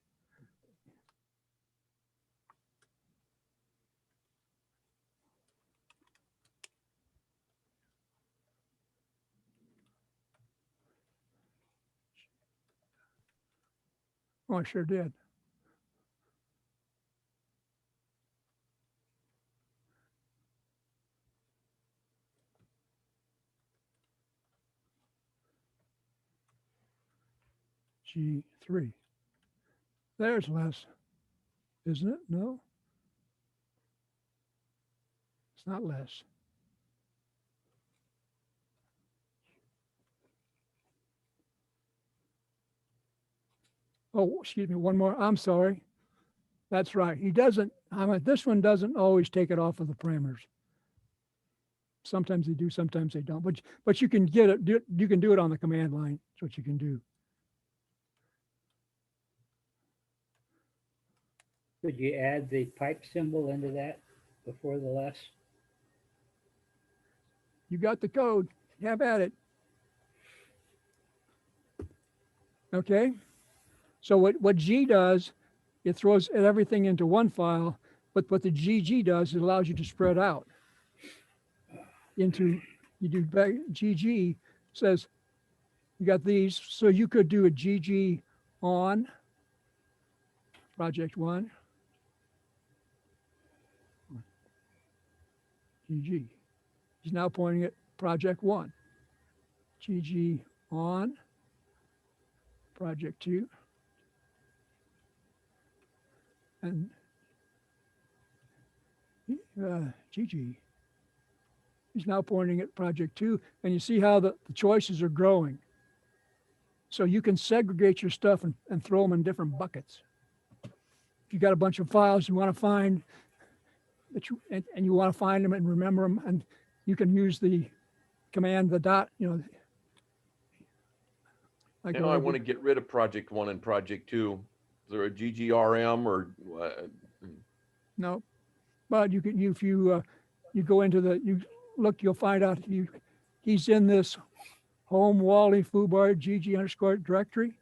Speaker 10: Oh, I sure did. G3. There's less, isn't it? No, it's not less. Oh, excuse me, one more. I'm sorry. That's right. He doesn't, this one doesn't always take it off of the parameters. Sometimes they do, sometimes they don't. But you can get it, you can do it on the command line. That's what you can do.
Speaker 6: Could you add the pipe symbol into that before the less?
Speaker 10: You got the code. Have at it. Okay. So what G does, it throws everything into one file, but what the GG does, it allows you to spread out into, you do GG says, you got these, so you could do a GG on project 1. GG. He's now pointing at project 1. GG on project 2. And GG. He's now pointing at project 2. And you see how the choices are growing. So you can segregate your stuff and throw them in different buckets. If you got a bunch of files you want to find, and you want to find them and remember them, and you can use the command, the dot, like
Speaker 3: Now I want to get rid of project 1 and project 2. Is there a GGRM or?
Speaker 10: No, but you can, if you go into you look, you'll find out he's in this home Wally foobar GG_ directory.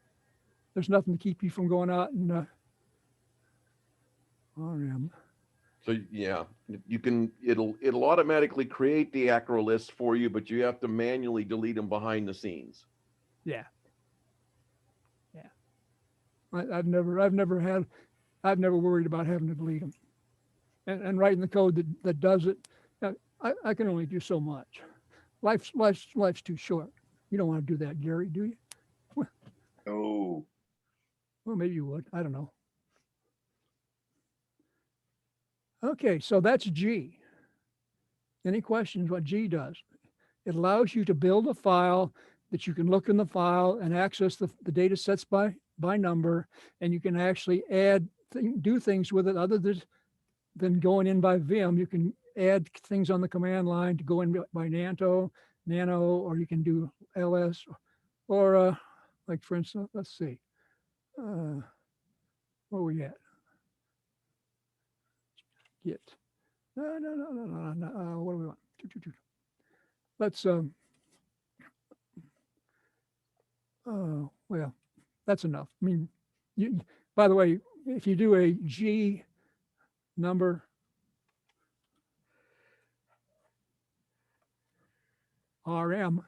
Speaker 10: There's nothing to keep you from going out and RM.
Speaker 3: So yeah, you can, it'll automatically create the acro list for you, but you have to manually delete them behind the scenes.
Speaker 10: Yeah. Yeah. I've never worried about having to delete them. And writing the code that does it, I can only do so much. Life's too short. You don't want to do that, Gary, do you?
Speaker 11: No.
Speaker 10: Well, maybe you would. I don't know. Okay, so that's G. Any questions what G does? It allows you to build a file that you can look in the file and access the data sets by number, and you can actually do things with it other than going in by Vim. You can add things on the command line to go in by nano, or you can do ls, or like for instance, let's see, where are we at? Git. No. What do we want? Let's, well, that's enough. I mean, by the way, if you do a G number, RM,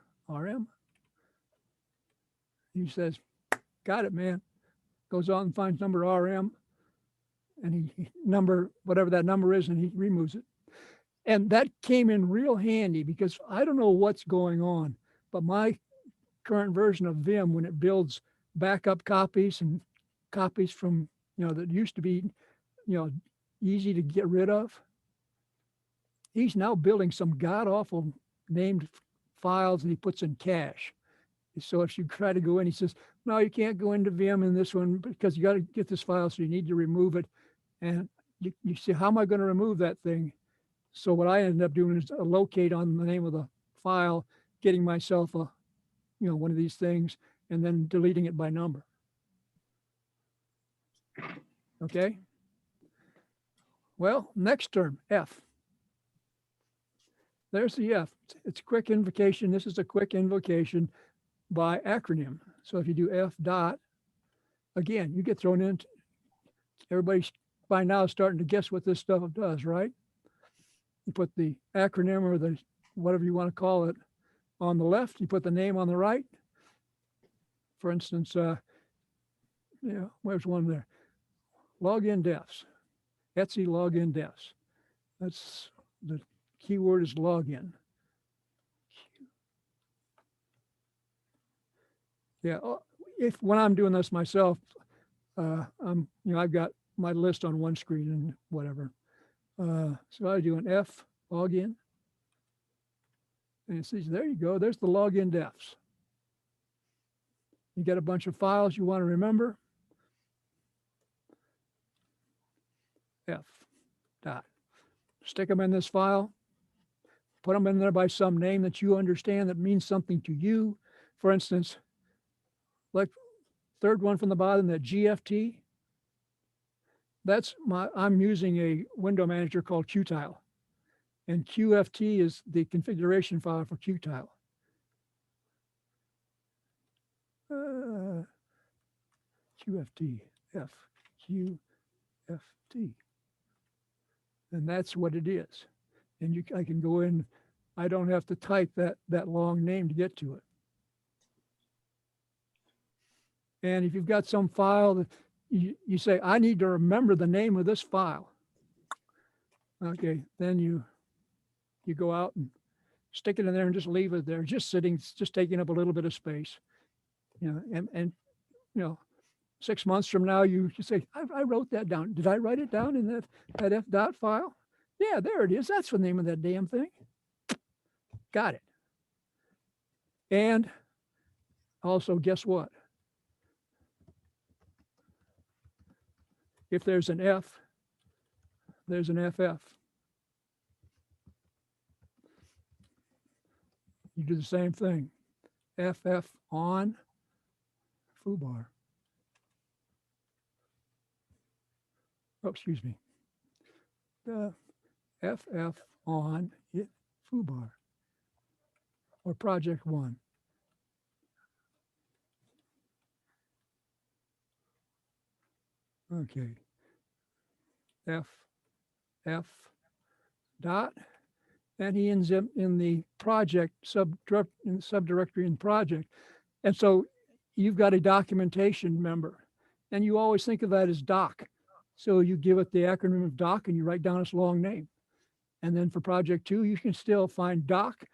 Speaker 10: he says, got it, man. Goes on and finds number RM, and he number, whatever that number is, and he removes it. And that came in real handy because I don't know what's going on, but my current version of Vim, when it builds backup copies and copies from, that used to be, easy to get rid of, he's now building some god awful named files that he puts in cache. So if you try to go in, he says, no, you can't go into Vim in this one because you got to get this file. So you need to remove it. And you say, how am I going to remove that thing? So what I ended up doing is a locate on the name of the file, getting myself a, one of these things, and then deleting it by number. Okay. Well, next term, F. There's the F. It's a quick invocation. This is a quick invocation by acronym. So if you do F dot, again, you get thrown in. Everybody's by now starting to guess what this stuff does, right? You put the acronym or the whatever you want to call it on the left. You put the name on the right. For instance, where's one there? Login defs. Etsy login defs. That's the keyword is login. Yeah, if when I'm doing this myself, I've got my list on one screen and whatever. So I do an F login, and it says, there you go. There's the login defs. You get a bunch of files you want to remember. F dot. Stick them in this file. Put them in there by some name that you understand that means something to you. For instance, like third one from the bottom, that GFT. I'm using a window manager called Qtile. And QFT is the configuration file for Qtile. QFT, F, QFT. And that's what it is. And I can go in, I don't have to type that long name to get to it. And if you've got some file that you say, I need to remember the name of this file. Okay, then you go out and stick it in there and just leave it there, just sitting, just taking up a little bit of space. And 6 months from now, you say, I wrote that down. Did I write it down in that F dot file? Yeah, there it is. That's the name of that damn thing. Got it. And also, guess what? If there's an F, there's an FF. You do the same thing. FF on foobar. Oh, excuse me. The FF on it foobar or project one. Okay. F dot, and he ends up in the project subdirectory in the project. And so you've got a documentation member, and you always think of that as doc. So you give it the acronym of doc and you write down its long name. And then for project two, you can still find doc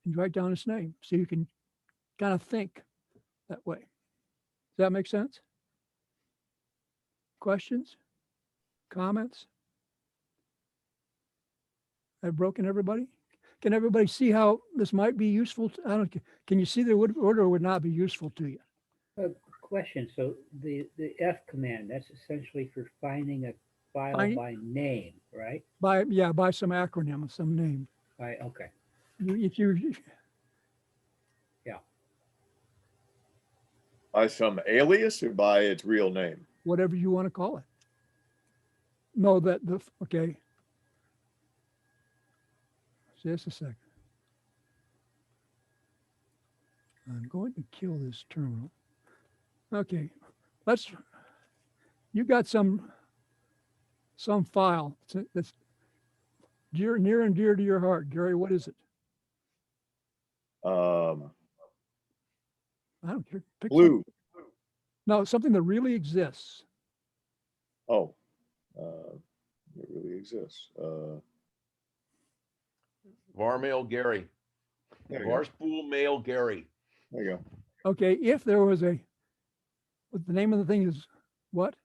Speaker 10: and write down its name. So you can kind of think that way. Does that make sense? Questions? Comments? I've broken everybody? Can everybody see how this might be useful? Can you see the order or would not be useful to you?
Speaker 6: Question. So the F command, that's essentially for finding a file by name, right?
Speaker 10: By some acronym, some name.
Speaker 6: Okay.
Speaker 10: Yeah.
Speaker 11: By some alias or by its real name?
Speaker 10: Whatever you want to call it. No, okay. Just a second. I'm going to kill this terminal. Okay, you got some file that's near and dear to your heart. Gary, what is it?
Speaker 11: Um,
Speaker 10: I don't care. Pick
Speaker 11: blue.
Speaker 10: No, something that really exists.
Speaker 11: Oh, it really exists.
Speaker 3: Var mail Gary.
Speaker 11: There you
Speaker 3: Var
Speaker 11: go.
Speaker 3: spool mail Gary.
Speaker 11: There you go.
Speaker 10: Okay, if there was the name of the thing is what?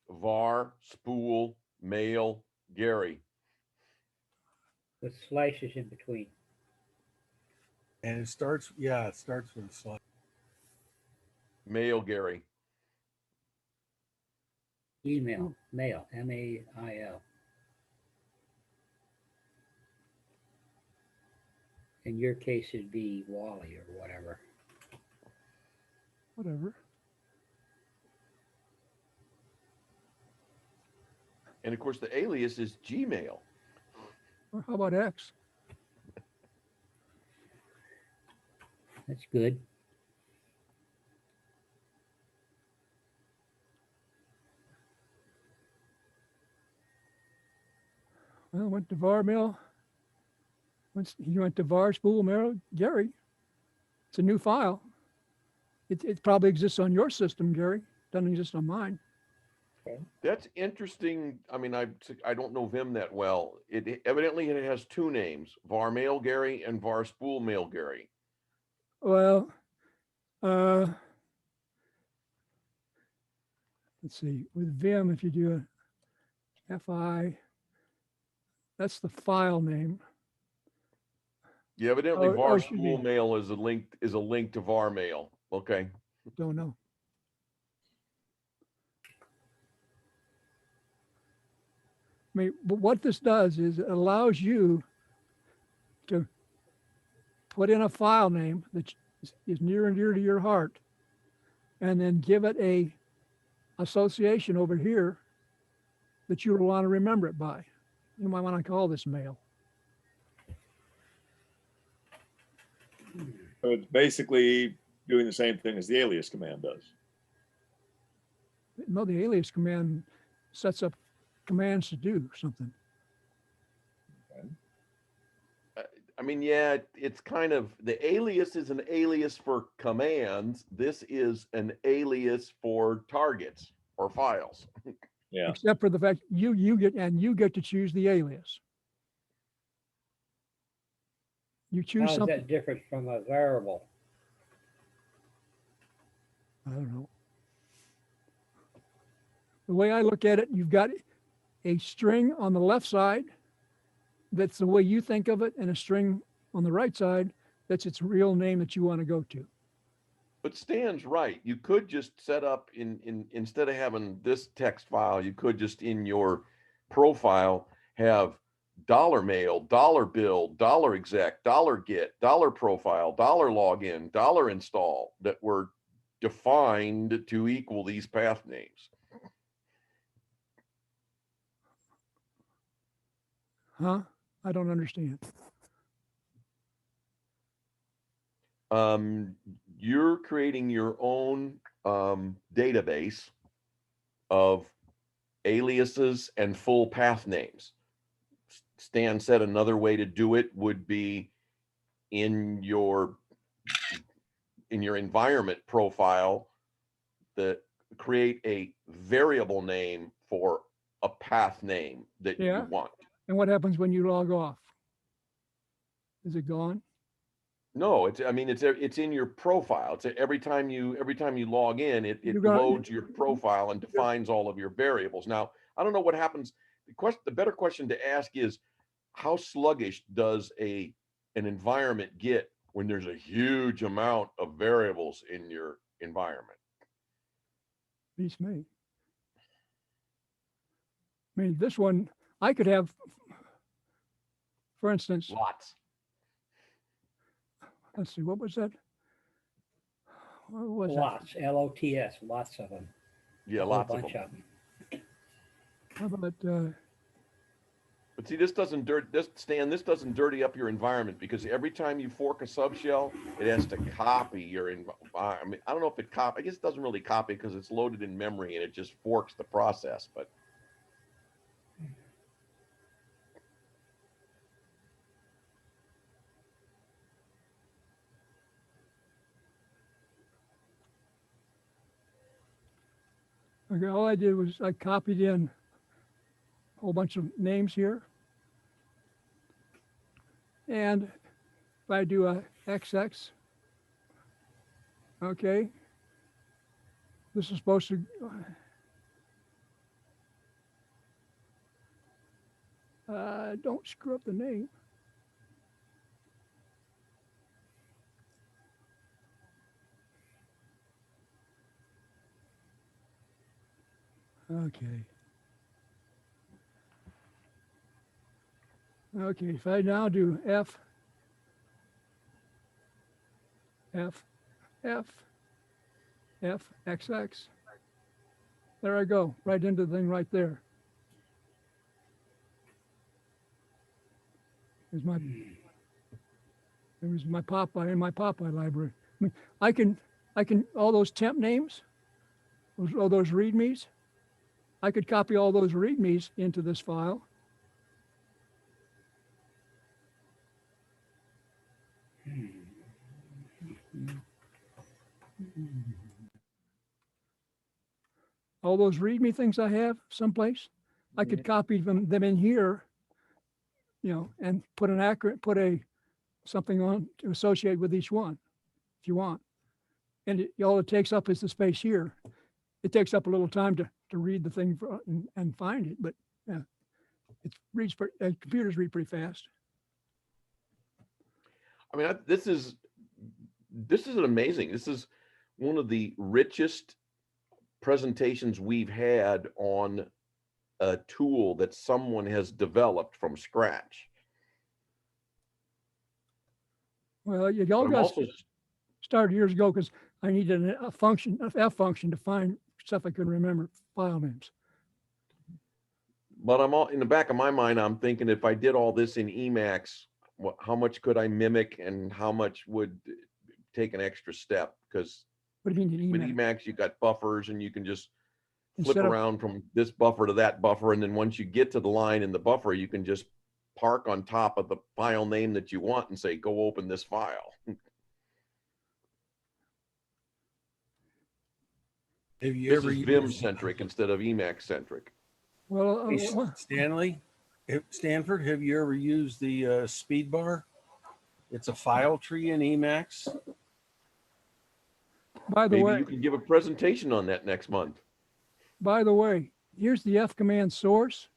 Speaker 3: Var spool mail Gary.
Speaker 6: With slashes in between.
Speaker 4: And it starts with a slash.
Speaker 3: Mail Gary.
Speaker 6: Email, mail, M-A-I-L. In your case, it'd be Wally or whatever.
Speaker 10: Whatever.
Speaker 3: And of course, the alias is Gmail.
Speaker 10: Or how about X?
Speaker 6: That's good.
Speaker 10: Well, went to var mail. He went to var spool mail Gary. It's a new file. It probably exists on your system, Gary. Doesn't exist on mine.
Speaker 3: That's interesting. I mean, I don't know Vim that well. Evidently it has two names: Var mail Gary and Var spool mail Gary.
Speaker 10: Well, let's see. With Vim, if you do a FI, that's the file name.
Speaker 3: Yeah, evidently
Speaker 10: Oh,
Speaker 3: Var
Speaker 10: it should
Speaker 3: spool
Speaker 10: be.
Speaker 3: mail is a link to Var mail. Okay.
Speaker 10: Don't know. I mean, but what this does is it allows you to put in a file name that is near and dear to your heart, and then give it a association over here that you will want to remember it by. You might want to call this mail.
Speaker 11: So it's basically doing the same thing as the alias command does.
Speaker 10: No, the alias command sets up commands to do something.
Speaker 3: I mean, yeah, it's kind of, the alias is an alias for commands. This is an alias for targets or files.
Speaker 11: Yeah.
Speaker 10: Except for the fact you get to choose the alias. You choose
Speaker 6: How is
Speaker 10: something.
Speaker 6: that different from a variable?
Speaker 10: I don't know. The way I look at it, you've got a string on the left side that's the way you think of it, and a string on the right side that's its real name that you want to go to.
Speaker 3: But Stan's right. You could just set up instead of having this text file, you could just in your profile have $mail, $bill, $exec, $get, $profile, $login, $install that were defined to equal these path names.
Speaker 10: Huh? I don't understand.
Speaker 3: You're creating your own database of aliases and full path names. Stan said another way to do it would be in your environment profile that create a variable name for a path name that
Speaker 10: Yeah.
Speaker 3: you want.
Speaker 10: And what happens when you log off? Is it gone?
Speaker 3: No, it's in your profile. It's every time you log in, it loads your profile and defines all of your variables. Now, I don't know what happens. The better question to ask is, how sluggish does an environment get when there's a huge amount of variables in your environment?
Speaker 10: Beats me. I mean, this one, I could have, for instance,
Speaker 3: Lots.
Speaker 10: Let's see, what was that? What was
Speaker 6: Lots, L-O-T-S, lots of them.
Speaker 3: Yeah,
Speaker 6: A whole
Speaker 3: lots of
Speaker 6: bunch
Speaker 3: them.
Speaker 6: of them.
Speaker 10: How about
Speaker 3: But see, this doesn't this doesn't dirty up your environment, because every time you fork a subshell, it has to copy your environment. I don't know if I guess it doesn't really copy because it's loaded in memory and it just forks the process, but.
Speaker 10: Okay, all I did was I copied in a whole bunch of names here. And if I do a XX, okay, this is supposed to, don't screw up the name. Okay. Okay, if I now do F, XX, there I go, right into the thing right there. There's my, there was my Popeye in my Popeye library. I mean, I can, all those temp names, all those readmes, I could copy all those readmes into this file. All those readme things I have someplace, I could copy them in here, you know, and put something on to associate with each one, if you want. And all it takes up is the space here. It takes up a little time to read the thing and find it, but yeah, computers read pretty fast.
Speaker 3: I mean, this is amazing. This is one of the richest presentations we've had on a tool that someone has developed from scratch.
Speaker 10: Well, y'all got started years ago because I needed an F function to find stuff I couldn't remember, file names.
Speaker 3: But I'm all in the back of my mind, I'm thinking if I did all this in Emacs, how much could I mimic and how much would take an extra step? Because
Speaker 10: what do you mean in
Speaker 3: with
Speaker 10: Emacs?
Speaker 3: Emacs, you got buffers and you can just flip
Speaker 10: Instead of-
Speaker 3: around from this buffer to that buffer. And then once you get to the line in the buffer, you can just park on top of the file name that you want and say, go open this file.
Speaker 4: Have you
Speaker 3: This
Speaker 4: ever
Speaker 3: is
Speaker 4: used
Speaker 3: Vim centric instead of Emacs centric.
Speaker 10: Well,
Speaker 4: Hey, Stanford, have you ever used the speed bar? It's a file tree in Emacs.
Speaker 10: by the
Speaker 3: Maybe
Speaker 10: way,
Speaker 3: you can give a presentation on that next month.
Speaker 10: by the way, here's the F command source.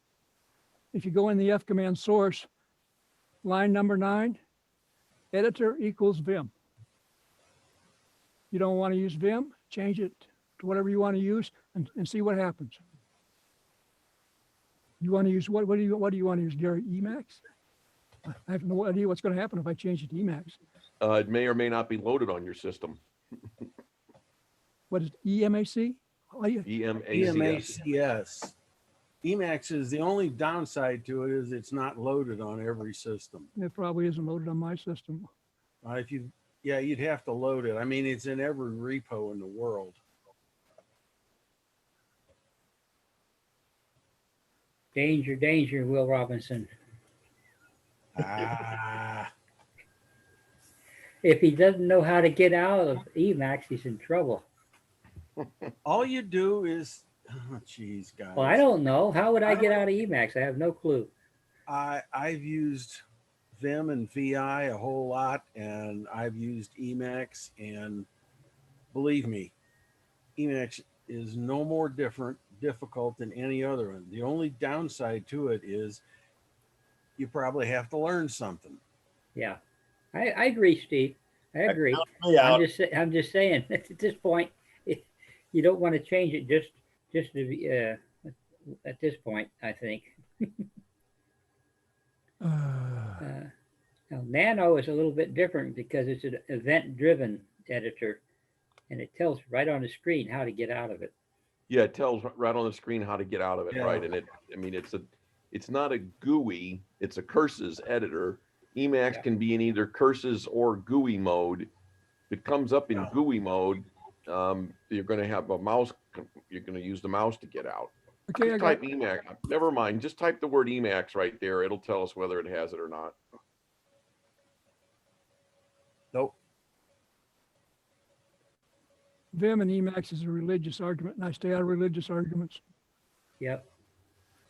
Speaker 10: If you go in the F command source, line number 9, editor equals Vim. You don't want to use Vim, change it to whatever you want to use and see what happens. You want to use what do you want to use, Gary? Emacs? I have no idea what's going to happen if I change it to Emacs.
Speaker 3: It may or may not be loaded on your system.
Speaker 10: What is EMAC?
Speaker 4: EMACS. Emacs is the only downside to it is it's not loaded on every system.
Speaker 10: It probably isn't loaded on my system.
Speaker 4: You'd have to load it. I mean, it's in every repo in the world.
Speaker 6: Danger, danger, Will Robinson. If he doesn't know how to get out of Emacs, he's in trouble.
Speaker 4: All you do is, oh, geez, guys.
Speaker 6: Well, I don't know. How would I get out of Emacs? I have no clue.
Speaker 4: I've used Vim and VI a whole lot, and I've used Emacs, and believe me, Emacs is no more difficult than any other one. The only downside to it is you probably have to learn something.
Speaker 6: Yeah, I agree, Steve. I agree. I'm just saying at this point, you don't want to change it just to be, at this point, I think. Now, Nano is a little bit different because it's an event-driven editor, and it tells right on the screen how to get out of it.
Speaker 3: Yeah, it tells right on the screen how to get out of it,
Speaker 4: Yeah.
Speaker 3: right? And it's not a GUI, it's a curses editor. Emacs
Speaker 6: Yeah.
Speaker 3: can be in either curses or GUI mode. If it comes up in GUI mode, you're going to have a mouse. You're going to use the mouse to get out.
Speaker 10: Okay, I
Speaker 3: Just
Speaker 10: got,
Speaker 3: type Emacs. Never mind. Just type the word Emacs right there. It'll tell us whether it has it or not.
Speaker 4: Nope.
Speaker 10: Vim and Emacs is a religious argument, and I stay out of religious arguments.
Speaker 6: Yep,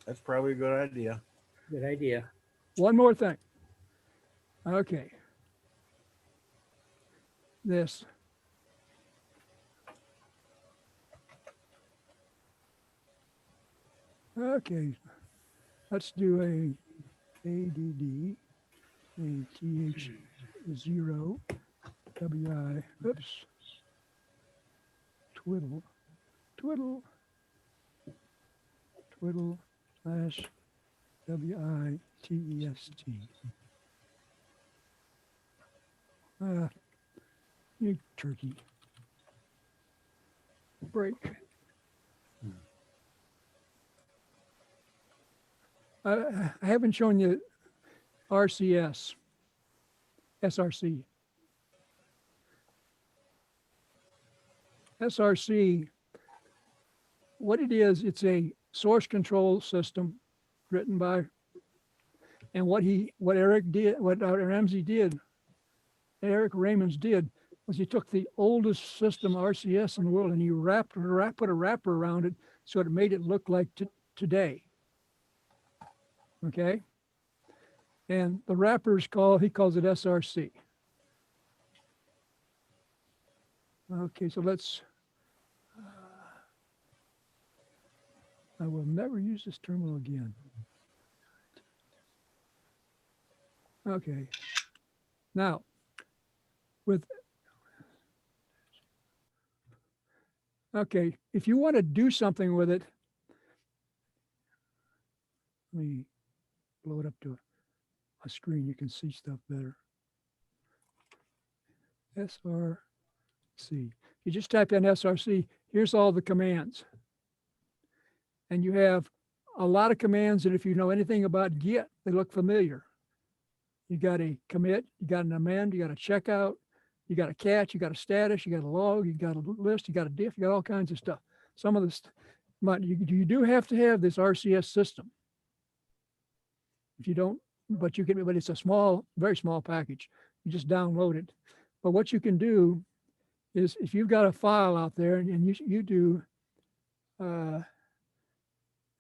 Speaker 4: That's probably a good idea.
Speaker 6: good idea.
Speaker 10: One more thing. Okay. This. Okay. Let's do a ADD, a TH0, WI, oops, twiddle, twiddle, twiddle, slash WITEST. You turkey. Break. I haven't shown you RCS, SRC. SRC, what it is, it's a source control system written by, and what Eric did, what Ramsey did, Eric Raymonds did, was he took the oldest system RCS in the world and he put a wrapper around it so it made it look like today. Okay. And the wrapper is he calls it SRC. Okay, so let's, I will never use this terminal again. Okay. Now, okay, if you want to do something with it, let me blow it up to a screen, you can see stuff better. SRC. You just type in SRC, here's all the commands. And you have a lot of commands that if you know anything about Git, they look familiar. You got a commit, you got an amend, you got a checkout, you got a catch, you got a status, you got a log, you got a list, you got a diff, you got all kinds of stuff. Some of this, but you do have to have this RCS system. If you don't, but it's a small, very small package. You just download it. But what you can do is if you've got a file out there and you do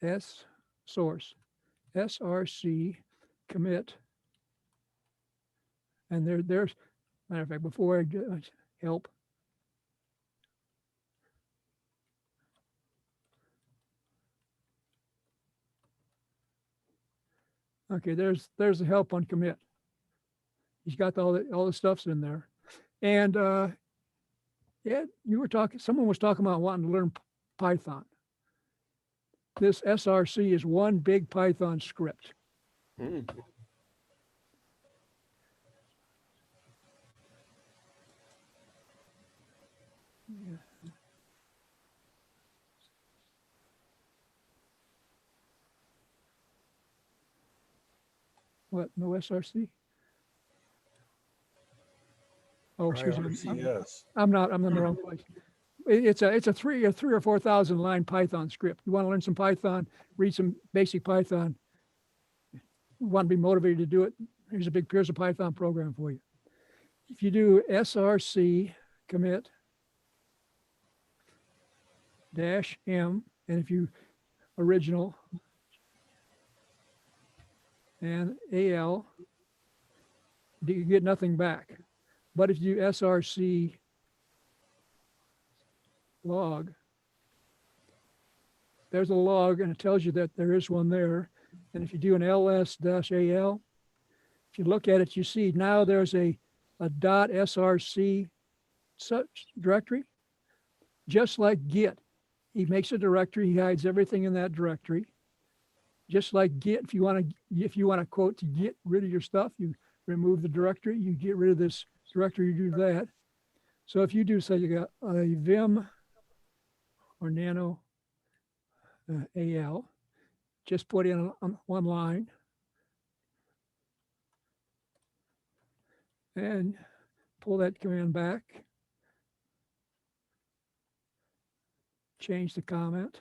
Speaker 10: S source, SRC commit, and there's, matter of fact, before I do help, okay, there's the help on commit. He's got all the stuff's in there. And yeah, someone was talking about wanting to learn Python. This SRC is one big Python script.
Speaker 3: Mm.
Speaker 10: Yeah. What, no SRC? Oh, excuse me.
Speaker 4: Yes.
Speaker 10: I'm in the wrong place. It's a 3,000 or 4,000 line Python script. You want to learn some Python, read some basic Python. You want to be motivated to do it. Here's a Python program for you. If you do SRC commit -m, and if you original and AL, you get nothing back. But if you do SRC log, there's a log and it tells you that there is one there. And if you do an ls-al, if you look at it, you see now there's a .src such directory, just like Git. He makes a directory, he hides everything in that directory. Just like Git, if you want to quote to get rid of your stuff, you remove the directory, you get rid of this directory, you do that. So if you do, say you got a vim or nano AL, just put in on one line. And pull that command back. Change the comment.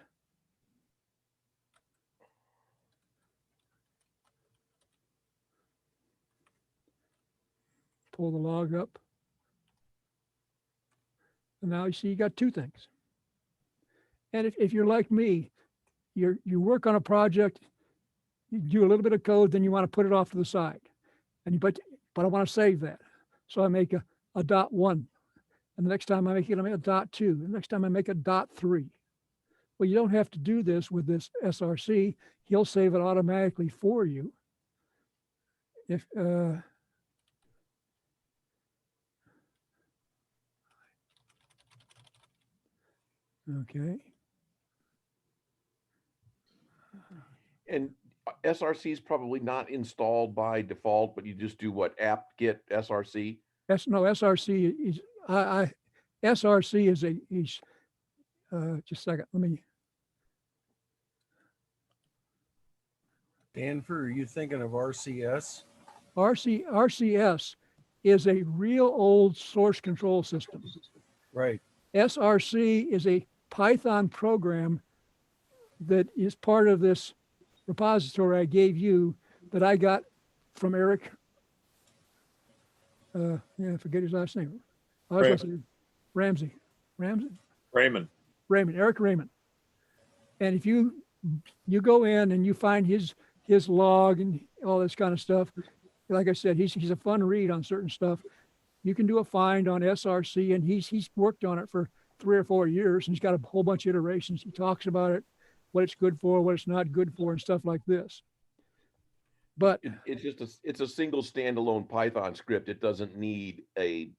Speaker 10: Pull the log up. And now you see you got two things. And if you're like me, you work on a project, you do a little bit of code, then you want to put it off to the side. And but I want to save that. So I make a dot one. And the next time I make a dot two. And the next time I make a dot three. Well, you don't have to do this with this SRC. He'll save it automatically for you. If okay.
Speaker 3: And SRC is probably not installed by default, but you just do what, apt get SRC?
Speaker 10: SRC is SRC is just a second. Let me.
Speaker 4: Danfer, are you thinking of RCS?
Speaker 10: RCS is a real old source control system.
Speaker 4: Right.
Speaker 10: SRC is a Python program that is part of this repository I gave you that I got from Eric. I forget his last name. Ramsey.
Speaker 11: Raymond.
Speaker 10: Eric Raymond. And if you go in and you find his log and all this kind of stuff, like I said, he's a fun read on certain stuff. You can do a find on SRC, and he's worked on it for 3 or 4 years, and he's got a whole bunch of iterations. He talks about it, what it's good for, what it's not good for, and stuff like this. But
Speaker 3: it's a single standalone Python script. It doesn't need a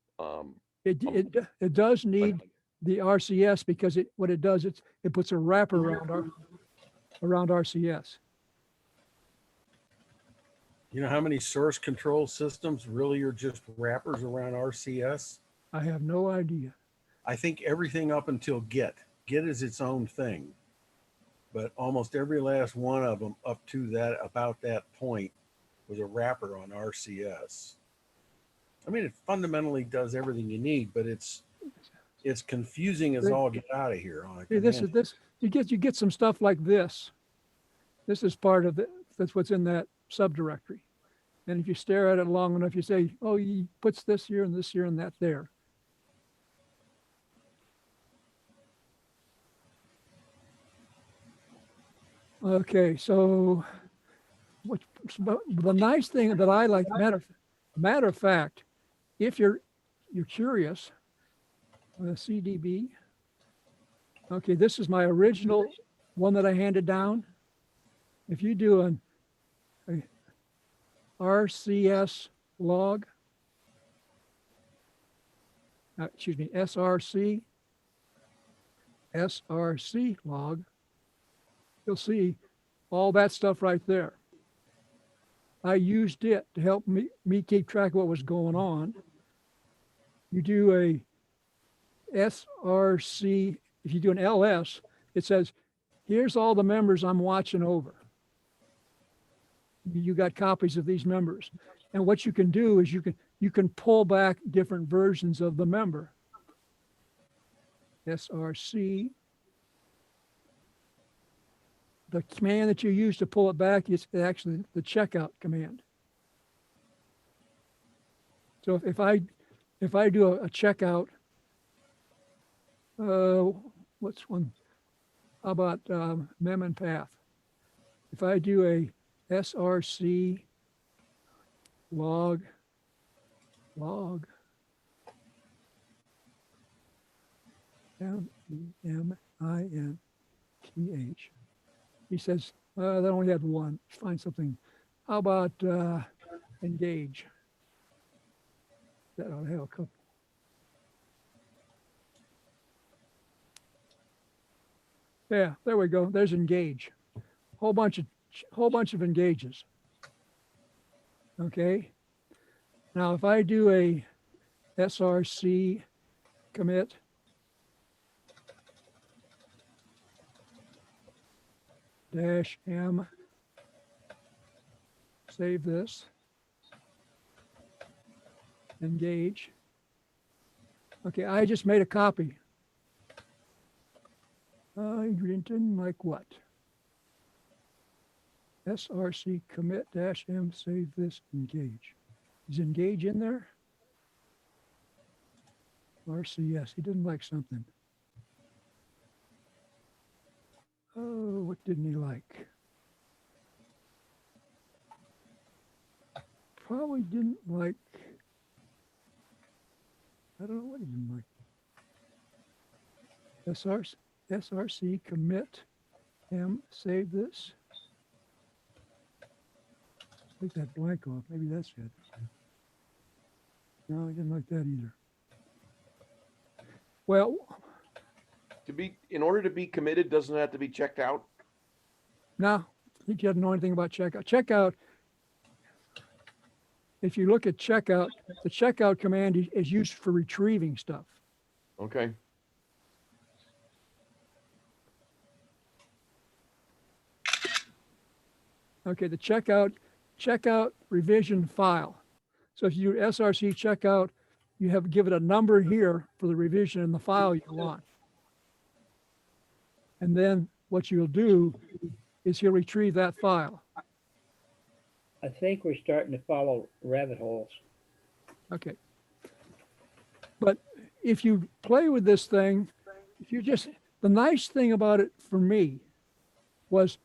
Speaker 10: it does need the RCS, because what it does, it puts a wrapper around RCS.
Speaker 4: You know how many source control systems really are just wrappers around RCS?
Speaker 10: I have no idea.
Speaker 4: I think everything up until Git. Git is its own thing. But almost every last one of them up to about that point was a wrapper on RCS. I mean, it fundamentally does everything you need, but it's confusing as all get out of here on it.
Speaker 10: You get some stuff like this. This is part of that's what's in that subdirectory. And if you stare at it long enough, you say, oh, he puts this here and this here and that there. Okay, so the nice thing that I like, matter of fact, if you're curious, CDB. Okay, this is my original one that I handed down. If you do an RCS log, SRC log, you'll see all that stuff right there. I used it to help me keep track of what was going on. You do a SRC, if you do an LS, it says, here's all the members I'm watching over. You got copies of these members. And what you can do is you can pull back different versions of the member. SRC. The command that you use to pull it back is actually the checkout command. So if I do a checkout, what's one? How about mem and path? If I do a SRC log MEMINTH, he says they only had one. Find something. How about engage? That ought to have a couple. Yeah, there we go. There's engage. Whole bunch of engages. Okay. Now, if I do a SRC commit, -M save this, engage. Okay, I just made a copy. Didn't like what? SRC commit -m, save this, engage. Is engage in there? RCS, he didn't like something. Oh, what didn't he like? Probably didn't like, I don't know what he didn't like. SRC commit M, save this. Take that blank off, maybe that's it. No, he didn't like that either. Well,
Speaker 3: In order to be committed, doesn't it have to be checked out?
Speaker 10: no, I think you have to know anything about checkout. Checkout, if you look at checkout, the checkout command is used for retrieving stuff.
Speaker 3: Okay.
Speaker 10: Okay, the checkout revision file. So if you do SRC checkout, you have to give it a number here for the revision in the file you want. And then what you'll do is he'll retrieve that file.
Speaker 6: I think we're starting to follow rabbit holes.
Speaker 10: Okay. But if you play with this thing, the nice thing about it for me was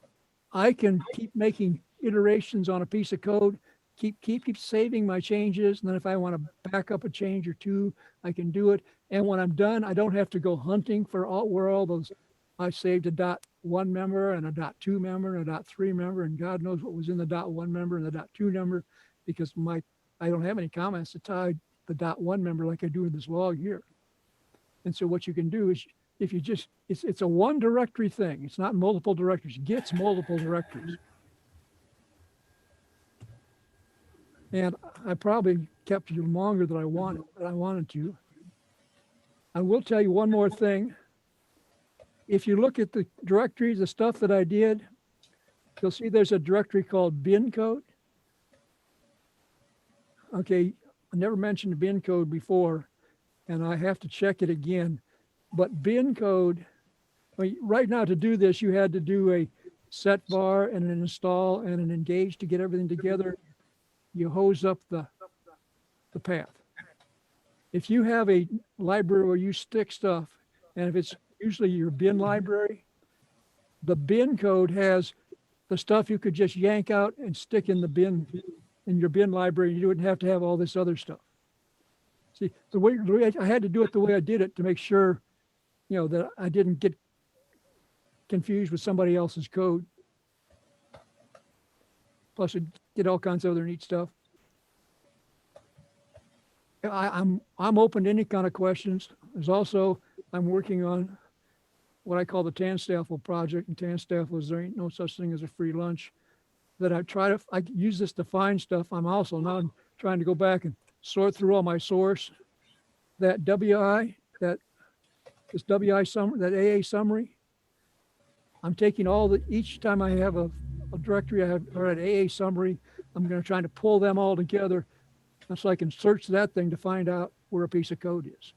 Speaker 10: I can keep making iterations on a piece of code, keep saving my changes. And then if I want to back up a change or two, I can do it. And when I'm done, I don't have to go hunting for where all those, I saved a .1 member and a .2 member and a .3 member, and God knows what was in the .1 member and the .2 member, because I don't have any comments to tie the .1 member like I do in this log here. And so what you can do is, if you just, it's a one directory thing. It's not multiple directories. Git's multiple directories. And I probably kept you longer than I wanted to. I will tell you one more thing. If you look at the directories, the stuff that I did, you'll see there's a directory called bin code. Okay, I never mentioned bin code before, and I have to check it again. But bin code, I mean, right now to do this, you had to do a set var and an install and an engage to get everything together. You hose up the path. If you have a library where you stick stuff, and if it's usually your bin library, the bin code has the stuff you could just yank out and stick in the bin, in your bin library. You wouldn't have to have all this other stuff. See, the way I had to do it the way I did it to make sure, that I didn't get confused with somebody else's code. Plus, it get all kinds of other neat stuff. I'm open to any kind of questions. There's also, I'm working on what I call the Tanstaffel project, and Tanstaffel is there ain't no such thing as a free lunch. That I use this to find stuff. I'm also now trying to go back and sort through all my source. That WI, this WI summary, that AA summary. I'm taking each time I have a directory, I have or an AA summary, I'm going to try to pull them all together so I can search that thing to find out where a piece of code is.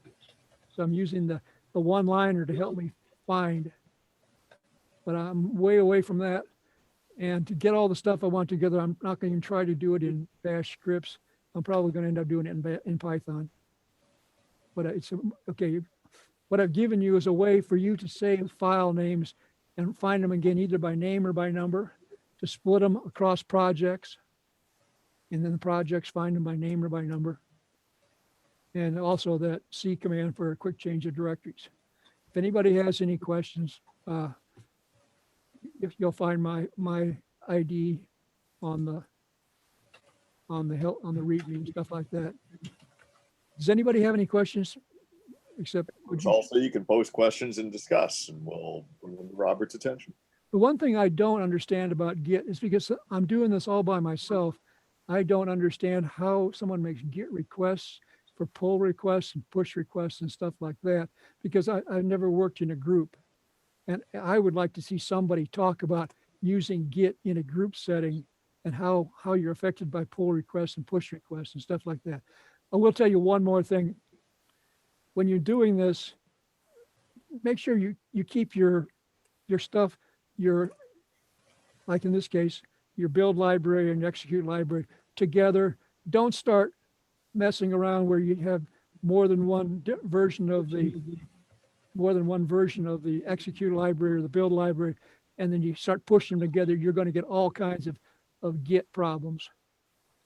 Speaker 10: So I'm using the one-liner to help me find, but I'm way away from that. And to get all the stuff I want together, I'm not going to even try to do it in bash scripts. I'm probably going to end up doing it in Python. But it's okay. What I've given you is a way for you to save file names and find them again, either by name or by number, to split them across projects. And then the projects find them by name or by number. And also that C command for a quick change of directories. If anybody has any questions, if you'll find my ID on the README and stuff like that. Does anybody have any questions? Except
Speaker 11: Also, you can post questions and discuss, and we'll bring them to Robert's attention.
Speaker 10: the one thing I don't understand about Git is because I'm doing this all by myself. I don't understand how someone makes Git requests for pull requests and push requests and stuff like that, because I've never worked in a group. And I would like to see somebody talk about using Git in a group setting and how you're affected by pull requests and push requests and stuff like that. I will tell you one more thing. When you're doing this, make sure you keep your stuff, like in this case, your build library and execute library together. Don't start messing around where you have more than one version of the execute library or the build library, and then you start pushing them together. You're going to get all kinds of Git problems.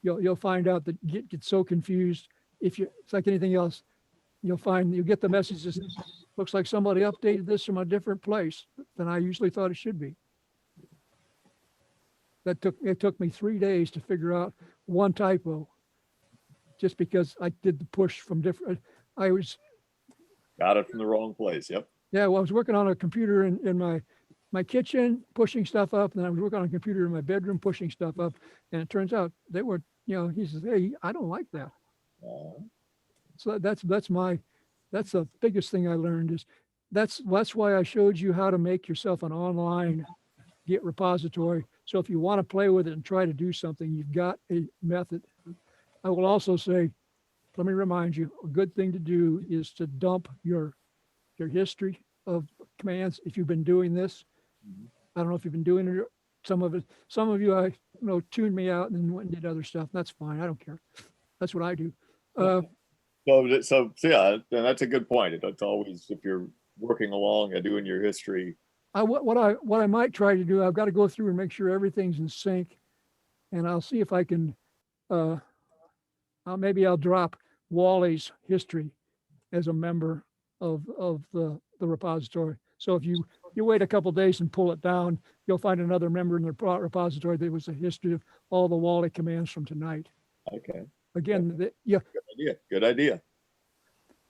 Speaker 10: You'll find out that Git gets so confused. It's like anything else. You'll get the messages. Looks like somebody updated this from a different place than I usually thought it should be. It took me 3 days to figure out one typo, just because I did the push from different.
Speaker 11: Got it from the wrong place. Yep.
Speaker 10: Yeah, well, I was working on a computer in my kitchen, pushing stuff up, and I was working on a computer in my bedroom, pushing stuff up, and it turns out they were, he says, "Hey, I don't like that." So that's the biggest thing I learned is that's why I showed you how to make yourself an online Git repository. So if you want to play with it and try to do something, you've got a method. I will also say, let me remind you, a good thing to do is to dump your history of commands. If you've been doing this, I don't know if you've been doing it. Some of you, tuned me out and then went and did other stuff. That's fine. I don't care. That's what I do.
Speaker 11: So yeah, and that's a good point. It's always, if you're working along and doing your history.
Speaker 10: What I might try to do, I've got to go through and make sure everything's in sync, and I'll see if I can. Maybe I'll drop Wally's history as a member of the repository. So if you wait a couple days and pull it down, you'll find another member in the repository that was a history of all the Wally commands from tonight.
Speaker 11: Okay.
Speaker 10: Again, yeah.
Speaker 11: Good idea.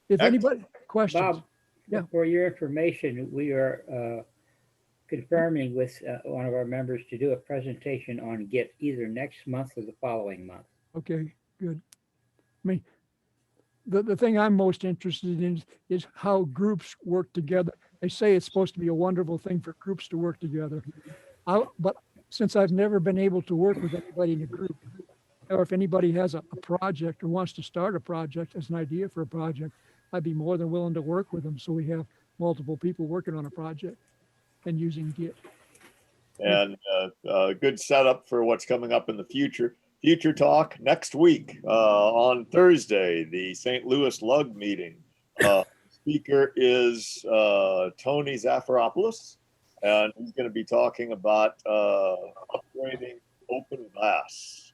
Speaker 10: If anybody questions.
Speaker 6: Bob,
Speaker 10: yeah.
Speaker 6: For your information, we are confirming with one of our members to do a presentation on Git either next month or the following month.
Speaker 10: Okay, good. I mean, the thing I'm most interested in is how groups work together. They say it's supposed to be a wonderful thing for groups to work together. But since I've never been able to work with anybody in a group, or if anybody has a project or wants to start a project as an idea for a project, I'd be more than willing to work with them. So we have multiple people working on a project and using Git.
Speaker 11: And a good setup for what's coming up in the future. Future talk next week on Thursday, the St. Louis SLUUG meeting. Speaker is Tony Zafiropoulos, and he's going to be talking about upgrading OpenVAS,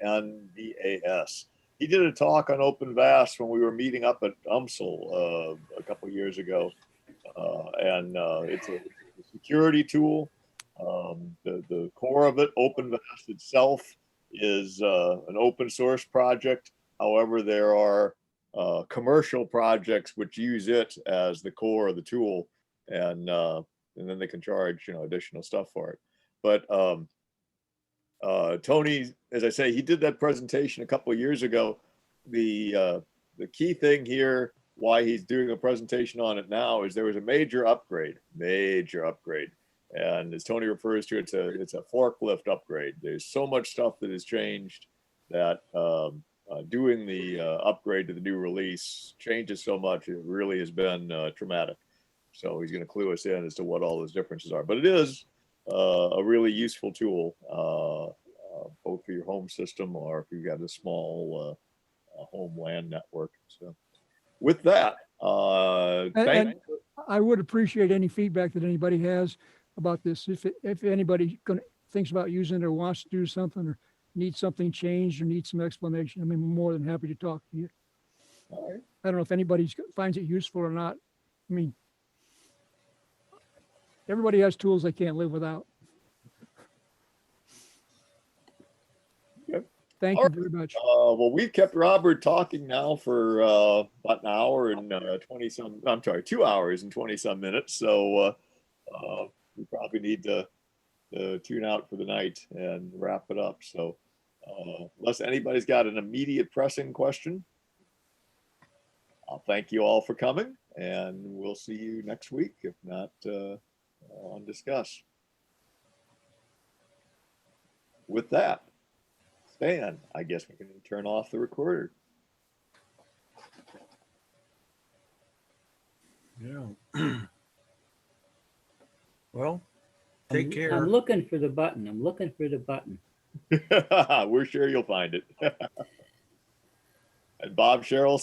Speaker 11: OpenVAS. He did a talk on OpenVAS when we were meeting up at UMSL a couple of years ago, and it's a security tool. The core of it, OpenVAS itself, is an open source project. However, there are commercial projects which use it as the core of the tool, and then they can charge additional stuff for it. But Tony, as I say, he did that presentation a couple of years ago. The key thing here, why he's doing a presentation on it now, is there was a major upgrade. And as Tony refers to it, it's a forklift upgrade. There's so much stuff that has changed that doing the upgrade to the new release changes so much. It really has been traumatic. So he's going to clue us in as to what all those differences are. But it is a really useful tool, both for your home system or if you've got a small home LAN network. So with that,
Speaker 10: and I would appreciate any feedback that anybody has about this. If anybody thinks about using it or wants to do something or needs something changed or needs some explanation, I'm more than happy to talk to you.
Speaker 11: All right.
Speaker 10: I don't know if anybody finds it useful or not. I mean, everybody has tools they can't live without.
Speaker 11: Yep.
Speaker 10: Thank you very much.
Speaker 11: Well, we've kept Robert talking now for about an hour and 2 hours and 20 some minutes. So we probably need to tune out for the night and wrap it up. So unless anybody's got an immediate pressing question, I'll thank you all for coming, and we'll see you next week, if not on Discuss. with that, Stan, I guess we can turn off the recorder.
Speaker 4: Yeah. Well, take care.
Speaker 6: I'm looking for the button. I'm looking for the button.
Speaker 11: We're sure you'll find it. And Bob Sherrill